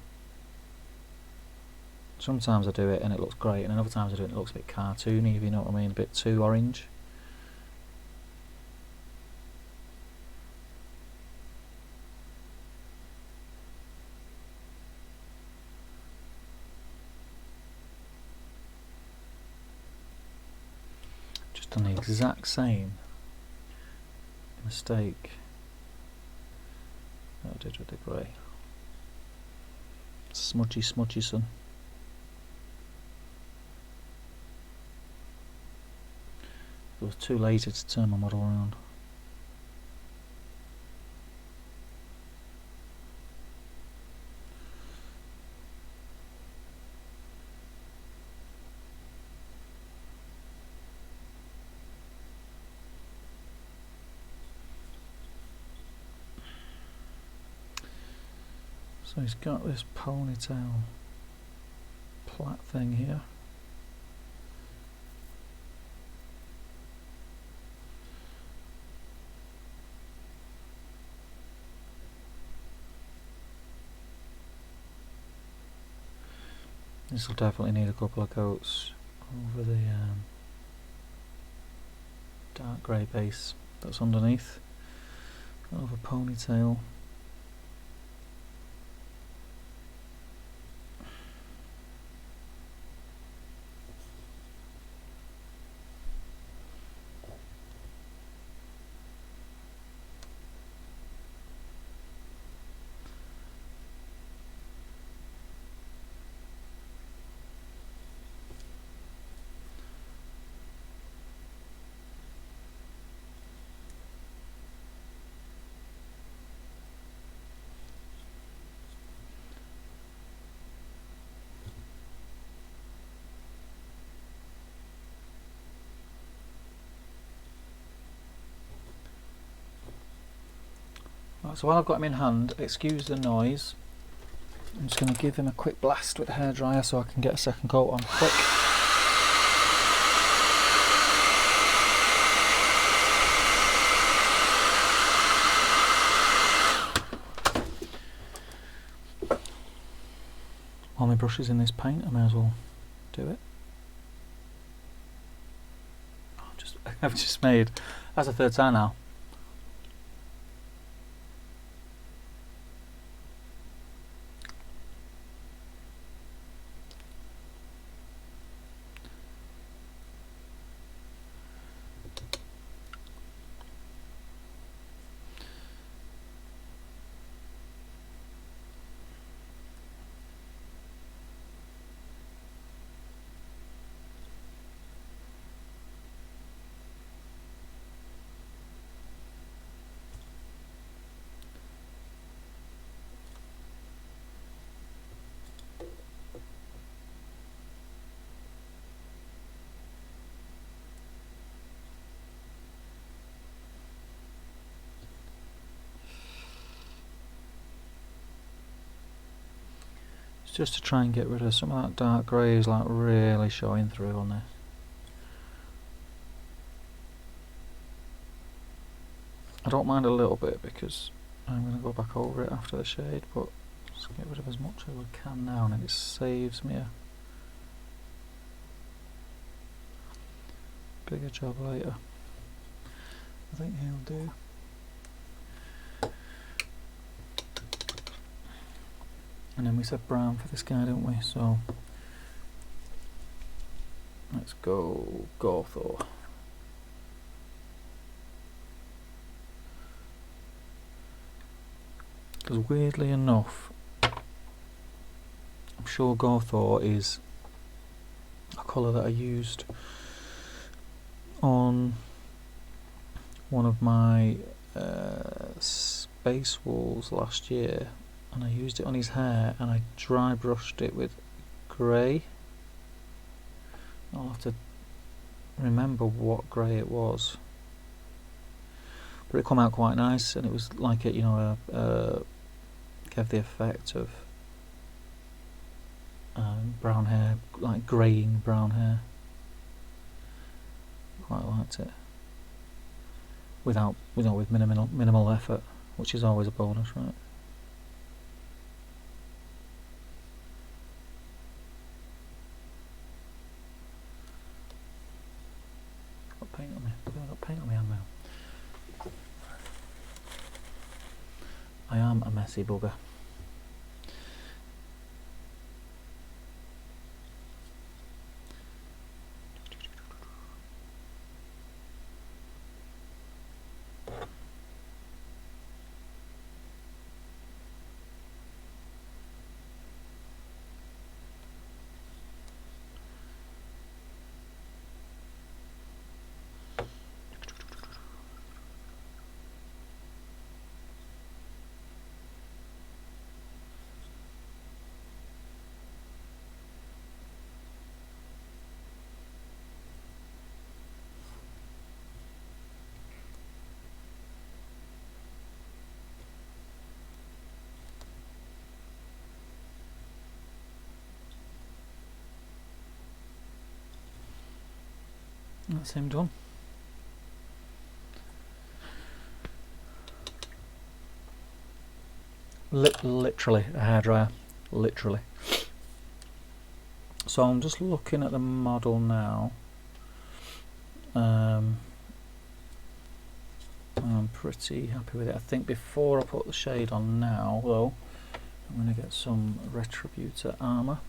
Sometimes I do it and it looks great, and then other times I do it and it looks a bit cartoony, if you know what I mean, a bit too orange. Just done the exact same mistake that I did with the grey. Smudgy, smudgy son. It was too lazy to turn my model around. So he's got this ponytail plait thing here. This will definitely need a couple of coats over the dark grey base that's underneath. Of a ponytail. Right, so while I've got him in hand, excuse the noise. I'm just going to give him a quick blast with the hairdryer so I can get a second coat on quick. While my brush is in this paint, I may as well do it. I've just made, that's the third time now. Just to try and get rid of some of that dark grey is like really showing through on this. I don't mind a little bit because I'm going to go back over it after the shade, but let's get rid of as much as we can now, and it saves me a bigger job later. I think he'll do. And then we said brown for this guy, didn't we? So let's go Gawthor. Because weirdly enough, I'm sure Gawthor is a colour that I used on one of my space walls last year, and I used it on his hair and I dry brushed it with grey. I'll have to remember what grey it was, but it come out quite nice, and it was like it, you know, gave the effect of brown hair, like greying brown hair. Quite liked it. Without, you know, with minimal effort, which is always a bonus, right? Got paint on me. I've got paint on my hand now. I am a messy bugger. That's him done. Literally a hairdryer, literally. So I'm just looking at the model now. I'm pretty happy with it. I think before I put the shade on now, though, I'm going to get some Retributor armour.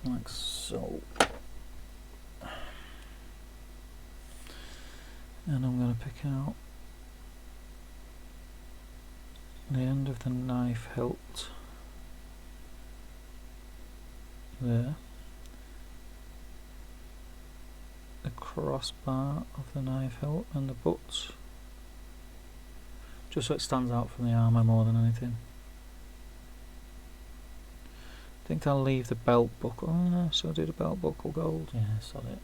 Like so. And I'm going to pick out the end of the knife hilt there, the crossbar of the knife hilt and the butts, just so it stands out from the armour more than anything. I think I'll leave the belt buckle. Oh, so I'll do the belt buckle gold. Yeah, solid.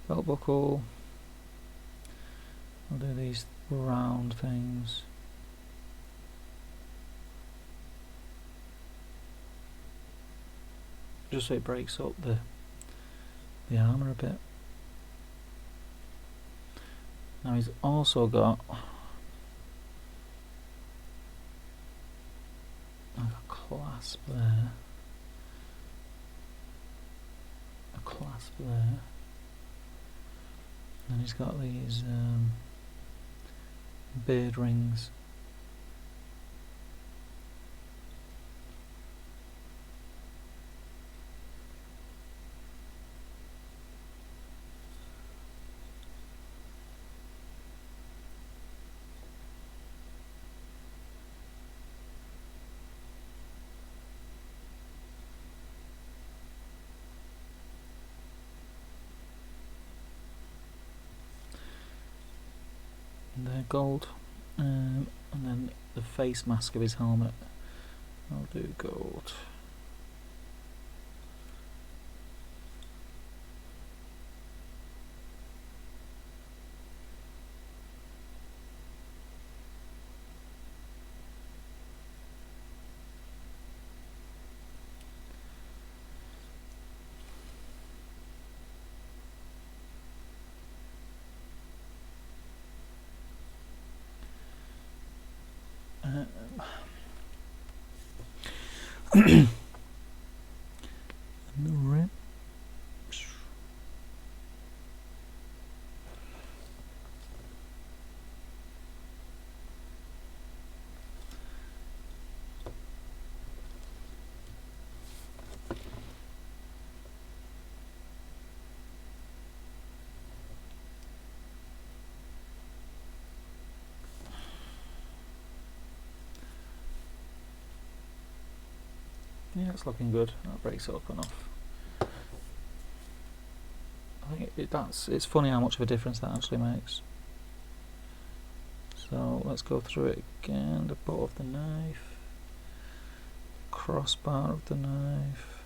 Belt buckle. I'll do these round things. Just so it breaks up the armour a bit. Now he's also got like a clasp there, a clasp there, and he's got these beard rings. They're gold, and then the face mask of his helmet I'll do gold. And the rim. Yeah, it's looking good. That breaks it up enough. I think it's funny how much of a difference that actually makes. So let's go through it again. The butt of the knife, crossbar of the knife,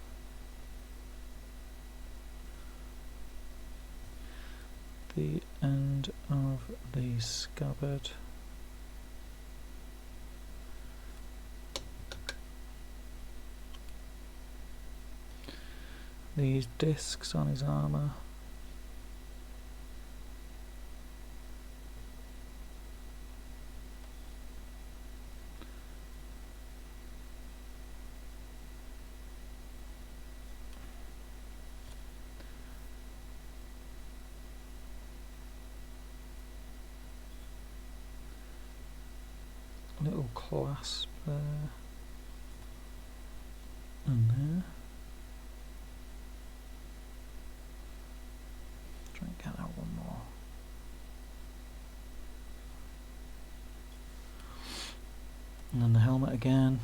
the end of the scabbard, these discs on his armour, little clasp there and there. Try and get that one more. And then the helmet again.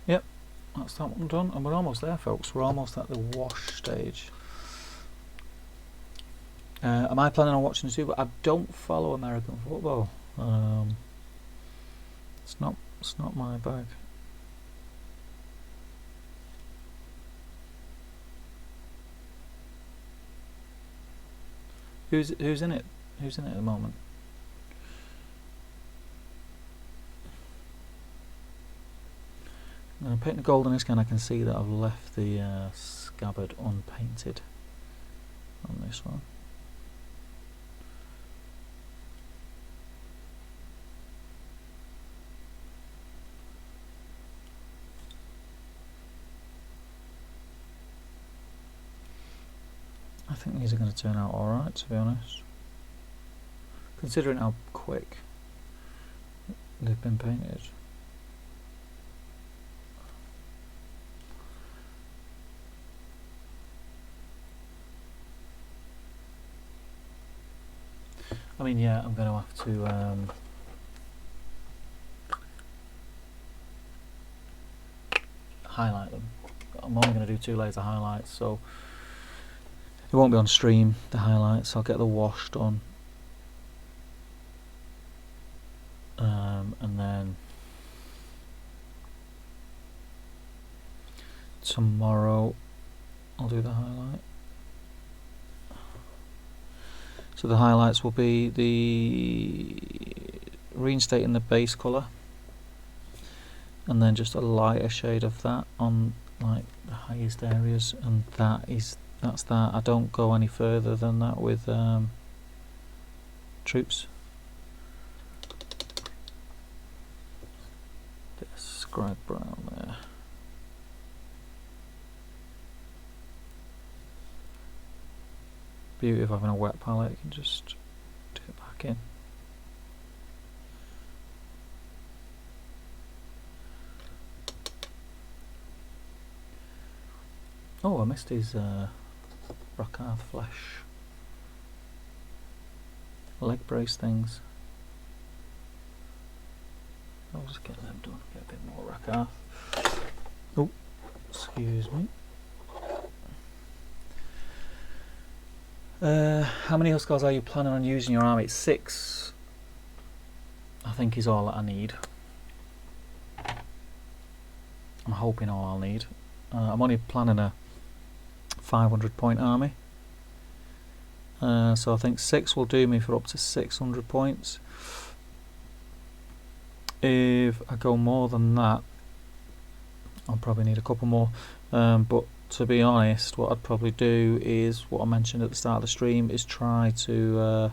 Yep, that's that one done, and we're almost there, folks. We're almost at the wash stage. Am I planning on watching the Super? I don't follow American football. It's not my bag. Who's in it? Who's in it at the moment? I'm painting the gold on this, and I can see that I've left the scabbard unpainted on this one. I think these are going to turn out alright, to be honest, considering how quick they've been painted. I mean, yeah, I'm going to have to highlight them. I'm only going to do 2 layers of highlights, so it won't be on stream, the highlights. I'll get the wash done, and then tomorrow I'll do the highlight. So the highlights will be the reinstating the base colour, and then just a lighter shade of that on like the highest areas, and that's that. I don't go any further than that with troops. Bit of scribe brown there. Beauty of having a wet palette, you can just do it back in. Oh, I missed his brocade flesh leg brace things. I'll just get them done, get a bit more brocade. Oh, excuse me. How many Huscarls are you planning on using in your army? 6, I think, is all that I need. I'm hoping all I'll need. I'm only planning a 500 point army. So I think 6 will do me for up to 600 points. If I go more than that, I'll probably need a couple more. But to be honest, what I'd probably do is what I mentioned at the start of the stream, is try to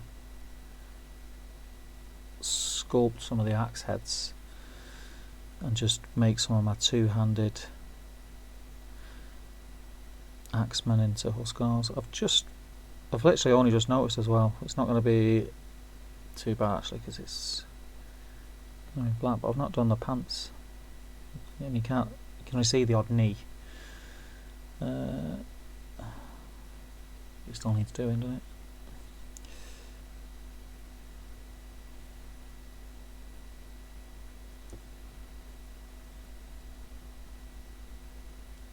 sculpt some of the axe heads and just make some of my two-handed axemen into Huscarls. I've literally only just noticed as well. It's not going to be too bad actually, because it's black, but I've not done the pants, and you can only see the odd knee. It still needs doing, doesn't it?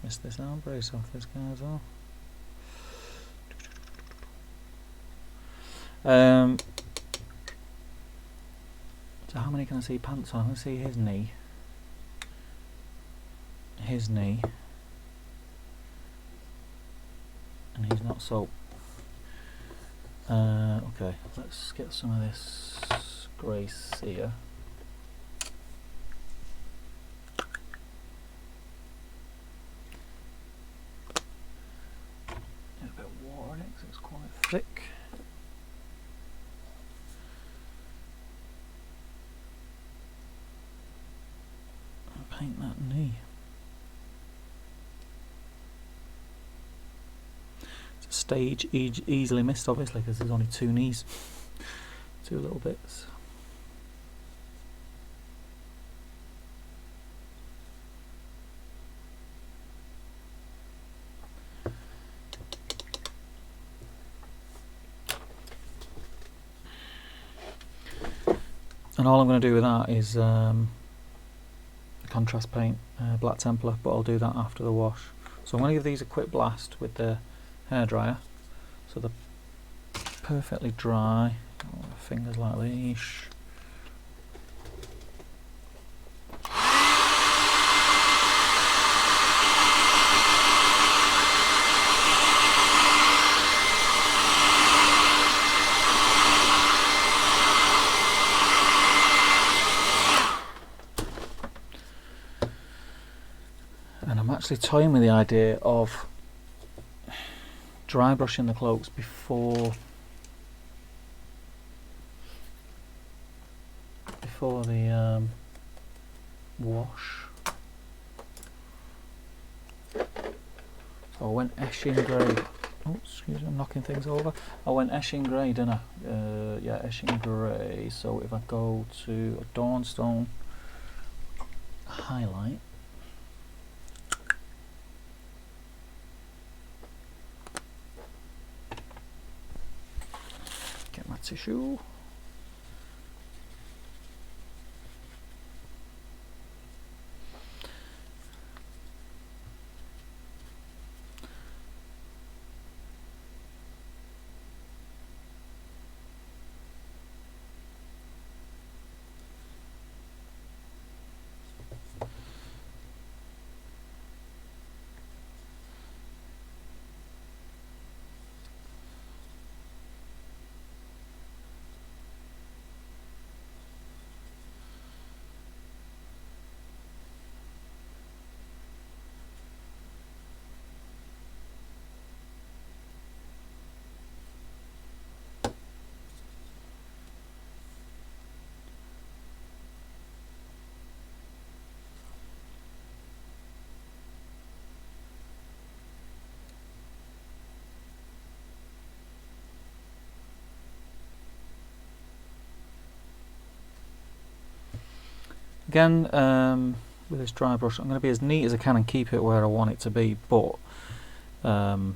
Missed this arm brace off this guy as well. So how many can I see pants on? I can see his knee, and he's not so. Okay, let's get some of this grace here. A bit of water in it because it's quite thick. Paint that knee. It's a stage easily missed, obviously, because there's only 2 knees, 2 little bits. And all I'm going to do with that is contrast paint, Black Templar, but I'll do that after the wash. So I'm going to give these a quick blast with the hairdryer, so they're perfectly dry. Fingers like these. And I'm actually toying with the idea of dry brushing the cloaks before the wash. So I went Eshin Grey. Oh, excuse me, I'm knocking things over. I went Eshin Grey, didn't I? Yeah, Eshin Grey. So if I go to a Dawnstone highlight, get my tissue. Again, with this dry brush, I'm going to be as neat as I can and keep it where I want it to be, but if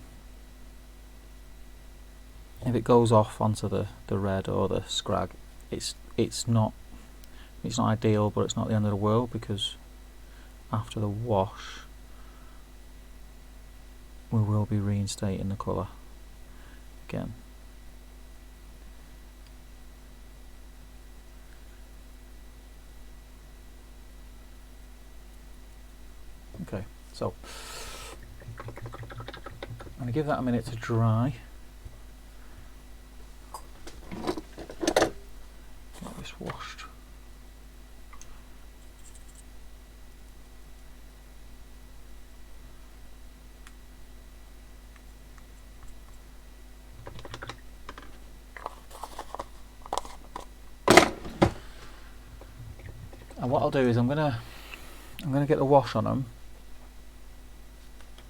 it goes off onto the red or the scrag, it's not ideal, but it's not the end of the world, because after the wash we will be reinstating the colour again. So I'm going to give that a minute to dry. Get this washed. And what I'll do is I'm gonna get the wash on them,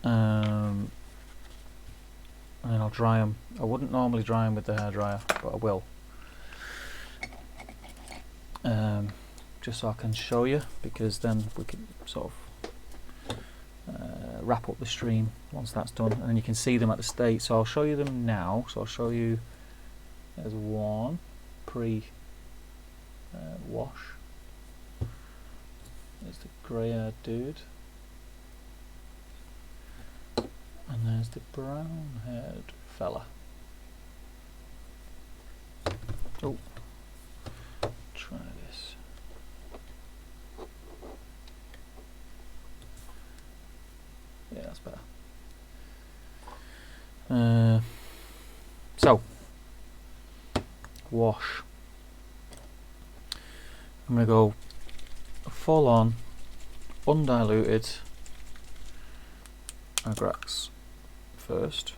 and then I'll dry them. I wouldn't normally dry them with the hairdryer, but I will, just so I can show you, because then we can sort of wrap up the stream once that's done, and then you can see them at the state. So I'll show you them now. So I'll show you. There's one pre wash. There's the grey-haired dude, and there's the brown-haired fella. Oh, try this. Yeah, that's better. So, wash. I'm going to go full on undiluted Agrax first.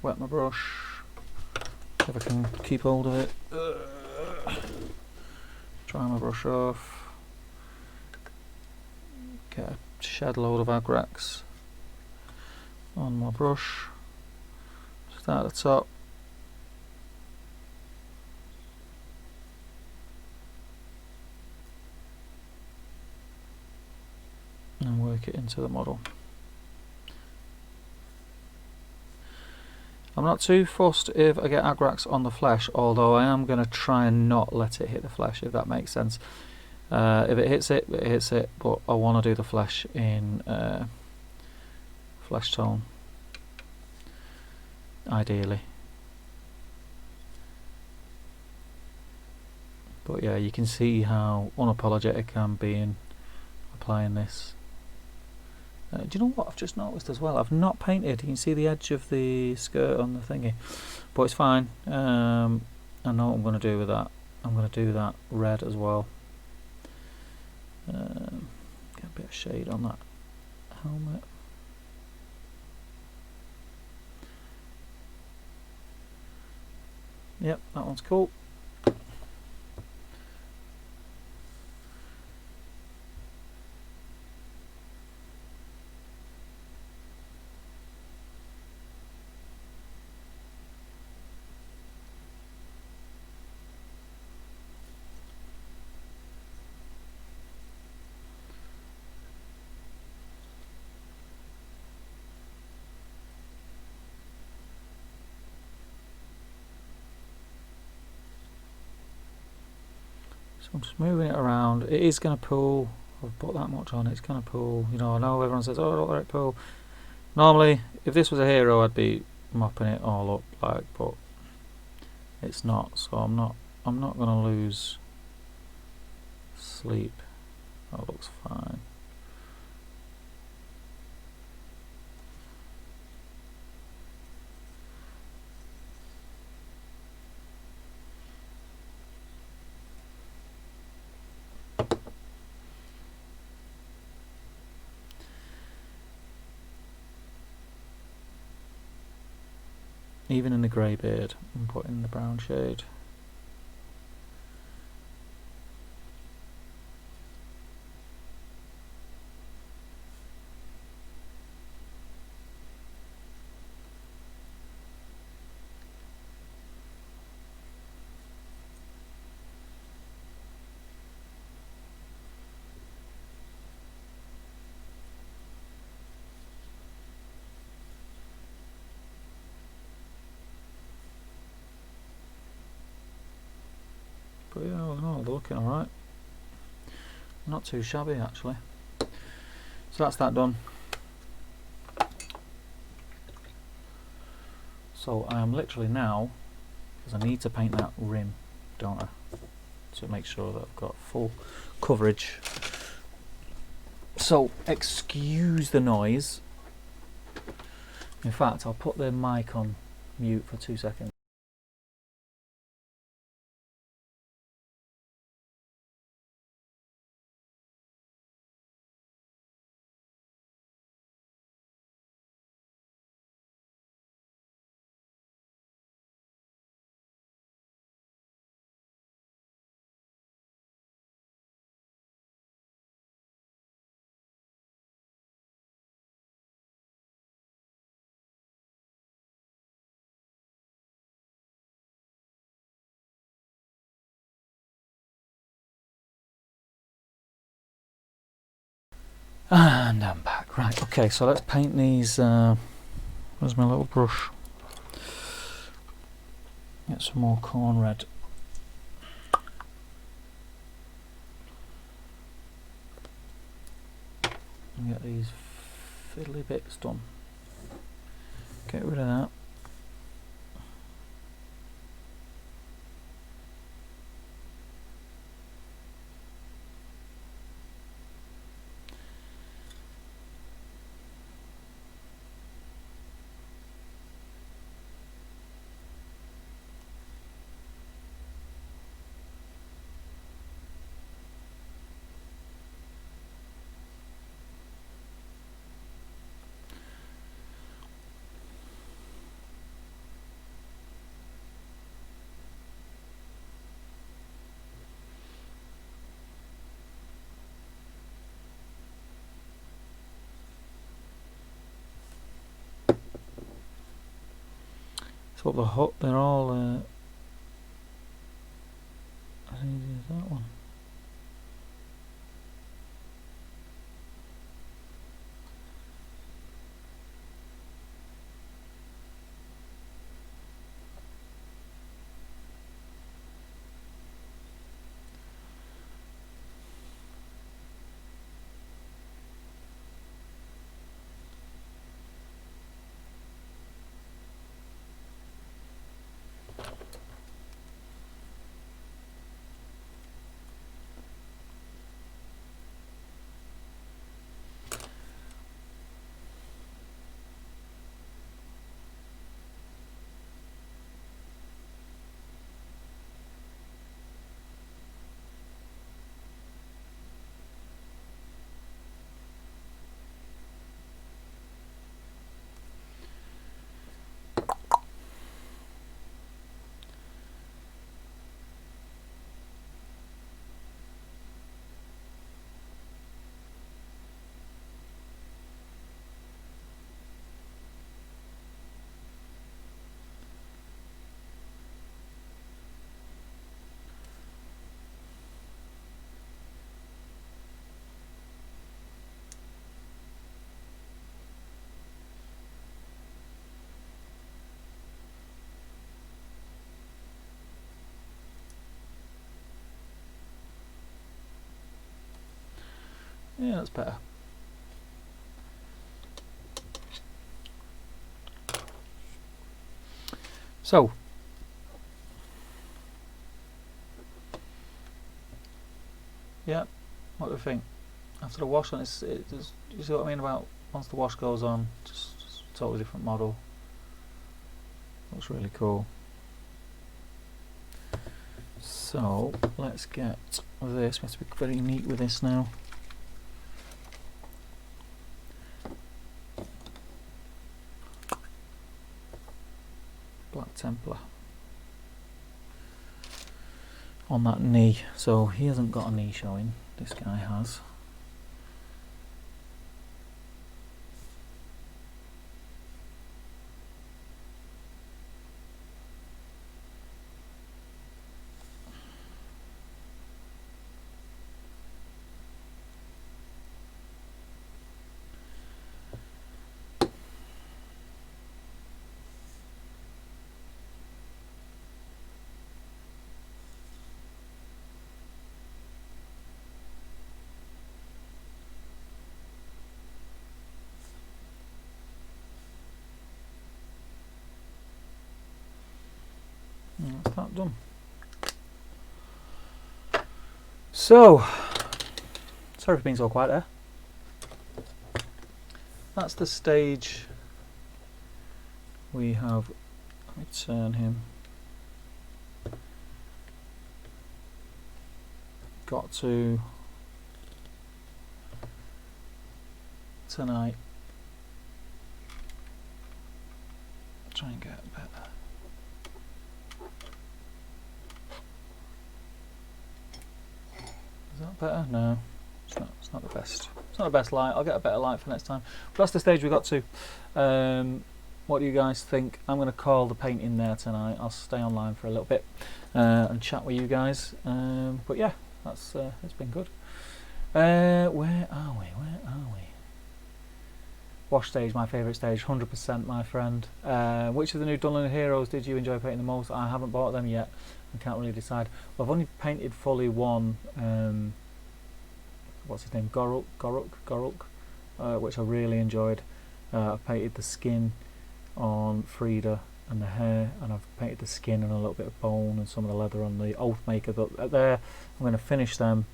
Wet my brush, if I can keep hold of it. Dry my brush off. Get a shed load of Agrax on my brush. Start at the top. And work it into the model. I'm not too fussed if I get Agrax on the flesh, although I am going to try and not let it hit the flesh, if that makes sense. If it hits it, it hits it, but I want to do the flesh in flesh tone, ideally. But yeah, you can see how unapologetic I'm being applying this. Do you know what I've just noticed as well? I've not painted. You can see the edge of the skirt on the thingy, but it's fine. I know what I'm going to do with that. I'm going to do that red as well. Get a bit of shade on that helmet. Yep, that one's cool. So I'm just moving it around. It is going to pull. I've put that much on. It's going to pull. You know, I know everyone says, "Oh, don't let it pull." Normally, if this was a hero, I'd be mopping it all up, like, but it's not. So I'm not going to lose sleep. That looks fine. Even in the grey beard, I'm putting the brown shade. But yeah, no, they're looking alright. Not too shabby actually. So that's that done. So I am literally now, because I need to paint that rim, don't I? To make sure that I've got full coverage. So excuse the noise. In fact, I'll put the mic on mute for 2 seconds. And I'm back. Right, okay, so let's paint these. Where's my little brush? Get some more corn red. And get these fiddly bits done. Get rid of that. So they're all. I think it's that one. Yeah, that's better. So, yeah, what do you think? After the wash on, you see what I mean about once the wash goes on, just a totally different model. Looks really cool. So, let's get with this. We have to be very neat with this now. Black Templar on that knee. So he hasn't got a knee showing. This guy has. that done. So, sorry for being so quiet there. That's the stage we have. Let me turn him. Got to tonight. Try and get better. Is that better? No, it's not. It's not the best. It's not the best light. I'll get a better light for next time. But that's the stage we got to. What do you guys think? I'm going to call the painting there tonight. I'll stay online for a little bit and chat with you guys. But yeah, that's it's been good. Where are we? Where are we? Wash stage, my favourite stage, 100% my friend. Which of the new Dunland heroes did you enjoy painting the most? I haven't bought them yet. I can't really decide. Well, I've only painted fully one. What's his name? Goruk, which I really enjoyed. I've painted the skin on Frida and the hair, and I've painted the skin and a little bit of bone and some of the leather on the Oathmaker. But there, I'm going to finish them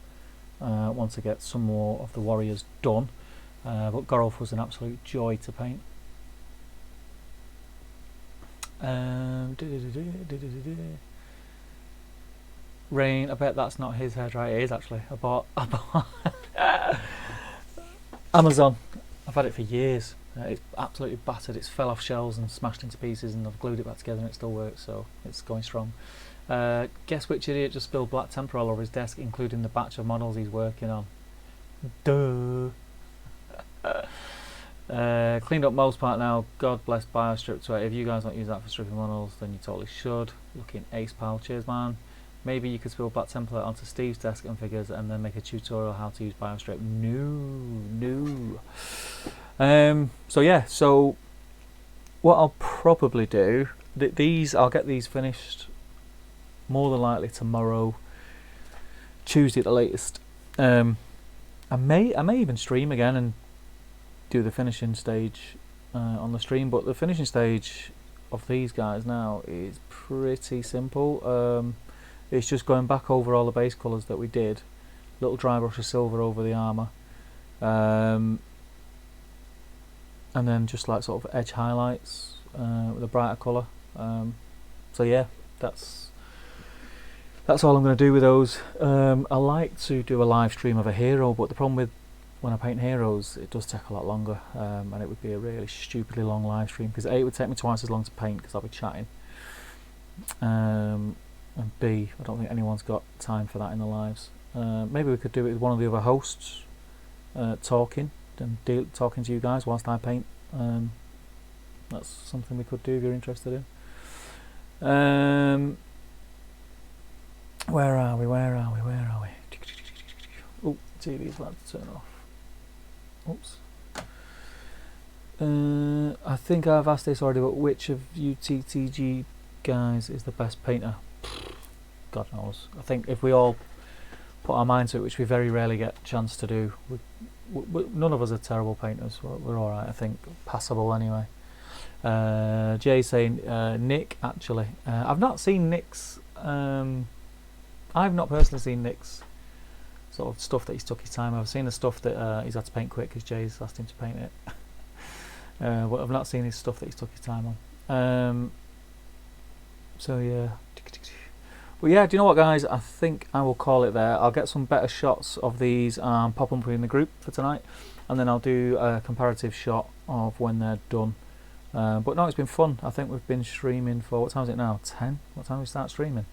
once I get some more of the warriors done. But Gorulf was an absolute joy to paint. Rain, I bet that's not his head, right? It is actually. I bought Amazon. I've had it for years. It's absolutely battered. It's fell off shelves and smashed into pieces, and I've glued it back together and it still works, so it's going strong. Guess which idiot just spilled black temper all over his desk, including the batch of models he's working on. Duh. Cleaned up most part now. God bless Biostrip 2. If you guys don't use that for stripping models, then you totally should. Looking ace, pal. Cheers, man. Maybe you could spill black template onto Steve's desk and figures and then make a tutorial how to use Biostrip. No. So yeah, so what I'll probably do, I'll get these finished more than likely tomorrow, Tuesday at the latest. I may even stream again and do the finishing stage on the stream, but the finishing stage of these guys now is pretty simple. It's just going back over all the base colours that we did, little dry brush of silver over the armour, and then just like sort of edge highlights with a brighter colour. So yeah, that's all I'm going to do with those. I like to do a live stream of a hero, but the problem with when I paint heroes, it does take a lot longer, and it would be a really stupidly long live stream, because A, it would take me twice as long to paint because I'll be chatting, and B, I don't think anyone's got time for that in the lives. Maybe we could do it with one of the other hosts, talking to you guys whilst I paint. That's something we could do if you're interested in. Where are we? Oh, TV's about to turn off. Oops. I think I've asked this already, but which of you TTG guys is the best painter? God knows. I think if we all put our mind to it, which we very rarely get a chance to do, none of us are terrible painters. We're alright, I think. Passable anyway. Jay saying Nick, actually. I've not seen Nick's... I've not personally seen Nick's sort of stuff that he's took his time. I've seen the stuff that he's had to paint quick because Jay's asked him to paint it. But I've not seen his stuff that he's took his time on. So yeah. But yeah, do you know what, guys? I think I will call it there. I'll get some better shots of these and pop them in the group for tonight, and then I'll do a comparative shot of when they're done. But no, it's been fun. I think we've been streaming for, what time is it now? 10? What time do we start streaming?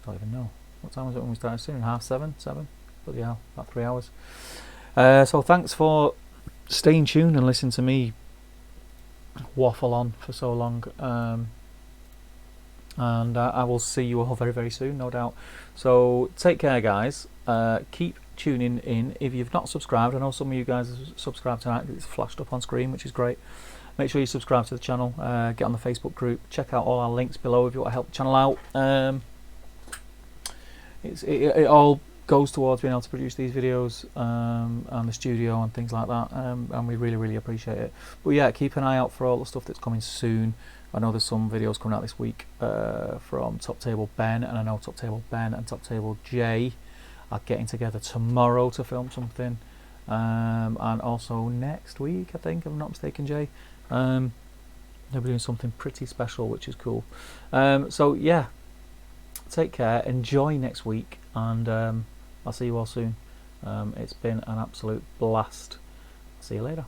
I don't even know. What time was it when we started streaming? 7:30? 7? Bloody hell, about 3 hours. So thanks for staying tuned and listening to me waffle on for so long. And I will see you all very, very soon, no doubt. So take care, guys. Keep tuning in. If you've not subscribed, I know some of you guys have subscribed tonight. It's flashed up on screen, which is great. Make sure you subscribe to the channel. Get on the Facebook group. Check out all our links below if you want to help the channel out. It all goes towards being able to produce these videos and the studio and things like that, and we really, really appreciate it. But yeah, keep an eye out for all the stuff that's coming soon. I know there's some videos coming out this week from Top Table Ben, and I know Top Table Ben and Top Table Jay are getting together tomorrow to film something, and also next week, I think, if I'm not mistaken, Jay. They'll be doing something pretty special, which is cool. So yeah, take care, enjoy next week, and I'll see you all soon. It's been an absolute blast. See you later.